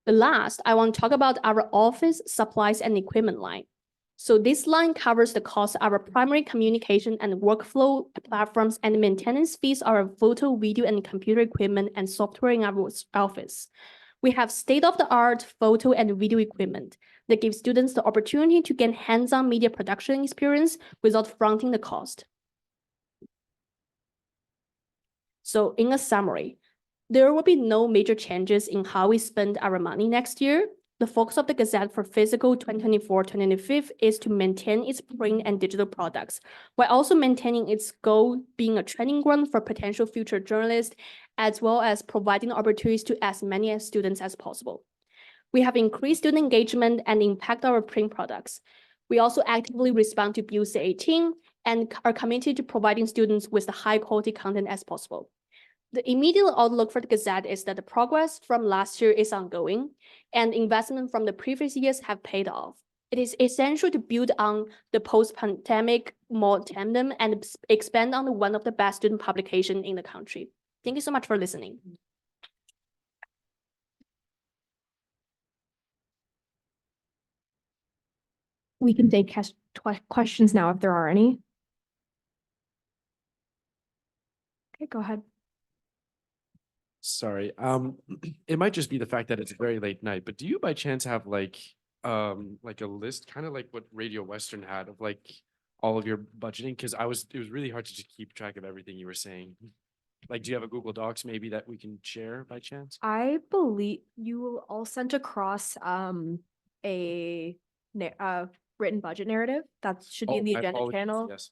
The last, I want to talk about our office supplies and equipment line. So this line covers the cost of our primary communication and workflow platforms and maintenance fees, our photo, video, and computer equipment and software in our office. We have state-of-the-art photo and video equipment that gives students the opportunity to gain hands-on media production experience without fronting the cost. So in a summary, there will be no major changes in how we spend our money next year. The focus of the Gazette for fiscal 2024-2025 is to maintain its print and digital products, while also maintaining its goal being a training ground for potential future journalists, as well as providing opportunities to as many students as possible. We have increased student engagement and impact our print products. We also actively respond to Bill C-18 and are committed to providing students with the high quality content as possible. The immediate outlook for the Gazette is that the progress from last year is ongoing and investment from the previous years have paid off. It is essential to build on the post-pandemic momentum and expand on one of the best student publications in the country. Thank you so much for listening. We can take questions now if there are any. Okay, go ahead. Sorry, it might just be the fact that it's very late night, but do you by chance have like a list, kind of like what Radio Western had of like all of your budgeting? Because it was really hard to just keep track of everything you were saying. Like, do you have a Google Docs maybe that we can share by chance? I believe you all sent across a written budget narrative that should be in the My agenda apologies, channel yes.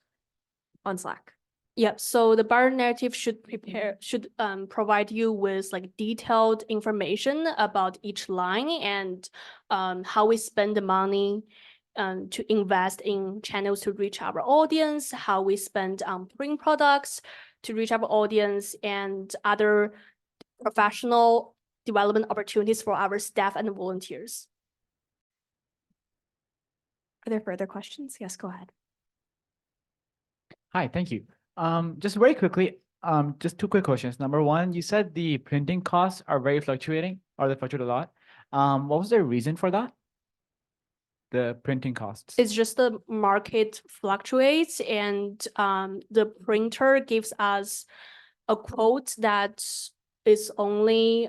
on Slack. Yeah, so the bar narrative should provide you with like detailed information about each line and how we spend the money to invest in channels to reach our audience, how we spend on print products to reach our audience, and other professional development opportunities for our staff and volunteers. Are there further questions? Yes, go ahead. Hi, thank you. Just very quickly, just two quick questions. Number one, you said the printing costs are very fluctuating, or they fluctuate a lot. What was the reason for that? The printing costs. It's just the market fluctuates, and the printer gives us a quote that is only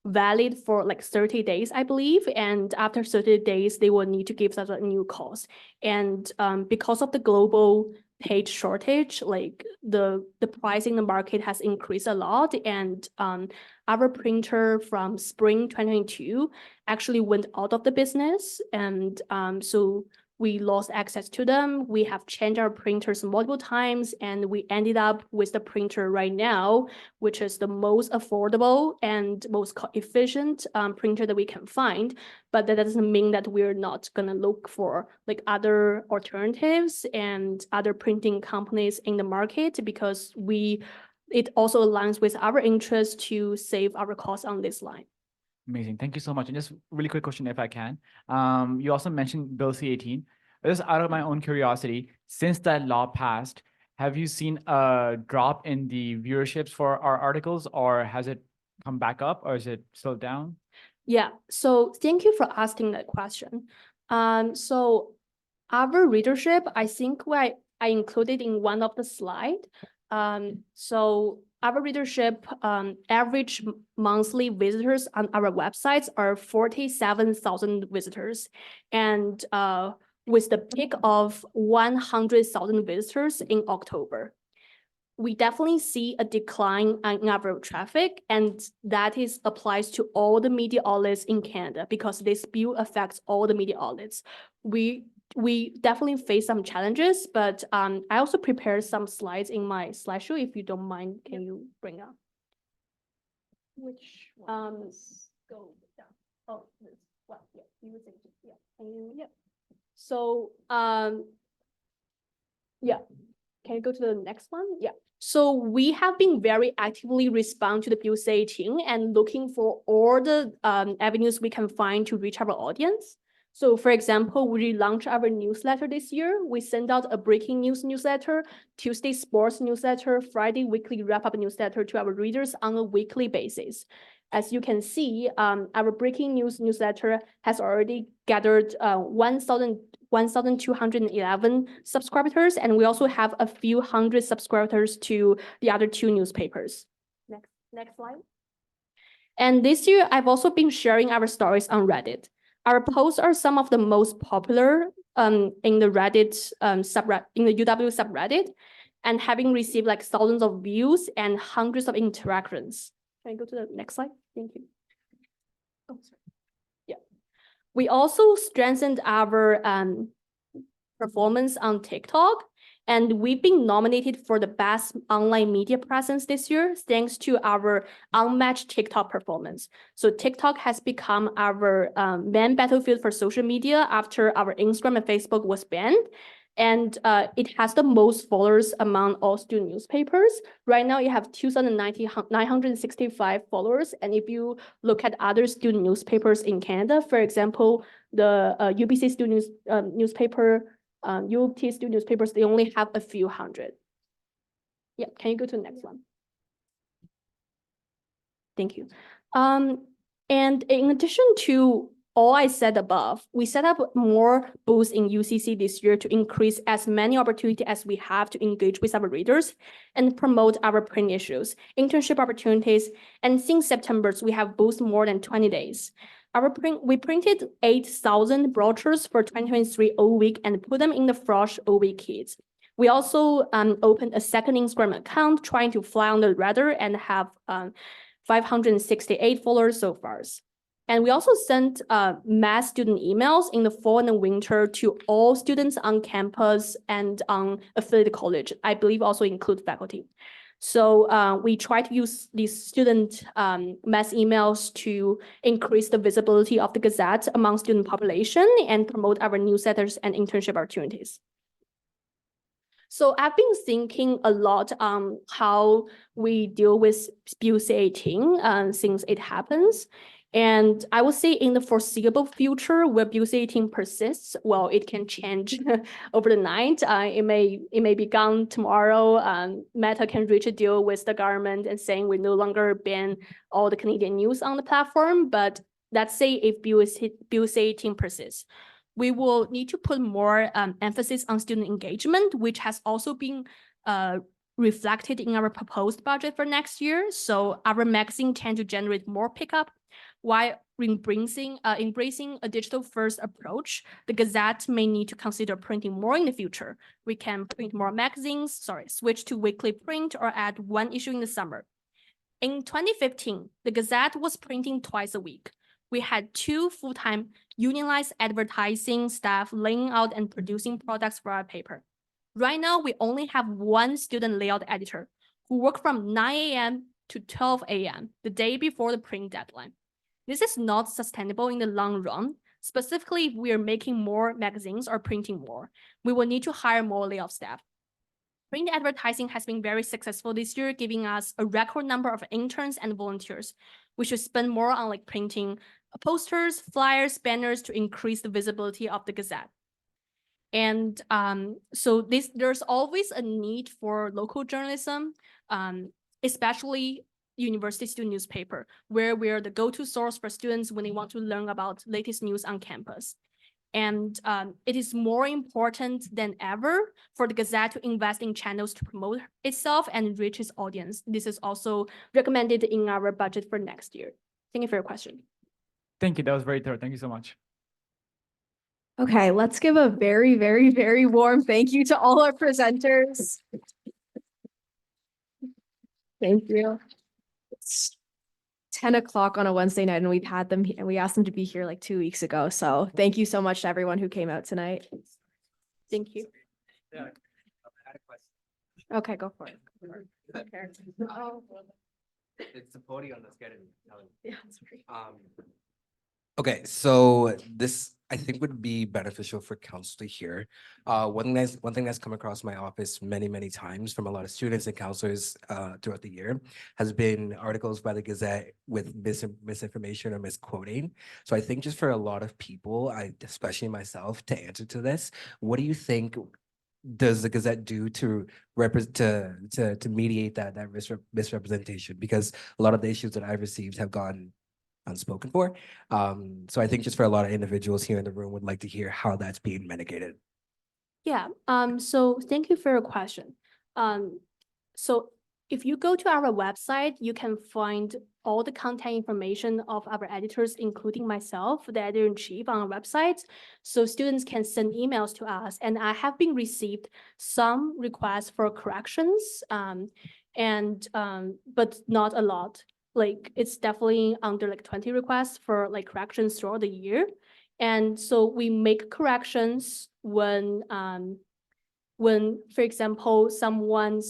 valid for like 30 days, I believe. And after 30 days, they will need to give us a new cost. And because of the global page shortage, like the price in the market has increased a lot, and our printer from spring 2022 actually went out of the business, and so we lost access to them. We have changed our printers multiple times, and we ended up with the printer right now, which is the most affordable and most efficient printer that we can find. But that doesn't mean that we're not gonna look for like other alternatives and other printing companies in the market, because it also aligns with our interest to save our costs on this line. Amazing. Thank you so much. And just really quick question, if I can. You also mentioned Bill C-18. Just out of my own curiosity, since that law passed, have you seen a drop in the viewerships for our articles, or has it come back up, or is it still down? Yeah, so thank you for asking that question. So our readership, I think I included in one of the slide. So our readership, average monthly visitors on our websites are 47,000 visitors. And with the peak of 100,000 visitors in October. We definitely see a decline in our traffic, and that applies to all the media outlets in Canada, because this bill affects all the media outlets. We definitely face some challenges, but I also prepared some slides in my slideshow. If you don't mind, can you bring up? Which go down. Oh, this one. Yeah, you would say yeah. Yeah. So yeah. Can you go to the next one? Yeah. So we have been very actively responding to the Bill C-18 and looking for all the avenues we can find to reach our audience. So for example, we launched our newsletter this year. We send out a breaking news newsletter, Tuesday sports newsletter, Friday weekly wrap-up newsletter to our readers on a weekly basis. As you can see, our breaking news newsletter has already gathered 1,211 subscribers, and we also have a few hundred subscribers to the other two newspapers. Next slide. And this year, I've also been sharing our stories on Reddit. Our posts are some of the most popular in the Reddit in the UW subreddit, and having received like thousands of views and hundreds of interactions. Can I go to the next slide? Thank you. Oh, sorry. Yeah. We also strengthened our performance on TikTok, and we've been nominated for the best online media presence this year, thanks to our unmatched TikTok performance. So TikTok has become our main battlefield for social media after our Instagram and Facebook was banned. And it has the most followers among all student newspapers. Right now, it have 2,965 followers. And if you look at other student newspapers in Canada, for example, the UBC student newspaper, U of T student newspapers, they only have a few hundred. Yeah, can you go to the next one? Thank you. And in addition to all I said above, we set up more booths in UCC this year to increase as many opportunities as we have to engage with our readers and promote our print issues, internship opportunities, and since September, we have booths more than 20 days. We printed 8,000 brochures for 2023 O Week and put them in the Frosh O Week kits. We also opened a second Instagram account trying to fly on the radar and have 568 followers so far. And we also sent mass student emails in the fall and winter to all students on campus and on affiliated college. I believe also include faculty. So we try to use these student mass emails to increase the visibility of the Gazette among student population and promote our newsletters and internship opportunities. So I've been thinking a lot on how we deal with Bill C-18 since it happens. And I would say in the foreseeable future, where Bill C-18 persists, well, it can change over the night. It may be gone tomorrow. Meta can reach a deal with the government and saying we no longer ban all the Canadian news on the platform. But let's say if Bill C-18 persists, we will need to put more emphasis on student engagement, which has also been reflected in our proposed budget for next year. So our magazine tend to generate more pickup while embracing a digital-first approach. The Gazette may need to consider printing more in the future. We can print more magazines, switch to weekly print, or add one issue in the summer. In 2015, the Gazette was printing twice a week. We had 2 full-time unionized advertising staff laying out and producing products for our paper. Right now, we only have 1 student layout editor who work from 9 a.m. to 12 a.m. the day before the print deadline. This is not sustainable in the long run. Specifically, if we are making more magazines or printing more, we will need to hire more layout staff. Print advertising has been very successful this year, giving us a record number of interns and volunteers. We should spend more on printing posters, flyers, banners to increase the visibility of the Gazette. And so there's always a need for local journalism, especially university student newspaper, where we're the go-to source for students when they want to learn about latest news on campus. And it is more important than ever for the Gazette to invest in channels to promote itself and reach its audience. This is also recommended in our budget for next year. Thank you for your question. Thank you. That was very thorough. Thank you so much. Okay, let's give a very, very, very warm thank you to all our presenters. Thank you. It's 10 o'clock on a Wednesday night, and we've had them and we asked them to be here like 2 weeks ago. So thank you so much to everyone who came out tonight. Thank you. Yeah. I had a question. Okay, go for it. Okay. It's the podium that's getting. Yeah, sorry. Okay, so this I think would be beneficial for council to hear. One thing that's come across my office many times from a lot of students and counselors throughout the year has been articles by the Gazette with misinformation or misquoting. So I think just for a lot of people, especially myself, to answer to this, what do you think does the Gazette do to to mediate that misrepresentation? Because a lot of the issues that I've received have gone unspoken for. So I think just for a lot of individuals here in the room would like to hear how that's being mitigated. Yeah, so thank you for your question. So if you go to our website, you can find all the content information of our editors, including myself, the editor-in-chief on our website. So students can send emails to us, and I have been received some requests for corrections, but not a lot. Like it's definitely under like 20 requests for like corrections throughout the year. And so we make corrections when, for example, someone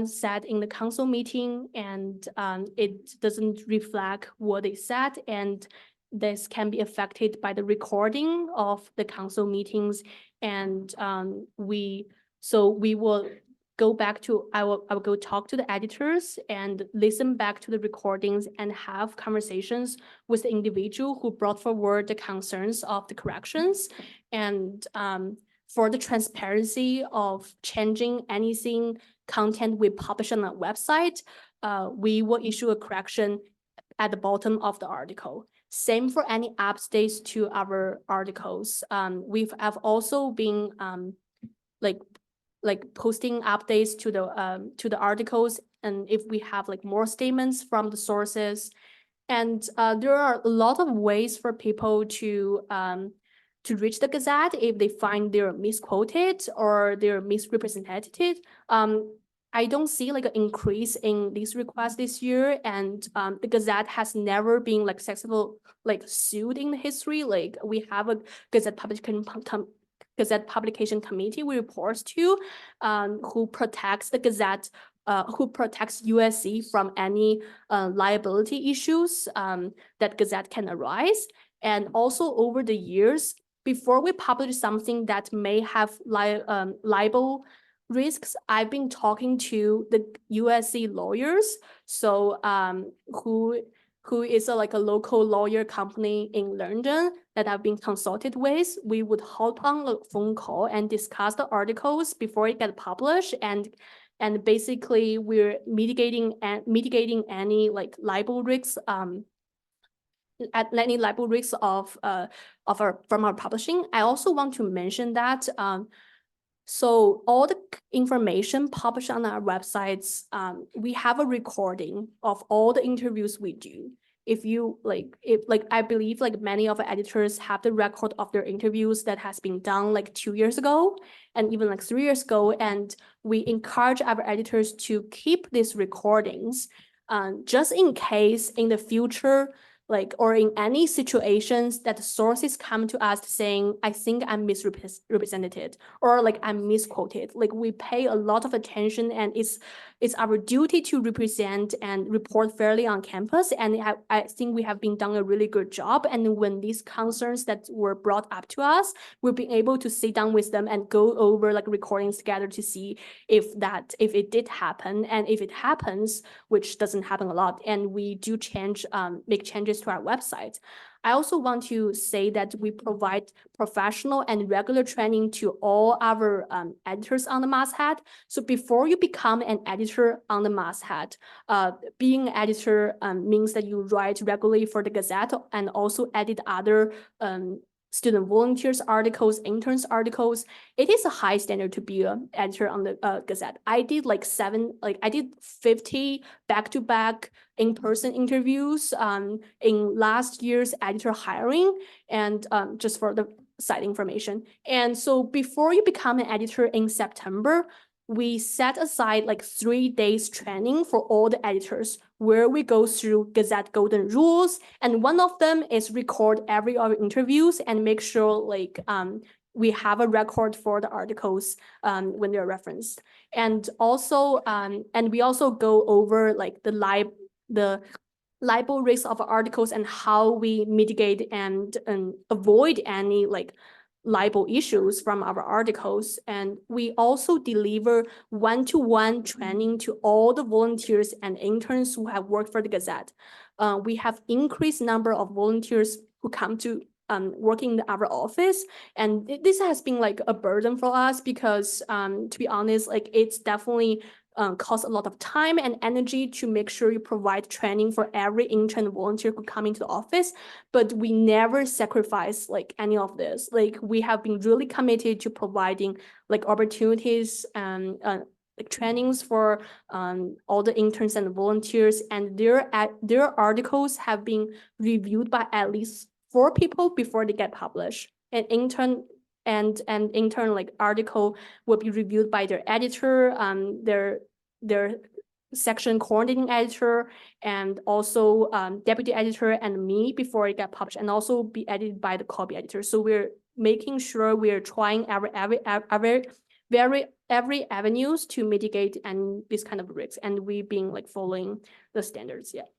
said in the council meeting and it doesn't reflect what they said, and this can be affected by the recording of the council meetings. And we will go back to, I will go talk to the editors and listen back to the recordings and have conversations with the individual who brought forward the concerns of the corrections. And for the transparency of changing anything content we publish on our website, we will issue a correction at the bottom of the article. Same for any updates to our articles. We have also been like posting updates to the articles, and if we have like more statements from the sources. And there are a lot of ways for people to reach the Gazette if they find they're misquoted or they're misrepresented. I don't see like an increase in these requests this year, and the Gazette has never been like successful, like sued in history. Like we have a Gazette publication committee we report to, who protects the Gazette, who protects USC from any liability issues that Gazette can arise. And also over the years, before we publish something that may have libel risks, I've been talking to the USC lawyers, so who is like a local lawyer company in London that I've been consulted with. We would hop on a phone call and discuss the articles before it get published, and basically we're mitigating any like libel risks any libel risks from our publishing. I also want to mention that so all the information published on our websites, we have a recording of all the interviews we do. If I believe like many of the editors have the record of their interviews that has been done like 2 years ago and even like 3 years ago. And we encourage our editors to keep these recordings just in case in the future, like, or in any situations that the sources come to us saying, I think I'm misrepresented or like I'm misquoted. Like we pay a lot of attention, and it's our duty to represent and report fairly on campus. And I think we have been done a really good job. And when these concerns that were brought up to us, we've been able to sit down with them and go over like recordings together to see if it did happen. And if it happens, which doesn't happen a lot, and we do make changes to our website. I also want to say that we provide professional and regular training to all our editors on the masthead. So before you become an editor on the masthead, being an editor means that you write regularly for the Gazette and also edit other student volunteers articles, interns articles. It is a high standard to be an editor on the Gazette. I did I did 50 back-to-back in-person interviews in last year's editor hiring, and just for the side information. And so before you become an editor in September, we set aside like 3 days training for all the editors where we go through Gazette golden rules. And one of them is record every of our interviews and make sure like we have a record for the articles when they're referenced. And also, and we also go over like the libel risk of articles and how we mitigate and avoid any like libel issues from our articles. And we also deliver one-to-one training to all the volunteers and interns who have worked for the Gazette. We have increased number of volunteers who come to working in our office, and this has been like a burden for us because to be honest, like it's definitely costs a lot of time and energy to make sure you provide training for every intern and volunteer who come into the office, but we never sacrifice like any of this. Like we have been really committed to providing like opportunities and like trainings for all the interns and volunteers, and their articles have been reviewed by at least 4 people before they get published. An intern like article will be reviewed by their editor, their section coordinating editor, and also deputy editor and me before it get published, and also be edited by the copy editor. So we're making sure we're trying every avenues to mitigate and this kind of risks, and we being like following the standards. Yeah.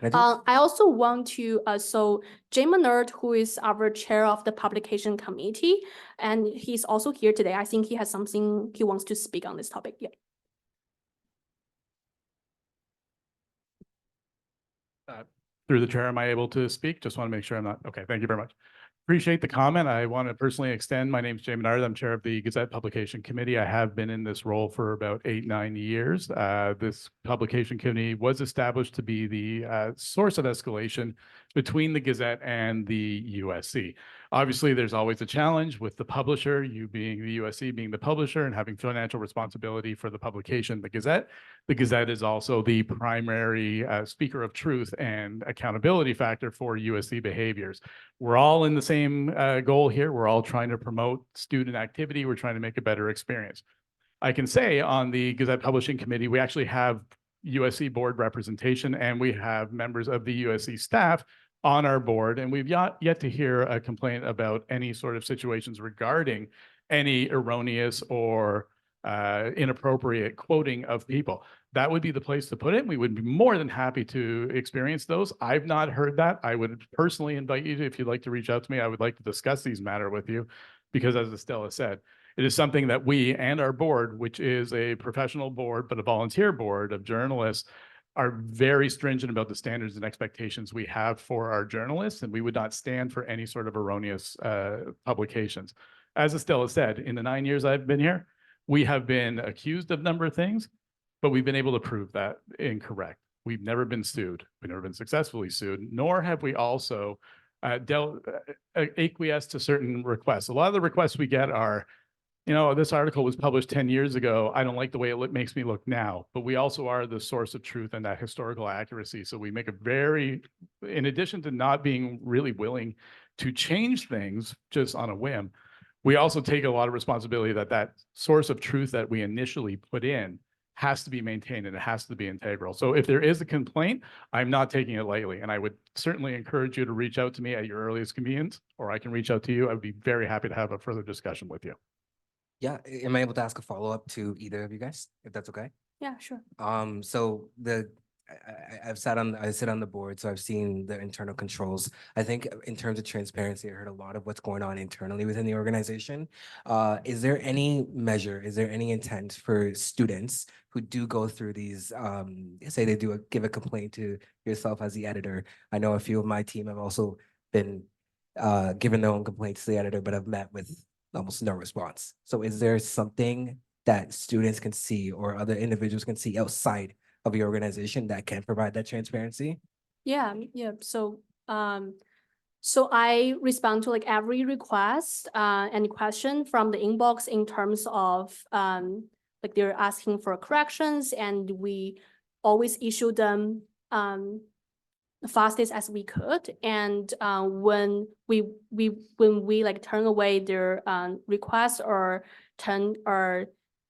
I also want to, so Jay Menard, who is our chair of the publication committee, and he's also here today. I think he has something he wants to speak on this topic. Yeah. Through the chair, am I able to speak? Just want to make sure I'm not, okay, thank you very much. Appreciate the comment. I want to personally extend, my name is Jay Menard. I'm chair of the Gazette Publication Committee. I have been in this role for about 8-9 years. This publication committee was established to be the source of escalation between the Gazette and the USC. Obviously, there's always a challenge with the publisher, you being the USC being the publisher and having financial responsibility for the publication, the Gazette. The Gazette is also the primary speaker of truth and accountability factor for USC behaviors. We're all in the same goal here. We're all trying to promote student activity. We're trying to make a better experience. I can say on the Gazette Publishing Committee, we actually have USC board representation, and we have members of the USC staff on our board, and we've yet to hear a complaint about any sort of situations regarding any erroneous or inappropriate quoting of people. That would be the place to put it. We would be more than happy to experience those. I've not heard that. I would personally invite you to, if you'd like to reach out to me, I would like to discuss these matters with you, because as Estella said, it is something that we and our board, which is a professional board, but a volunteer board of journalists, are very stringent about the standards and expectations we have for our journalists, and we would not stand for any sort of erroneous publications. As Estella said, in the 9 years I've been here, we have been accused of a number of things, but we've been able to prove that incorrect. We've never been sued. We've never been successfully sued, nor have we also acquiesced to certain requests. A lot of the requests we get are, you know, this article was published 10 years ago. I don't like the way it makes me look now, but we also are the source of truth and that historical accuracy. So we make a very, in addition to not being really willing to change things just on a whim, we also take a lot of responsibility that that source of truth that we initially put in has to be maintained and it has to be integral. So if there is a complaint, I'm not taking it lightly. And I would certainly encourage you to reach out to me at your earliest convenience, or I can reach out to you. I would be very happy to have a further discussion with you. Yeah, am I able to ask a follow-up to either of you guys, if that's okay? Yeah, sure. So I sit on the board, so I've seen the internal controls. I think in terms of transparency, I heard a lot of what's going on internally within the organization. Is there any measure, is there any intent for students who do go through these, say they do give a complaint to yourself as the editor? I know a few of my team have also been given their own complaints to the editor, but have met with almost no response. So is there something that students can see or other individuals can see outside of your organization that can provide that transparency? Yeah. So I respond to like every request and question from the inbox in terms of like they're asking for corrections, and we always issue them the fastest as we could. And when we like turn away their requests or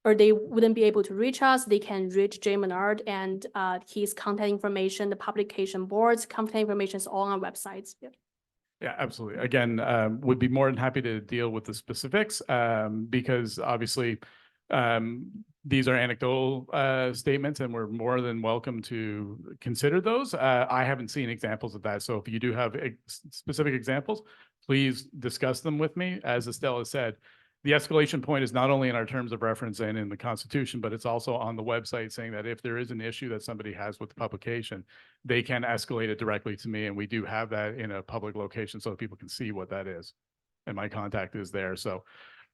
they wouldn't be able to reach us, they can reach Jay Menard, and his contact information, the publication board's contact information is all on our websites. Yeah. Yeah, absolutely. Again, would be more than happy to deal with the specifics because obviously these are anecdotal statements, and we're more than welcome to consider those. I haven't seen examples of that. So if you do have specific examples, please discuss them with me. As Estella said, the escalation point is not only in our terms of reference and in the Constitution, but it's also on the website saying that if there is an issue that somebody has with the publication, they can escalate it directly to me. And we do have that in a public location so that people can see what that is. And my contact is there. So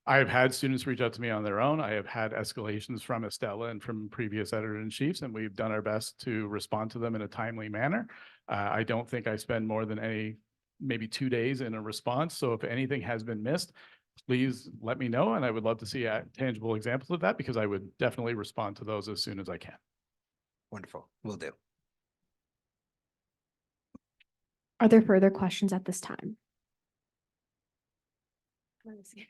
I have had students reach out to me on their own. I have had escalations from Estella and from previous editor-in-chiefs, and we've done our best to respond to them in a timely manner. I don't think I spend more than maybe 2 days in a response. So if anything has been missed, please let me know. And I would love to see tangible examples of that, because I would definitely respond to those as soon as I can. Wonderful. Will do. Are there further questions at this time? Let me see.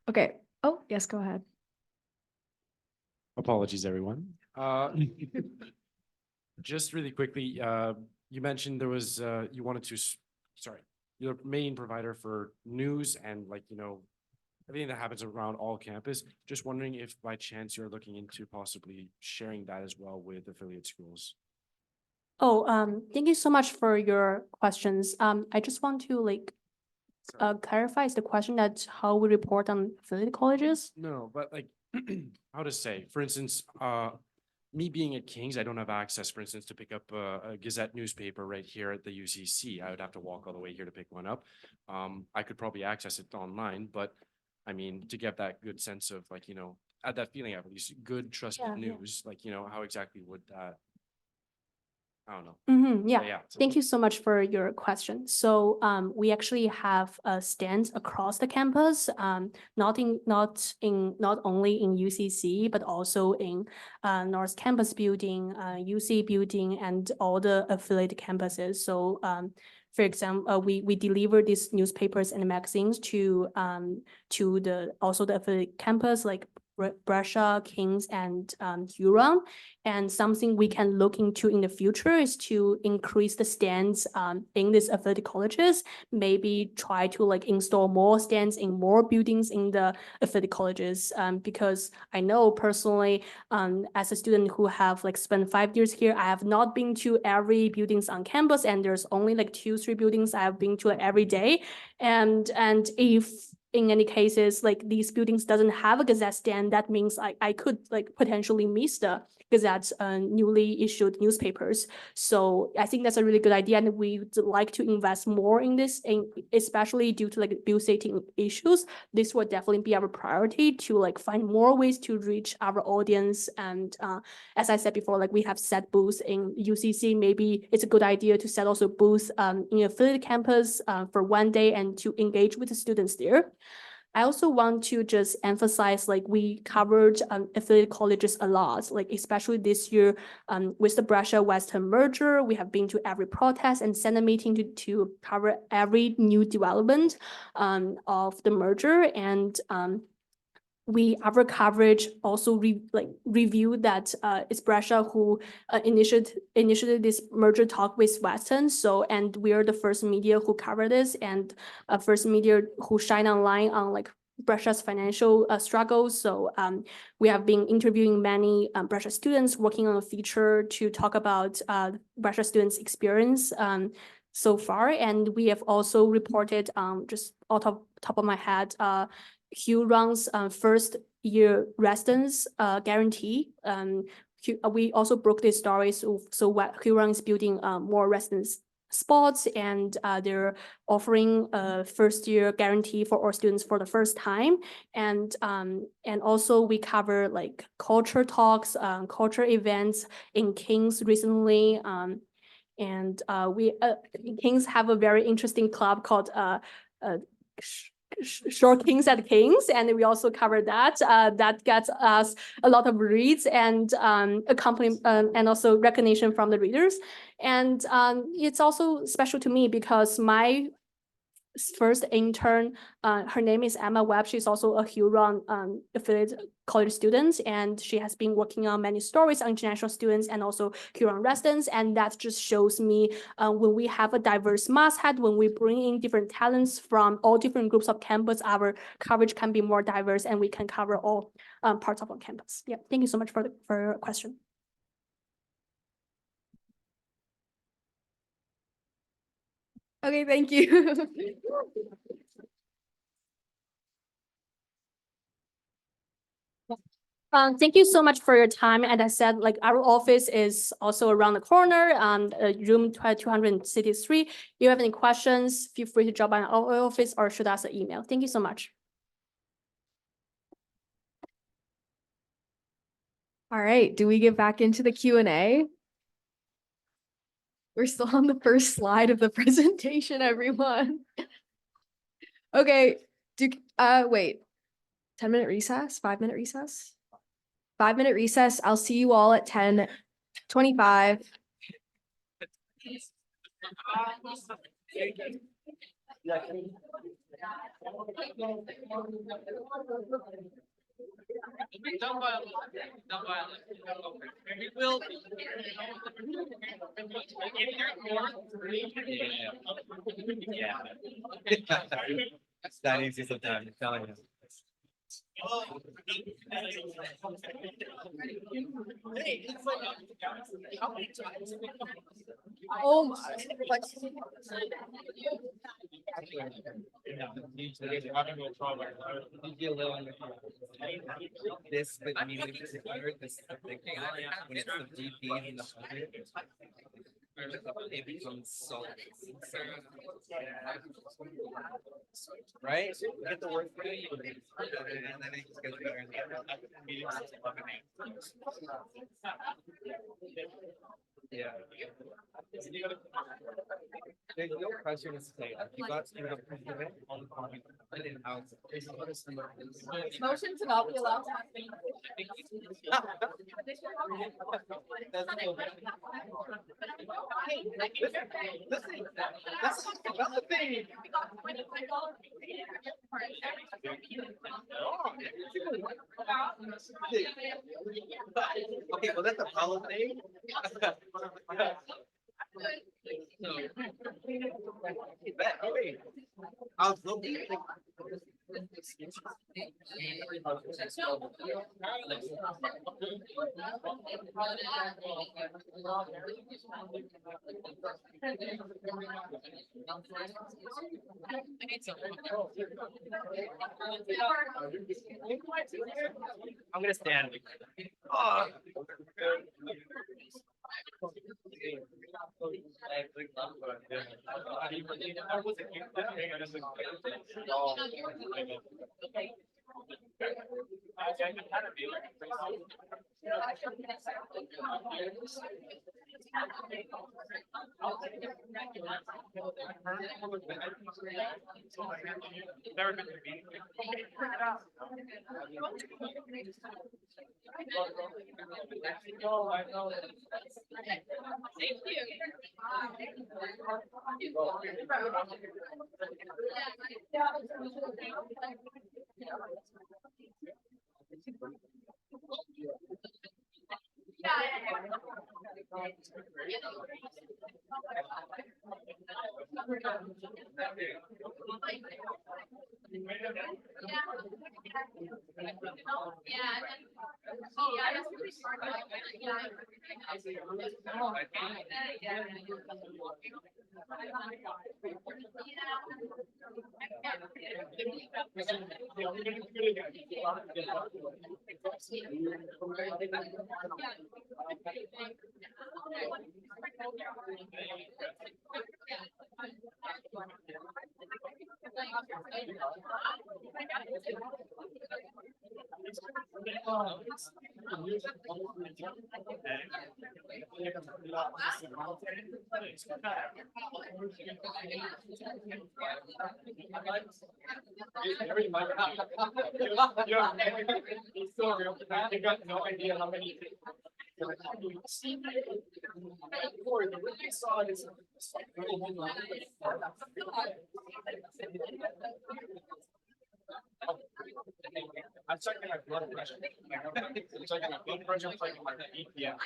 Okay. Oh, yes, go ahead. Apologies, everyone. Just really quickly, you mentioned there was, you wanted to, sorry, your main provider for news and everything that happens around all campus. Just wondering if by chance you're looking into possibly sharing that as well with affiliate schools. Oh, thank you so much for your questions. I just want to clarify, is the question that how we report on affiliate colleges? No, but how to say, for instance, me being at King's, I don't have access, for instance, to pick up a Gazette newspaper right here at the UCC. I would have to walk all the way here to pick one up. I could probably access it online, but I mean, to get that good sense of at that feeling, at least good trusted news, how exactly would that, I don't know. Yeah. Thank you so much for your question. So we actually have stands across the campus, not only in UCC, but also in North Campus building, UC building, and all the affiliate campuses. So for example, we deliver these newspapers and magazines to the affiliate campus like Brescia, Kings, and Huron. And something we can look into in the future is to increase the stands in these affiliate colleges, maybe try to install more stands in more buildings in the affiliate colleges. Because I know personally, as a student who have spent 5 years here, I have not been to every buildings on campus, and there's only 2-3 buildings I have been to every day. And if in any cases, these buildings doesn't have a Gazette stand, that means I could potentially miss the Gazette's newly issued newspapers. So I think that's a really good idea, and we'd like to invest more in this, especially due to bill setting issues. This will definitely be our priority to find more ways to reach our audience. And as I said before, we have set booths in UCC. Maybe it's a good idea to set also booths in affiliate campus for one day and to engage with the students there. I also want to just emphasize, we covered affiliate colleges a lot, especially this year with the Brescia Western merger. We have been to every protest and Senate meeting to cover every new development of the merger. And our coverage also reviewed that it's Brescia who initiated this merger talk with Western. So, and we are the first media who cover this, and first media who shine online on Brescia's financial struggles. So we have been interviewing many Brescia students working on a feature to talk about Brescia students' experience so far. And we have also reported just off the top of my head, Huron's first year residence guarantee. We also broke these stories. So Huron is building more residence spots, and they're offering a first year guarantee for all students for the first time. And also we cover culture talks, culture events in Kings recently. And we Kings have a very interesting club called Short Kings at Kings, and we also cover that. That gets us a lot of reads and and also recognition from the readers. And it's also special to me because my first intern, her name is Emma Webb. She's also a Huron affiliate college student, and she has been working on many stories on international students and also Huron residents. And that just shows me when we have a diverse masthead, when we bring in different talents from all different groups of campus, our coverage can be more diverse and we can cover all parts of our campus. Yeah, thank you so much for your question. Okay, thank you. Thank you so much for your time. And I said, like, our office is also around the corner, room 263. If you have any questions, feel free to drop by our office or shoot us an email. Thank you so much. All right, do we get back into the Q&A? We're still on the first slide of the presentation, everyone. Okay, wait. 10-minute recess, 5-minute recess? 5-minute recess. I'll see you all at 10:25. It's that easy sometimes, I'm telling you. Oh my. This, but I mean, when it's when it's the GP in the it becomes so. Right? Get the word right. And then it just gets better. Yeah. There's no pressure to stay. You got to it on the point. And then out. Motion to not be allowed to have That's about the thing. Okay, well, that's a problem thing. I was looking. I'm gonna stand. Oh. You got no idea how many. I'm checking my blood pressure. I'm checking my blood pressure, I'm checking my EPS.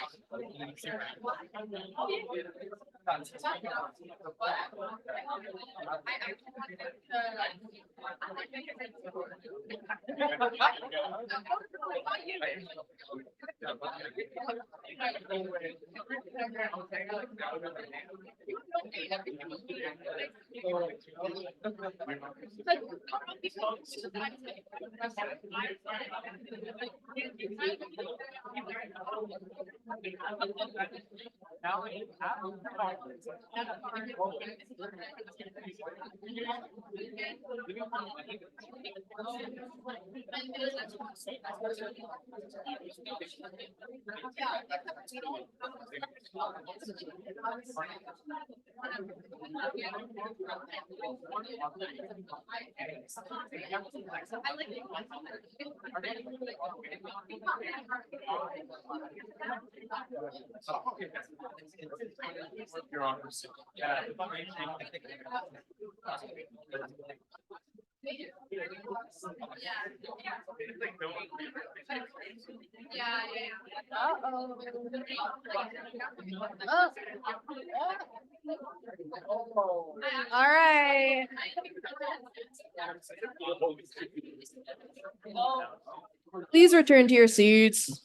All right. Please return to your seats.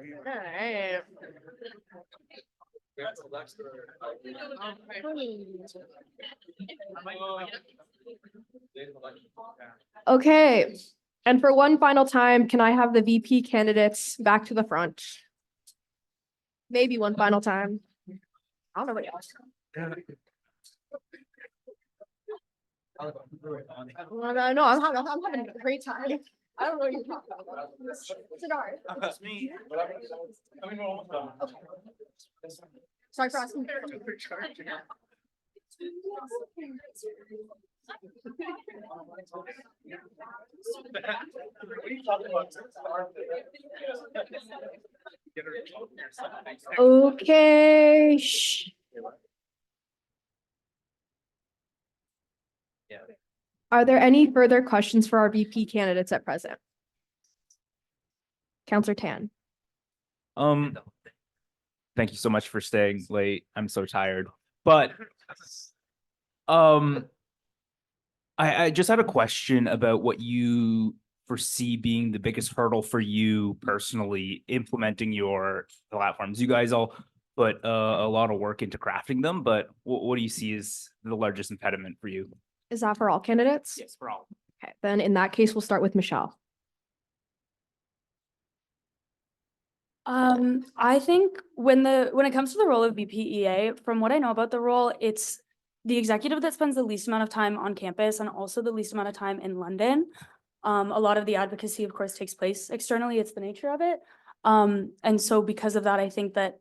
Alright. Okay, and for one final time, can I have the VP candidates back to the front? Maybe one final time. I don't know what else. No, I'm having a great time. I don't know what you're talking about. It's an art. That's me. Sorry for asking. Okay. Shh. Are there any further questions for our VP candidates at present? Counselor Tan. Thank you so much for staying late. I'm so tired. But I just had a question about what you foresee being the biggest hurdle for you personally implementing your platforms. You guys all put a lot of work into crafting them, but what do you see as the largest impediment for you? Is that for all candidates? Yes, for all. Okay, then in that case, we'll start with Michelle. I think when it comes to the role of VPEA, from what I know about the role, it's the executive that spends the least amount of time on campus and also the least amount of time in London. A lot of the advocacy, of course, takes place externally. It's the nature of it. And so because of that, I think that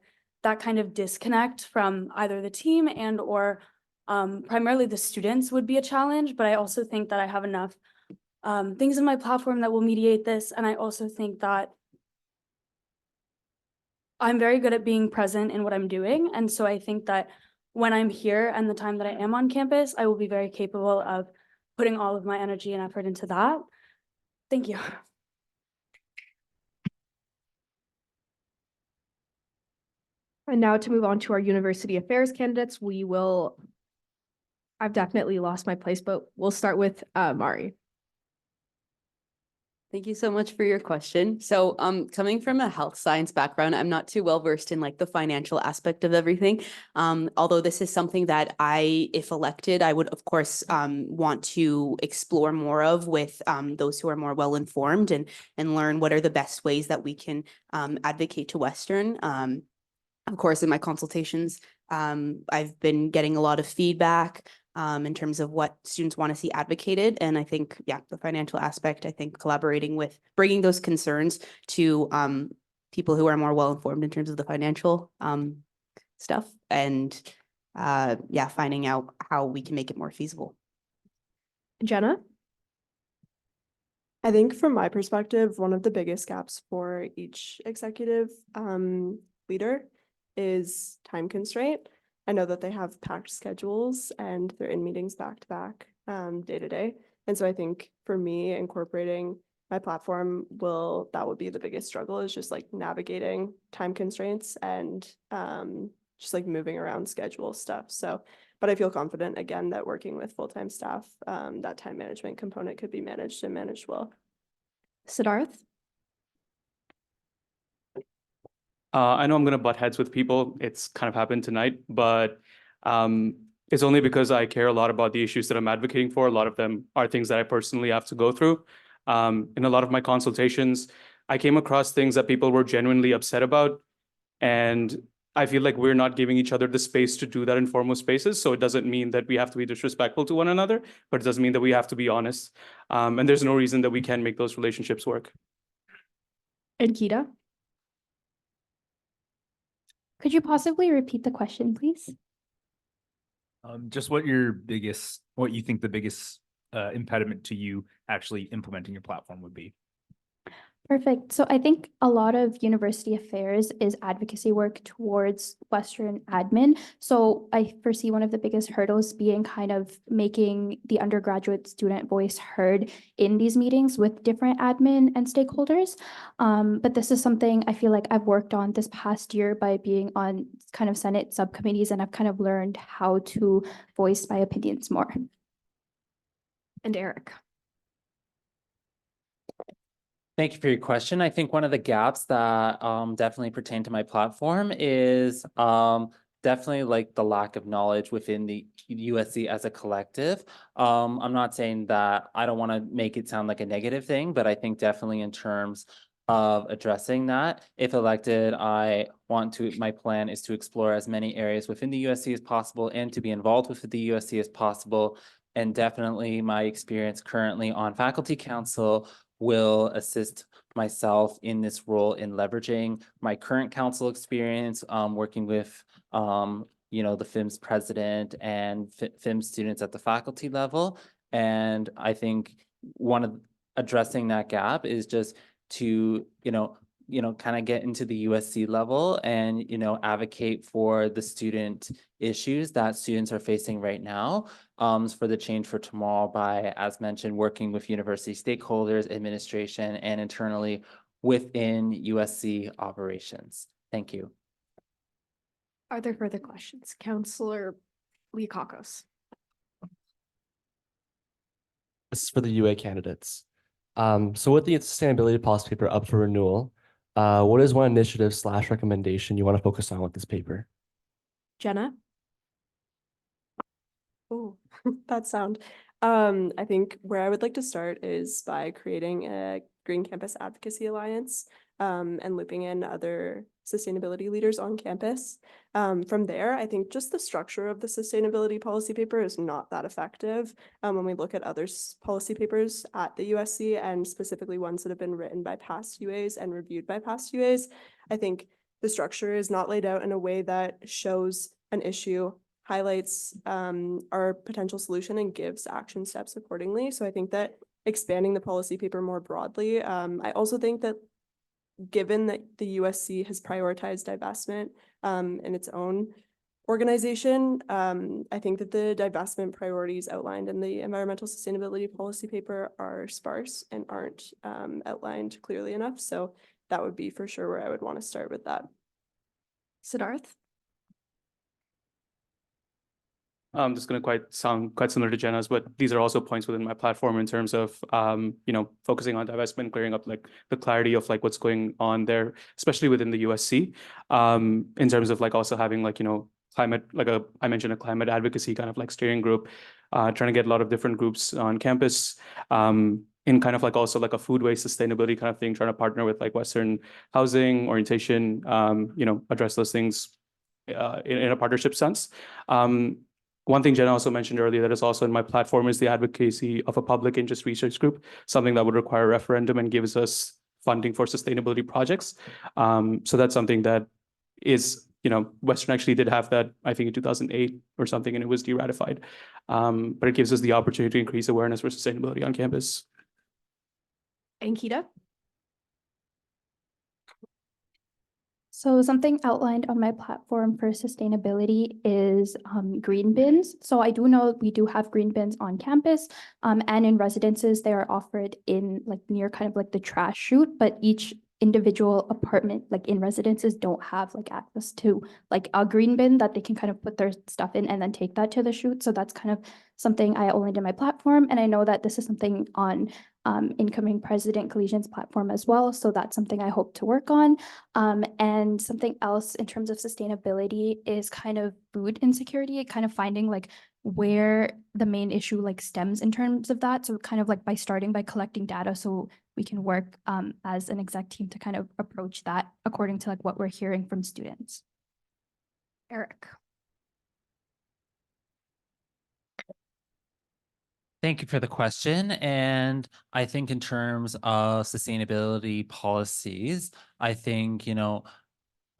kind of disconnect from either the team and or primarily the students would be a challenge. But I also think that I have enough things in my platform that will mediate this. And I also think that I'm very good at being present in what I'm doing. And so I think that when I'm here and the time that I am on campus, I will be very capable of putting all of my energy and effort into that. Thank you. And now to move on to our university affairs candidates, I've definitely lost my place, but we'll start with Mari. Thank you so much for your question. So coming from a health science background, I'm not too well versed in like the financial aspect of everything. Although this is something that if elected, I would of course want to explore more of with those who are more well informed and learn what are the best ways that we can advocate to Western. Of course, in my consultations, I've been getting a lot of feedback in terms of what students want to see advocated. And I think, yeah, the financial aspect, I think collaborating with bringing those concerns to people who are more well-informed in terms of the financial stuff and yeah, finding out how we can make it more feasible. Jenna? I think from my perspective, one of the biggest gaps for each executive leader is time constraint. I know that they have packed schedules and they're in meetings back to back, day to day. And so I think for me, incorporating my platform that would be the biggest struggle, is just like navigating time constraints and just like moving around schedule stuff. So, but I feel confident again that working with full-time staff, that time management component could be managed and managed well. Siddharth? I know I'm gonna butt heads with people. It's kind of happened tonight, but it's only because I care a lot about the issues that I'm advocating for. A lot of them are things that I personally have to go through. In a lot of my consultations, I came across things that people were genuinely upset about. And I feel like we're not giving each other the space to do that in formal spaces. So it doesn't mean that we have to be disrespectful to one another, but it doesn't mean that we have to be honest. And there's no reason that we can't make those relationships work. And Kita? Could you possibly repeat the question, please? Just what you think the biggest impediment to you actually implementing your platform would be. Perfect. So I think a lot of university affairs is advocacy work towards Western admin. So I foresee one of the biggest hurdles being kind of making the undergraduate student voice heard in these meetings with different admin and stakeholders. But this is something I feel like I've worked on this past year by being on kind of Senate subcommittees, and I've kind of learned how to voice my opinions more. And Eric? Thank you for your question. I think one of the gaps that definitely pertain to my platform is definitely like the lack of knowledge within the USC as a collective. I'm not saying that I don't want to make it sound like a negative thing, but I think definitely in terms of addressing that, if elected, my plan is to explore as many areas within the USC as possible and to be involved with the USC as possible. And definitely my experience currently on faculty council will assist myself in this role in leveraging my current council experience, working with, the FIMS president and FIMS students at the faculty level. And I think one of addressing that gap is just to, kind of get into the USC level and, advocate for the student issues that students are facing right now, for the change for tomorrow by, as mentioned, working with university stakeholders, administration, and internally within USC operations. Thank you. Are there further questions? Counselor Leakakos. This is for the UA candidates. So with the sustainability policy paper up for renewal, what is one initiative / recommendation you want to focus on with this paper? Jenna? Oh, that sound. I think where I would like to start is by creating a Green Campus Advocacy Alliance, and looping in other sustainability leaders on campus. From there, I think just the structure of the sustainability policy paper is not that effective. When we look at other policy papers at the USC, and specifically ones that have been written by past UAs and reviewed by past UAs, I think the structure is not laid out in a way that shows an issue, highlights our potential solution, and gives action steps accordingly. So I think that expanding the policy paper more broadly, I also think that given that the USC has prioritized divestment in its own organization, I think that the divestment priorities outlined in the environmental sustainability policy paper are sparse and aren't outlined clearly enough. So that would be for sure where I would want to start with that. Siddharth? I'm just going to sound quite similar to Jenna's, but these are also points within my platform in terms of, focusing on divestment, clearing up like the clarity of like what's going on there, especially within the USC, in terms of like also having like, climate, I mentioned a climate advocacy kind of like steering group, trying to get a lot of different groups on campus, in kind of like also like a food waste sustainability kind of thing, trying to partner with like Western housing orientation, address those things in a partnership sense. One thing Jenna also mentioned earlier that is also in my platform is the advocacy of a public interest research group, something that would require a referendum and gives us funding for sustainability projects. So that's something that is, Western actually did have that, I think in 2008 or something, and it was de-ratified. But it gives us the opportunity to increase awareness for sustainability on campus. And Kita? So something outlined on my platform for sustainability is green bins. So I do know we do have green bins on campus, and in residences, they are offered in like near kind of like the trash chute, but each individual apartment, like in residences, don't have like access to like a green bin that they can kind of put their stuff in and then take that to the chute. So that's kind of something I outlined in my platform. And I know that this is something on incoming President Collegian's platform as well. So that's something I hope to work on. And something else in terms of sustainability is kind of food insecurity, kind of finding like where the main issue like stems in terms of that. So kind of like by starting by collecting data so we can work as an exec team to kind of approach that according to like what we're hearing from students. Eric. Thank you for the question. And I think in terms of sustainability policies, I think, you know,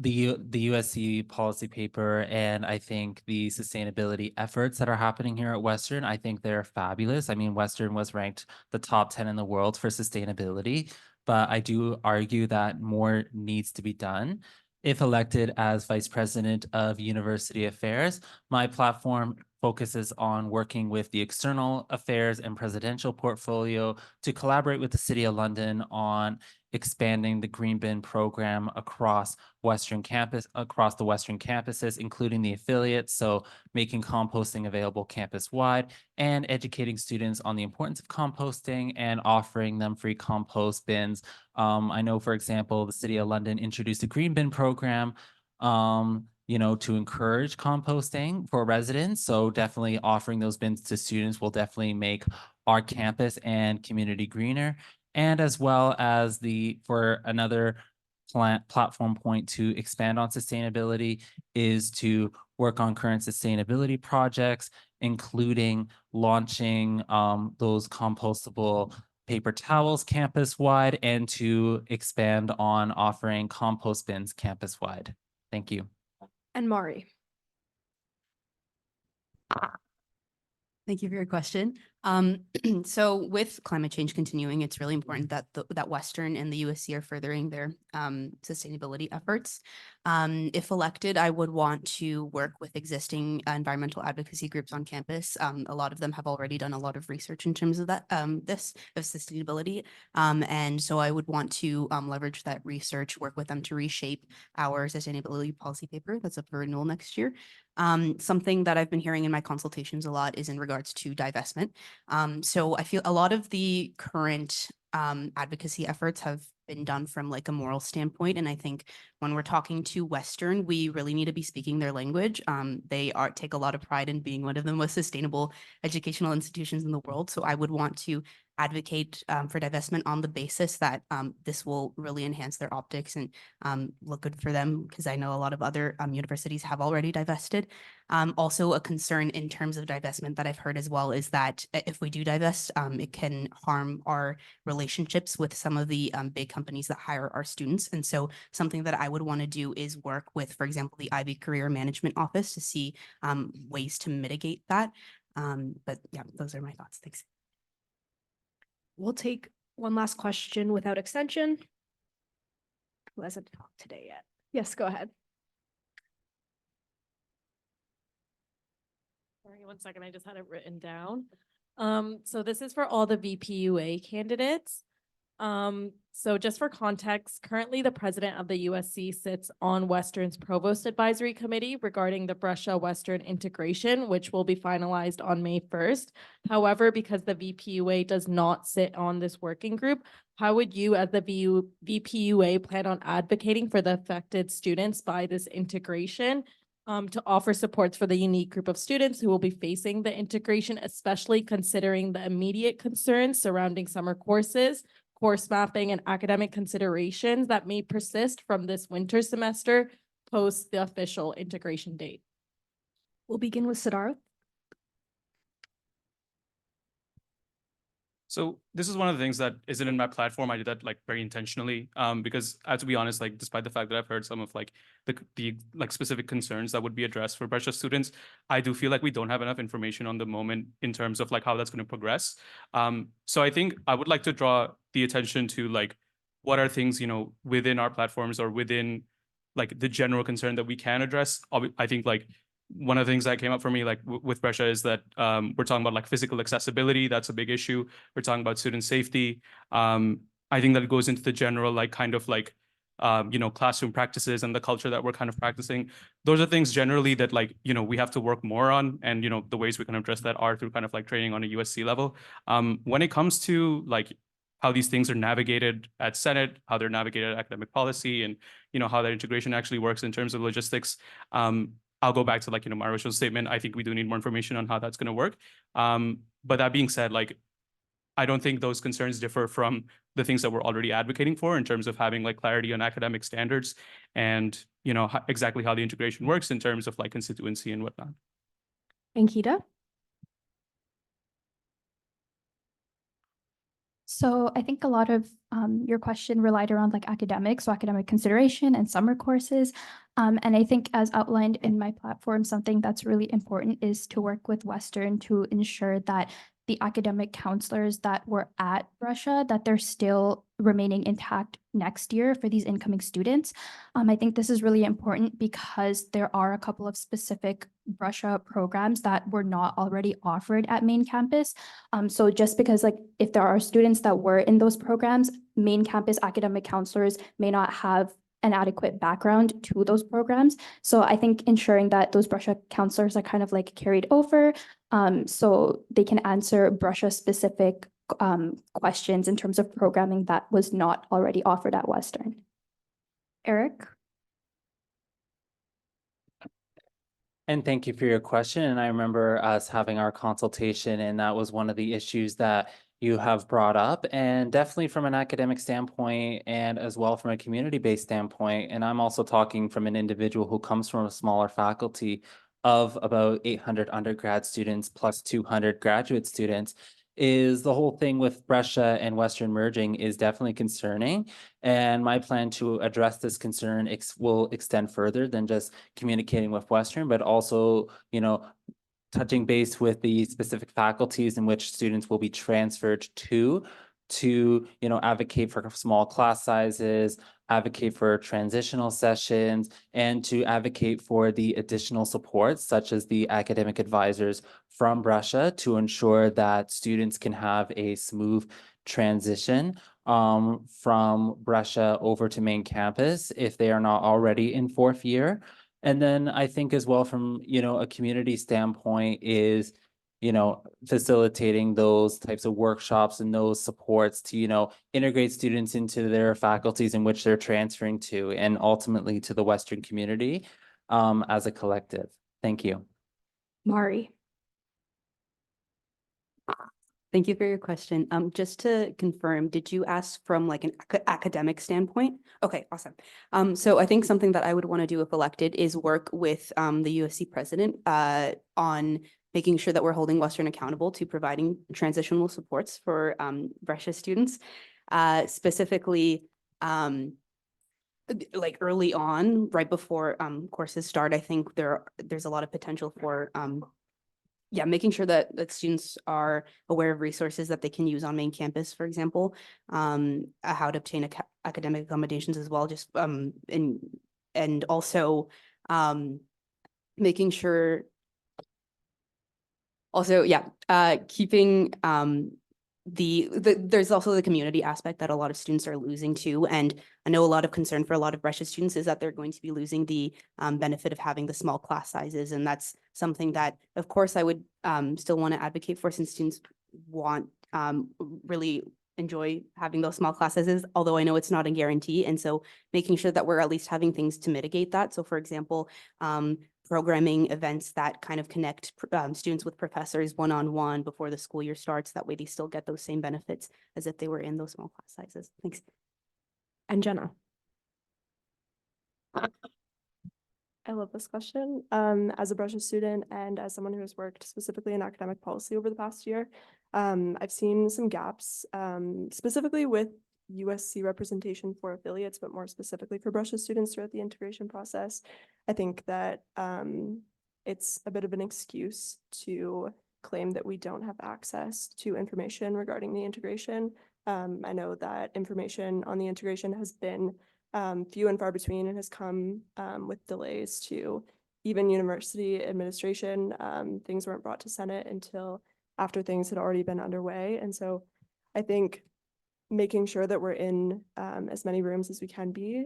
the USC policy paper and I think the sustainability efforts that are happening here at Western, I think they're fabulous. I mean, Western was ranked the top 10 in the world for sustainability, but I do argue that more needs to be done. If elected as Vice President of University Affairs, my platform focuses on working with the external affairs and presidential portfolio to collaborate with the City of London on expanding the green bin program across Western campus, across the Western campuses, including the affiliates. So making composting available campus-wide and educating students on the importance of composting and offering them free compost bins. I know, for example, the City of London introduced a green bin program, you know, to encourage composting for residents. So definitely offering those bins to students will definitely make our campus and community greener. And as well as for another platform point to expand on sustainability is to work on current sustainability projects, including launching those compostable paper towels campus-wide and to expand on offering compost bins campus-wide. Thank you. And Mari. Thank you for your question. So with climate change continuing, it's really important that that Western and the USC are furthering their sustainability efforts. If elected, I would want to work with existing environmental advocacy groups on campus. A lot of them have already done a lot of research in terms of that this of sustainability, and so I would want to leverage that research, work with them to reshape our sustainability policy paper that's up for renewal next year. Something that I've been hearing in my consultations a lot is in regards to divestment. So I feel a lot of the current advocacy efforts have been done from like a moral standpoint. And I think when we're talking to Western, we really need to be speaking their language. They take a lot of pride in being one of the most sustainable educational institutions in the world. So I would want to advocate for divestment on the basis that this will really enhance their optics and look good for them, because I know a lot of other universities have already divested. Also, a concern in terms of divestment that I've heard as well is that if we do divest, it can harm our relationships with some of the big companies that hire our students. And so something that I would want to do is work with, for example, the Ivy Career Management Office to see ways to mitigate that. But yeah, those are my thoughts. Thanks. We'll take one last question without extension. Who hasn't talked today yet? Yes, go ahead. Sorry, 1 second, I just had it written down. So this is for all the VPUA candidates. So just for context, currently the president of the USC sits on Western's Provost Advisory Committee regarding the Brescia-Western integration, which will be finalized on May 1st. However, because the VPUA does not sit on this working group, how would you as the VPUA plan on advocating for the affected students by this integration? To offer supports for the unique group of students who will be facing the integration, especially considering the immediate concerns surrounding summer courses, course mapping, and academic considerations that may persist from this winter semester post the official integration date. We'll begin with Siddharth. So this is one of the things that isn't in my platform. I did that like very intentionally, because I have to be honest, like despite the fact that I've heard some of like the like specific concerns that would be addressed for Brescia students, I do feel like we don't have enough information on the moment in terms of like how that's going to progress. So I think I would like to draw the attention to like what are things, you know, within our platforms or within like the general concern that we can address. I think like one of the things that came up for me, like with Brescia, is that we're talking about like physical accessibility. That's a big issue. We're talking about student safety. I think that it goes into the general like kind of like classroom practices and the culture that we're kind of practicing. Those are things generally that like we have to work more on, and the ways we can address that are through kind of like training on a USC level. When it comes to like how these things are navigated at Senate, how they're navigated at academic policy, and how that integration actually works in terms of logistics. I'll go back to like my original statement. I think we do need more information on how that's going to work. But that being said, like I don't think those concerns differ from the things that we're already advocating for in terms of having like clarity on academic standards and exactly how the integration works in terms of like constituency and whatnot. Ankita? So I think a lot of your question relied around like academics, so academic consideration and summer courses. And I think as outlined in my platform, something that's really important is to work with Western to ensure that the academic counselors that were at Brescia, that they're still remaining intact next year for these incoming students. I think this is really important because there are a couple of specific Brescia programs that were not already offered at main campus. So just because like if there are students that were in those programs, main campus academic counselors may not have an adequate background to those programs. So I think ensuring that those Brescia counselors are kind of like carried over so they can answer Brescia specific questions in terms of programming that was not already offered at Western. Eric? And thank you for your question. And I remember us having our consultation, and that was one of the issues that you have brought up, and definitely from an academic standpoint and as well from a community-based standpoint. And I'm also talking from an individual who comes from a smaller faculty of about 800 undergrad students plus 200 graduate students. Is the whole thing with Brescia and Western merging is definitely concerning. And my plan to address this concern will extend further than just communicating with Western, but also, touching base with the specific faculties in which students will be transferred to advocate for small class sizes, advocate for transitional sessions, and to advocate for the additional supports such as the academic advisors from Brescia to ensure that students can have a smooth transition from Brescia over to main campus if they are not already in fourth year. And then I think as well from, a community standpoint is, facilitating those types of workshops and those supports to, integrate students into their faculties in which they're transferring to, and ultimately to the Western community as a collective. Thank you. Mari? Thank you for your question. Just to confirm, did you ask from like an academic standpoint? Okay, awesome. So I think something that I would want to do if elected is work with the USC president on making sure that we're holding Western accountable to providing transitional supports for Brescia students, specifically like early on, right before courses start. I think there's a lot of potential for making sure that students are aware of resources that they can use on main campus, for example, how to obtain academic accommodations as well, just and also making sure keeping there's also the community aspect that a lot of students are losing too. And I know a lot of concern for a lot of Brescia students is that they're going to be losing the benefit of having the small class sizes. And that's something that, of course, I would still want to advocate for, since students want really enjoy having those small class sizes, although I know it's not a guarantee. And so making sure that we're at least having things to mitigate that. So for example, programming events that kind of connect students with professors one-on-one before the school year starts. That way they still get those same benefits as if they were in those small class sizes. Thanks. And Jenna? I love this question. As a Brescia student and as someone who has worked specifically in academic policy over the past year, I've seen some gaps, specifically with USC representation for affiliates, but more specifically for Brescia students throughout the integration process. I think that it's a bit of an excuse to claim that we don't have access to information regarding the integration. I know that information on the integration has been few and far between and has come with delays to even university administration. Things weren't brought to Senate until after things had already been underway. And so I think making sure that we're in as many rooms as we can be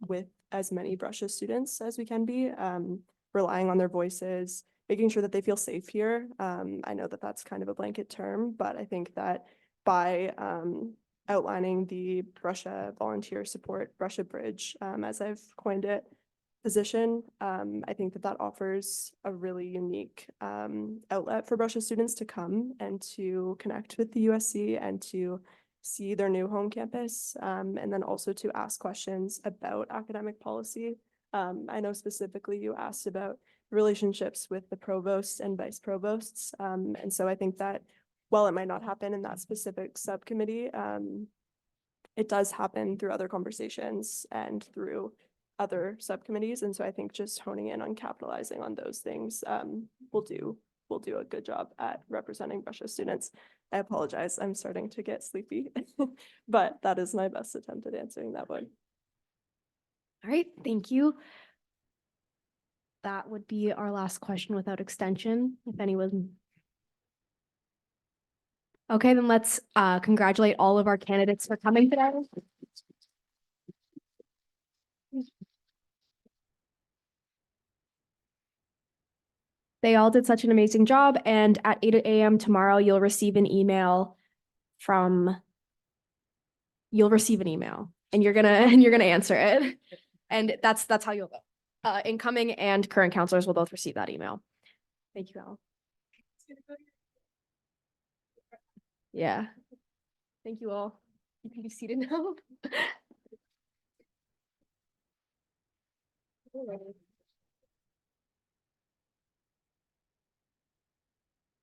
with as many Brusha students as we can be, relying on their voices, making sure that they feel safe here. I know that that's kind of a blanket term, but I think that by outlining the Brusha volunteer support, Brusha Bridge, as I've coined it, position, I think that that offers a really unique outlet for Brusha students to come and to connect with the USC and to see their new home campus, and then also to ask questions about academic policy. I know specifically you asked about relationships with the provosts and vice provosts. And so I think that while it might not happen in that specific subcommittee, it does happen through other conversations and through other subcommittees. And so I think just honing in on capitalizing on those things will do a good job at representing Brusha students. I apologize, I'm starting to get sleepy, but that is my best attempt at answering that one. All right, thank you. That would be our last question without extension, if anyone. Okay, then let's congratulate all of our candidates for coming today. They all did such an amazing job, and at 8 a.m. tomorrow, you'll receive an email and you're gonna answer it. And that's how you'll vote. Incoming and current counselors will both receive that email. Thank you, Al. Yeah. Thank you all. You can be seated now.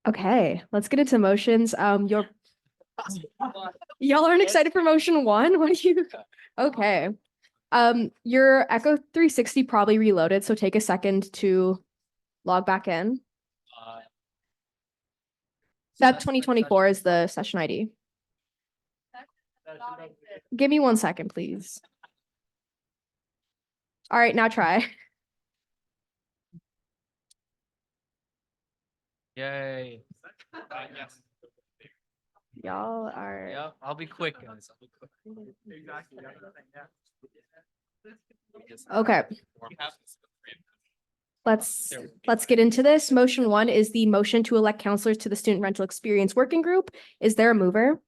Okay, let's get into motions. Y'all aren't excited for motion one? What do you? Okay. Your Echo 360 probably reloaded, so take a second to log back in. That 2024 is the session ID. Give me 1 second, please. All right, now try. Yay. Y'all are. Yeah, I'll be quick, guys. I'll be quick. Okay. Let's get into this. Motion one is the motion to elect counselors to the Student Rental Experience Working Group. Is there a mover?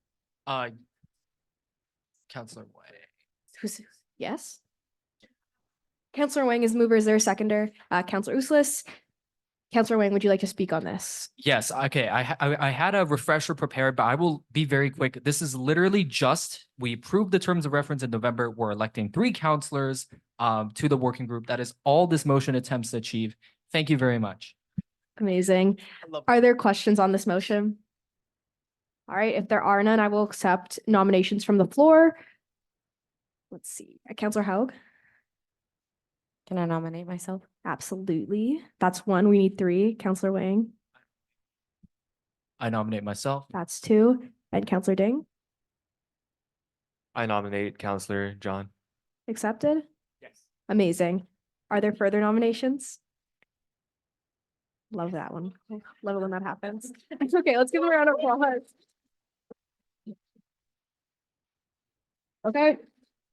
Counselor Way. Yes. Counselor Wang is mover. Is there a seconder? Counselor Uslis. Counselor Wang, would you like to speak on this? Yes, okay. I had a refresher prepared, but I will be very quick. This is literally just, we approved the terms of reference in November. We're electing 3 counselors to the working group. That is all this motion attempts to achieve. Thank you very much. Amazing. Are there questions on this motion? All right, if there are none, I will accept nominations from the floor. Let's see, Counselor Haug. Can I nominate myself? Absolutely. That's 1. We need 3. Counselor Wang. I nominate myself. That's 2. And Counselor Ding. I nominate Counselor John. Accepted? Yes. Amazing. Are there further nominations? Love that one. Love it when that happens. Okay, let's give them a round of applause. Okay.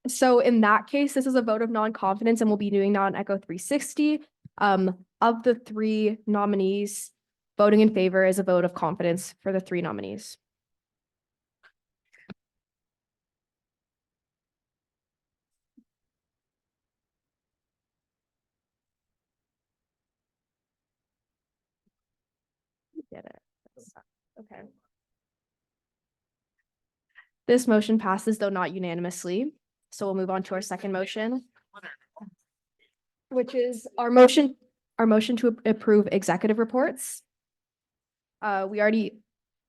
So in that case, this is a vote of non-confidence and we'll be doing that on Echo 360. Of the 3 nominees, voting in favor is a vote of confidence for the 3 nominees. Get it. Okay. This motion passes, though not unanimously. So we'll move on to our second motion, which is our motion to approve executive reports. We already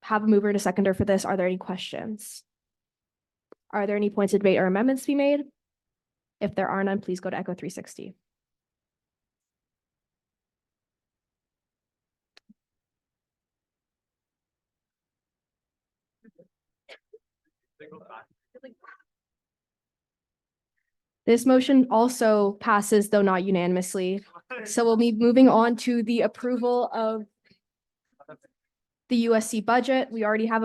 have a mover and a seconder for this. Are there any questions? Are there any points of debate or amendments to be made? If there are none, please go to Echo 360. This motion also passes, though not unanimously. So we'll be moving on to the approval of the USC budget. We already have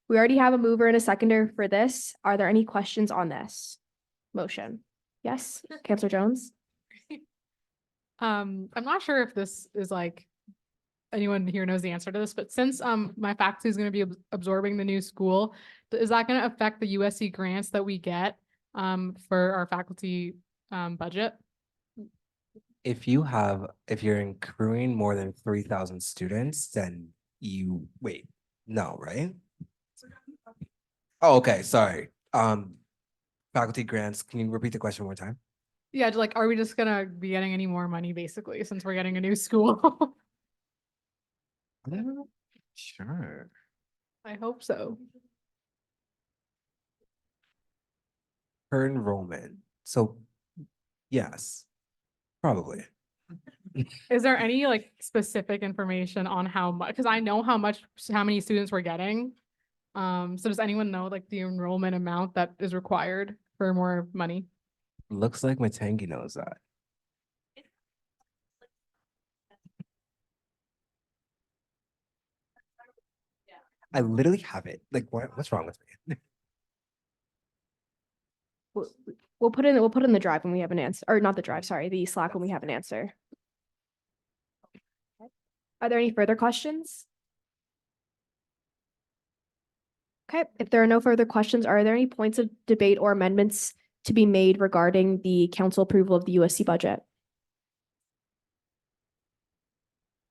we already have a mover and a seconder for this. Are there any questions on this motion? Yes, Councillor Jones? I'm not sure if this is like anyone here knows the answer to this, but since my faculty is going to be absorbing the new school, is that going to affect the USC grants that we get for our faculty budget? If you're accruing more than 3,000 students, then wait, no, right? Oh, okay, sorry. Faculty grants, can you repeat the question one more time? Yeah, like, are we just gonna be getting any more money basically since we're getting a new school? Sure. I hope so. Per enrollment, so yes, probably. Is there any like specific information on how much? Because I know how many students we're getting. So does anyone know like the enrollment amount that is required for more money? Looks like Matangi knows that. I literally have it. Like, what's wrong with me? We'll put in the drive when we have an answer, or not the drive, sorry, the Slack when we have an answer. Are there any further questions? Okay, if there are no further questions, are there any points of debate or amendments to be made regarding the council approval of the USC budget?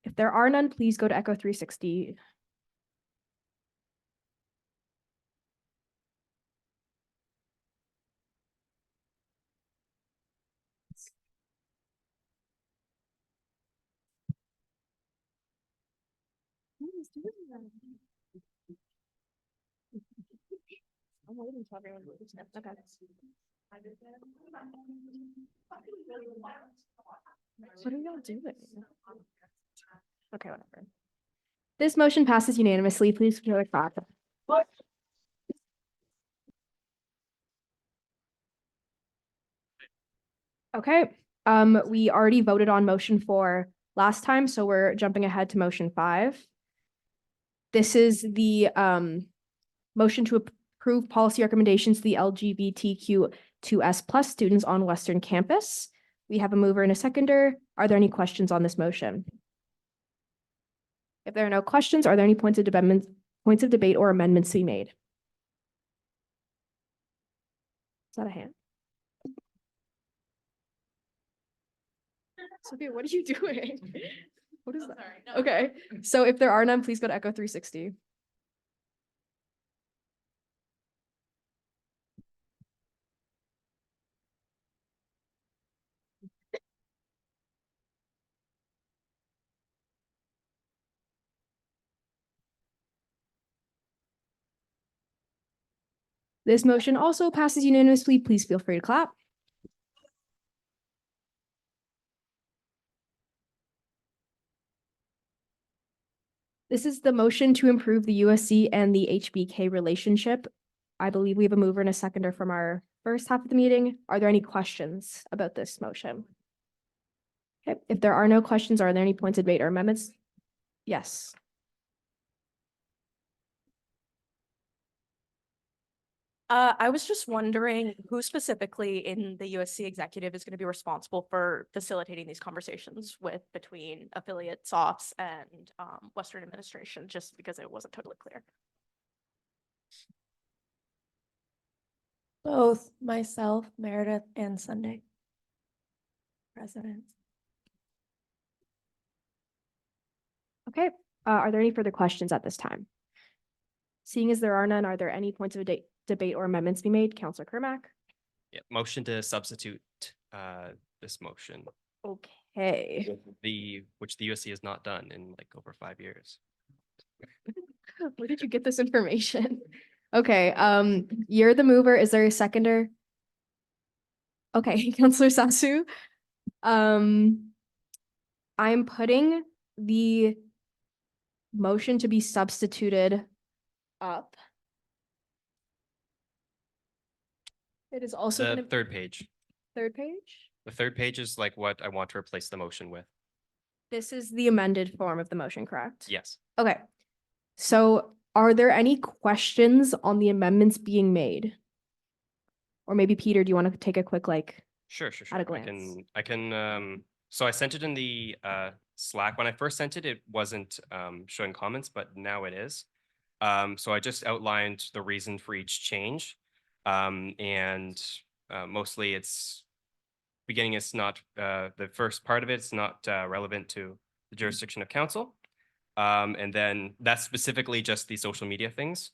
If there are none, please go to Echo 360. I'm waiting until everyone moves. Okay. What are y'all doing? Okay, whatever. This motion passes unanimously. Please control the clock. Okay, we already voted on motion 4 last time, so we're jumping ahead to motion 5. This is the motion to approve policy recommendations to the LGBTQ2S+ students on Western Campus. We have a mover and a seconder. Are there any questions on this motion? If there are no questions, are there any points of debate or amendments to be made? Is that a hand? Sophia, what are you doing? What is that? Sorry, no. Okay, so if there are none, please go to Echo 360. This motion also passes unanimously. Please feel free to clap. This is the motion to improve the USC and the HBK relationship. I believe we have a mover and a seconder from our first half of the meeting. Are there any questions about this motion? Okay, if there are no questions, are there any points of debate or amendments? Yes. I was just wondering who specifically in the USC executive is going to be responsible for facilitating these conversations between affiliate SOFs and Western administration, just because it wasn't totally clear. Both myself, Meredith, and Sunday. President. Okay, are there any further questions at this time? Seeing as there are none, are there any points of debate or amendments to be made? Councillor Kermack? Yeah, motion to substitute this motion. Okay. Which the USC has not done in like over 5 years. Where did you get this information? Okay, you're the mover. Is there a seconder? Okay, Councillor Sasu. I'm putting the motion to be substituted up. It is also The gonna third page. third page. The third page is like what I want to replace the motion with. This is the amended form of the motion, correct? Yes. Okay. So are there any questions on the amendments being made? Or maybe Peter, do you want to take a quick Sure. at a I glance? can, so I sent it in the Slack. When I first sent it, it wasn't showing comments, but now it is. So I just outlined the reason for each change. And mostly it's beginning, it's not the first part of it's not relevant to the jurisdiction of council. And then that's specifically just the social media things.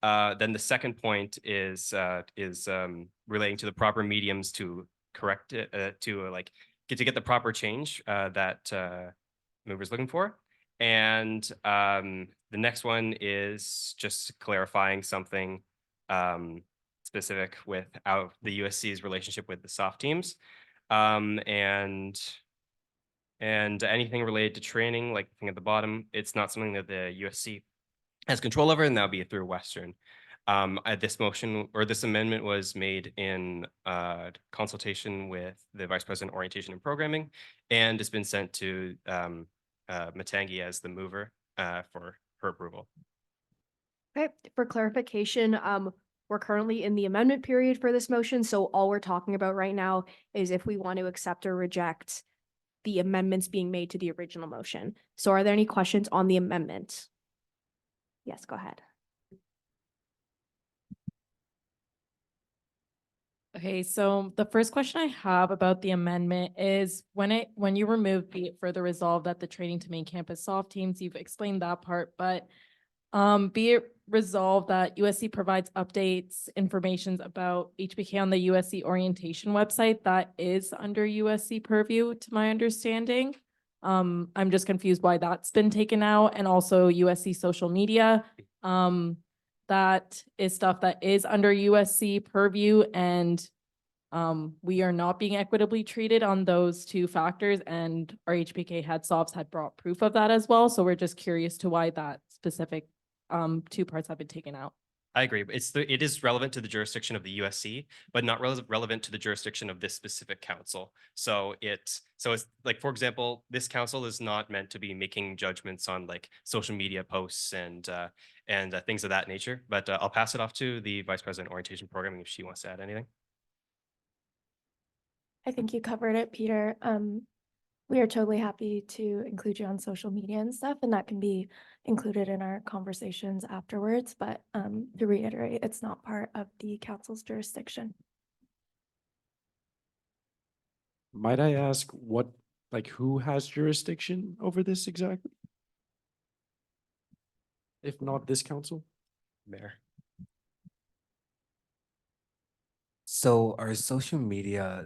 Then the second point is relating to the proper mediums to correct it, like get the proper change that mover's looking for. And the next one is just clarifying something specific with the USC's relationship with the soft teams. And anything related to training, like the thing at the bottom, it's not something that the USC has control over, and that'll be through Western. This motion or this amendment was made in consultation with the Vice President Orientation and Programming, and it's been sent to Matangi as the mover for her approval. Okay, for clarification, we're currently in the amendment period for this motion, so all we're talking about right now is if we want to accept or reject the amendments being made to the original motion. So are there any questions on the amendment? Yes, go ahead. Okay, so the first question I have about the amendment is when you remove be it further resolved that the training to main campus soft teams, you've explained that part, but be it resolved that USC provides updates, informations about HBK on the USC orientation website that is under USC purview, to my understanding. I'm just confused why that's been taken out, and also USC social media. That is stuff that is under USC purview, and we are not being equitably treated on those two factors, and our HBK head softs had brought proof of that as well. So we're just curious to why that specific two parts have been taken out. I agree. It is relevant to the jurisdiction of the USC, but not relevant to the jurisdiction of this specific council. So it's like, for example, this council is not meant to be making judgments on like social media posts and things of that nature. But I'll pass it off to the Vice President Orientation Programming if she wants to add anything. I think you covered it, Peter. We are totally happy to include you on social media and stuff, and that can be included in our conversations afterwards. But to reiterate, it's not part of the council's jurisdiction. Might I ask who has jurisdiction over this exactly? If not this council? Mayor. So our social media,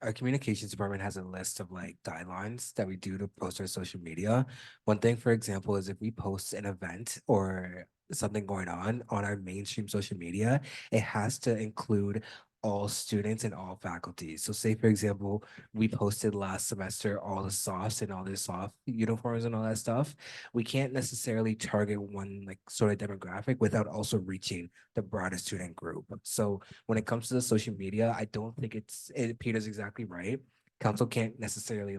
our communications department has a list of like guidelines that we do to post our social media. One thing, for example, is if we post an event or something going on our mainstream social media, it has to include all students and all faculty. So say, for example, we posted last semester all the softs and all the soft uniforms and all that stuff. We can't necessarily target one like sort of demographic without also reaching the broader student group. So when it comes to the social media, I don't think Peter's exactly right. Council can't necessarily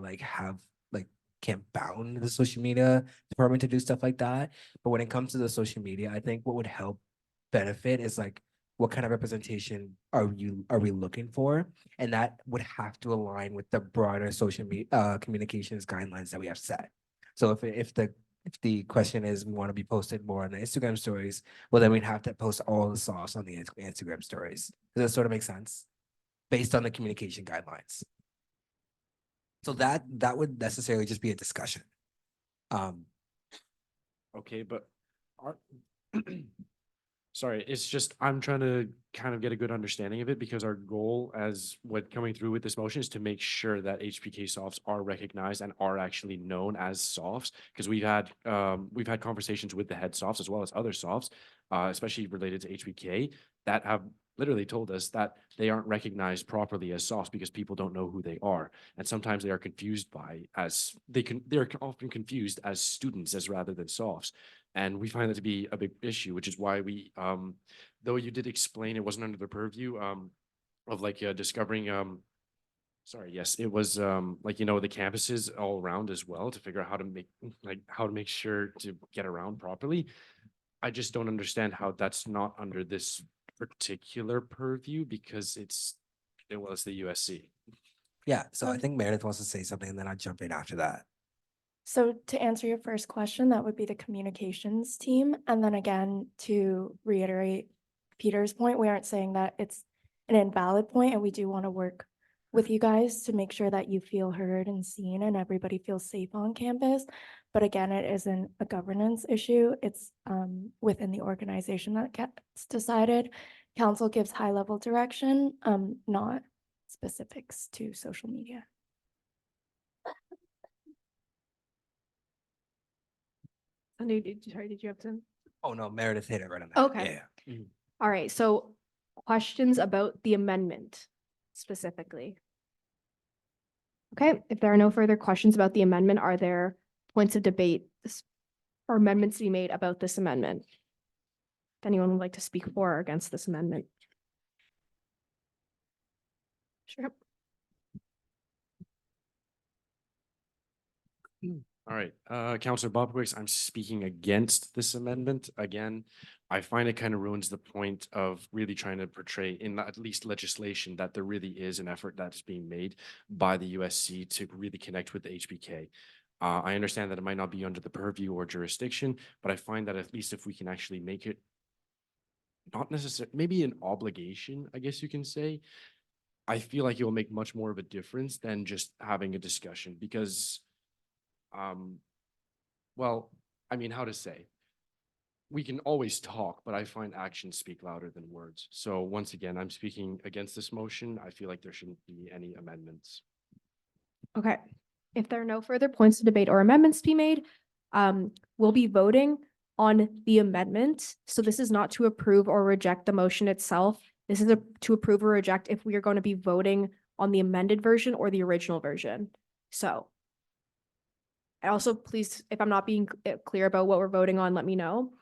can't bound the social media department to do stuff like that. But when it comes to the social media, I think what would help benefit is like, what kind of representation are we looking for? And that would have to align with the broader social media communications guidelines that we have set. So if the question is we want to be posted more on the Instagram stories, well then we'd have to post all the sauce on the Instagram stories. Does that sort of make sense? Based on the communication guidelines. So that would necessarily just be a discussion. Okay, but sorry, it's just I'm trying to kind of get a good understanding of it because our goal as what coming through with this motion is to make sure that HPK softs are recognized and are actually known as softs, because we've had conversations with the head softs as well as other softs, especially related to HPK, that have literally told us that they aren't recognized properly as softs because people don't know who they are, and sometimes they are confused they're often confused as students as rather than softs. And we find that to be a big issue, which is why we, though you did explain it wasn't under the purview, of like discovering sorry, yes, it was like, you know, the campuses all around as well to figure out how to make sure to get around properly. I just don't understand how that's not under this particular purview because it was the USC. Yeah, so I think Meredith wants to say something and then I'll jump in after that. So to answer your first question, that would be the communications team. And then again, to reiterate Peter's point, we aren't saying that it's an invalid point, and we do want to work with you guys to make sure that you feel heard and seen and everybody feels safe on campus. But again, it isn't a governance issue. It's within the organization that gets decided. Council gives high level direction, not specifics to social media. Sorry, did you have to? Oh, no, Meredith hit it right on that. Okay. Yeah. All right, so questions about the amendment specifically? Okay, if there are no further questions about the amendment, are there points of debate or amendments to be made about this amendment? If anyone would like to speak for or against this amendment? Sure. All right, Councilor Bobowicz, I'm speaking against this amendment. Again, I find it kind of ruins the point of really trying to portray in at least legislation that there really is an effort that is being made by the USC to really connect with the HBK. I understand that it might not be under the purview or jurisdiction, but I find that at least if we can actually make it not necessarily, maybe an obligation, I guess you can say, I feel like it will make much more of a difference than just having a discussion because well, I mean, how to say, we can always talk, but I find actions speak louder than words. So once again, I'm speaking against this motion. I feel like there shouldn't be any amendments. Okay, if there are no further points of debate or amendments to be made, we'll be voting on the amendment. So this is not to approve or reject the motion itself. This is to approve or reject if we are going to be voting on the amended version or the original version. So and also, please, if I'm not being clear about what we're voting on, let me know.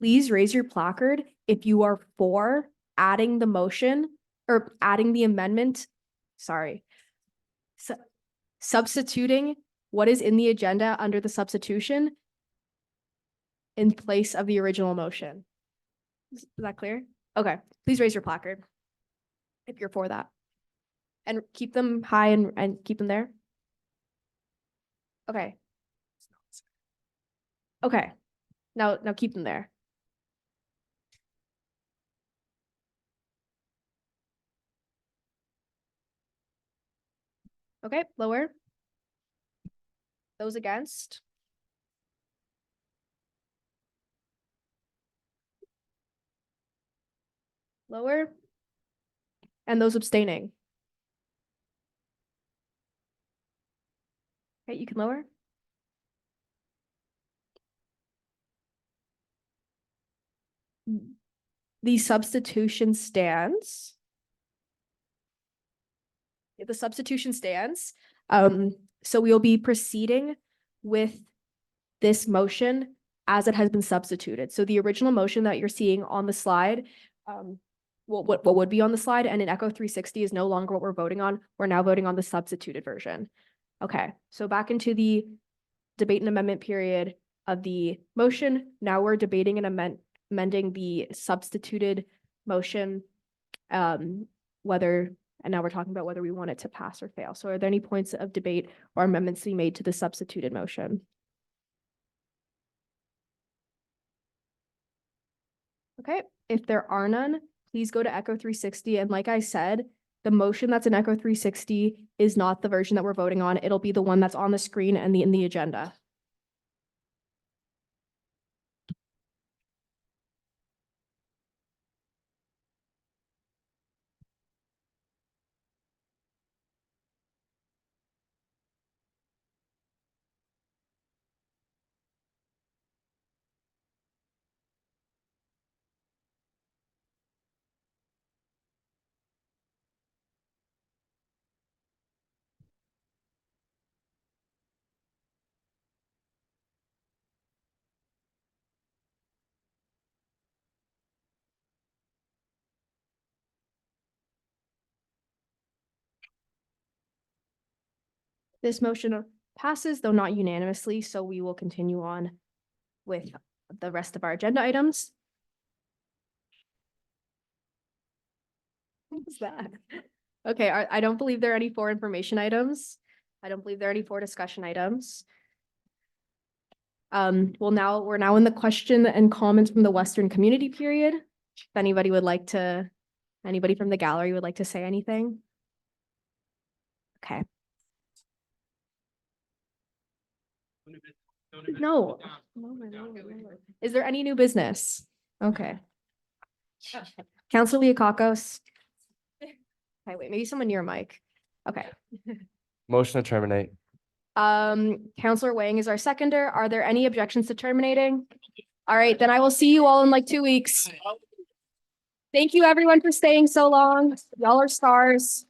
Please raise your placard if you are for adding the motion or adding the amendment. Sorry. Substituting what is in the agenda under the substitution in place of the original motion. Is that clear? Okay, please raise your placard if you're for that. And keep them high and keep them there. Okay. Okay, now keep them there. Okay, lower. Those against? Lower. And those abstaining? Okay, you can lower. The substitution stands. The substitution stands. So we'll be proceeding with this motion as it has been substituted. So the original motion that you're seeing on the slide, what would be on the slide and in Echo 360 is no longer what we're voting on. We're now voting on the substituted version. Okay, so back into the debate and amendment period of the motion. Now we're debating and amending the substituted motion, and now we're talking about whether we want it to pass or fail. So are there any points of debate or amendments to be made to the substituted motion? Okay, if there are none, please go to Echo 360. And like I said, the motion that's in Echo 360 is not the version that we're voting on. It'll be the one that's on the screen and in the agenda. This motion passes, though not unanimously, so we will continue on with the rest of our agenda items. What was that? Okay, I don't believe there are any 4 information items. I don't believe there are any 4 discussion items. We're now in the question and comments from the Western community period. If anybody from the gallery would like to say anything? Okay. No. Is there any new business? Okay. Councilor Leokakos. Okay, wait, maybe someone near a mic. Okay. Motion to terminate. Councilor Wang is our seconder. Are there any objections to terminating? All right, then I will see you all in like 2 weeks. Thank you everyone for staying so long. Y'all are stars.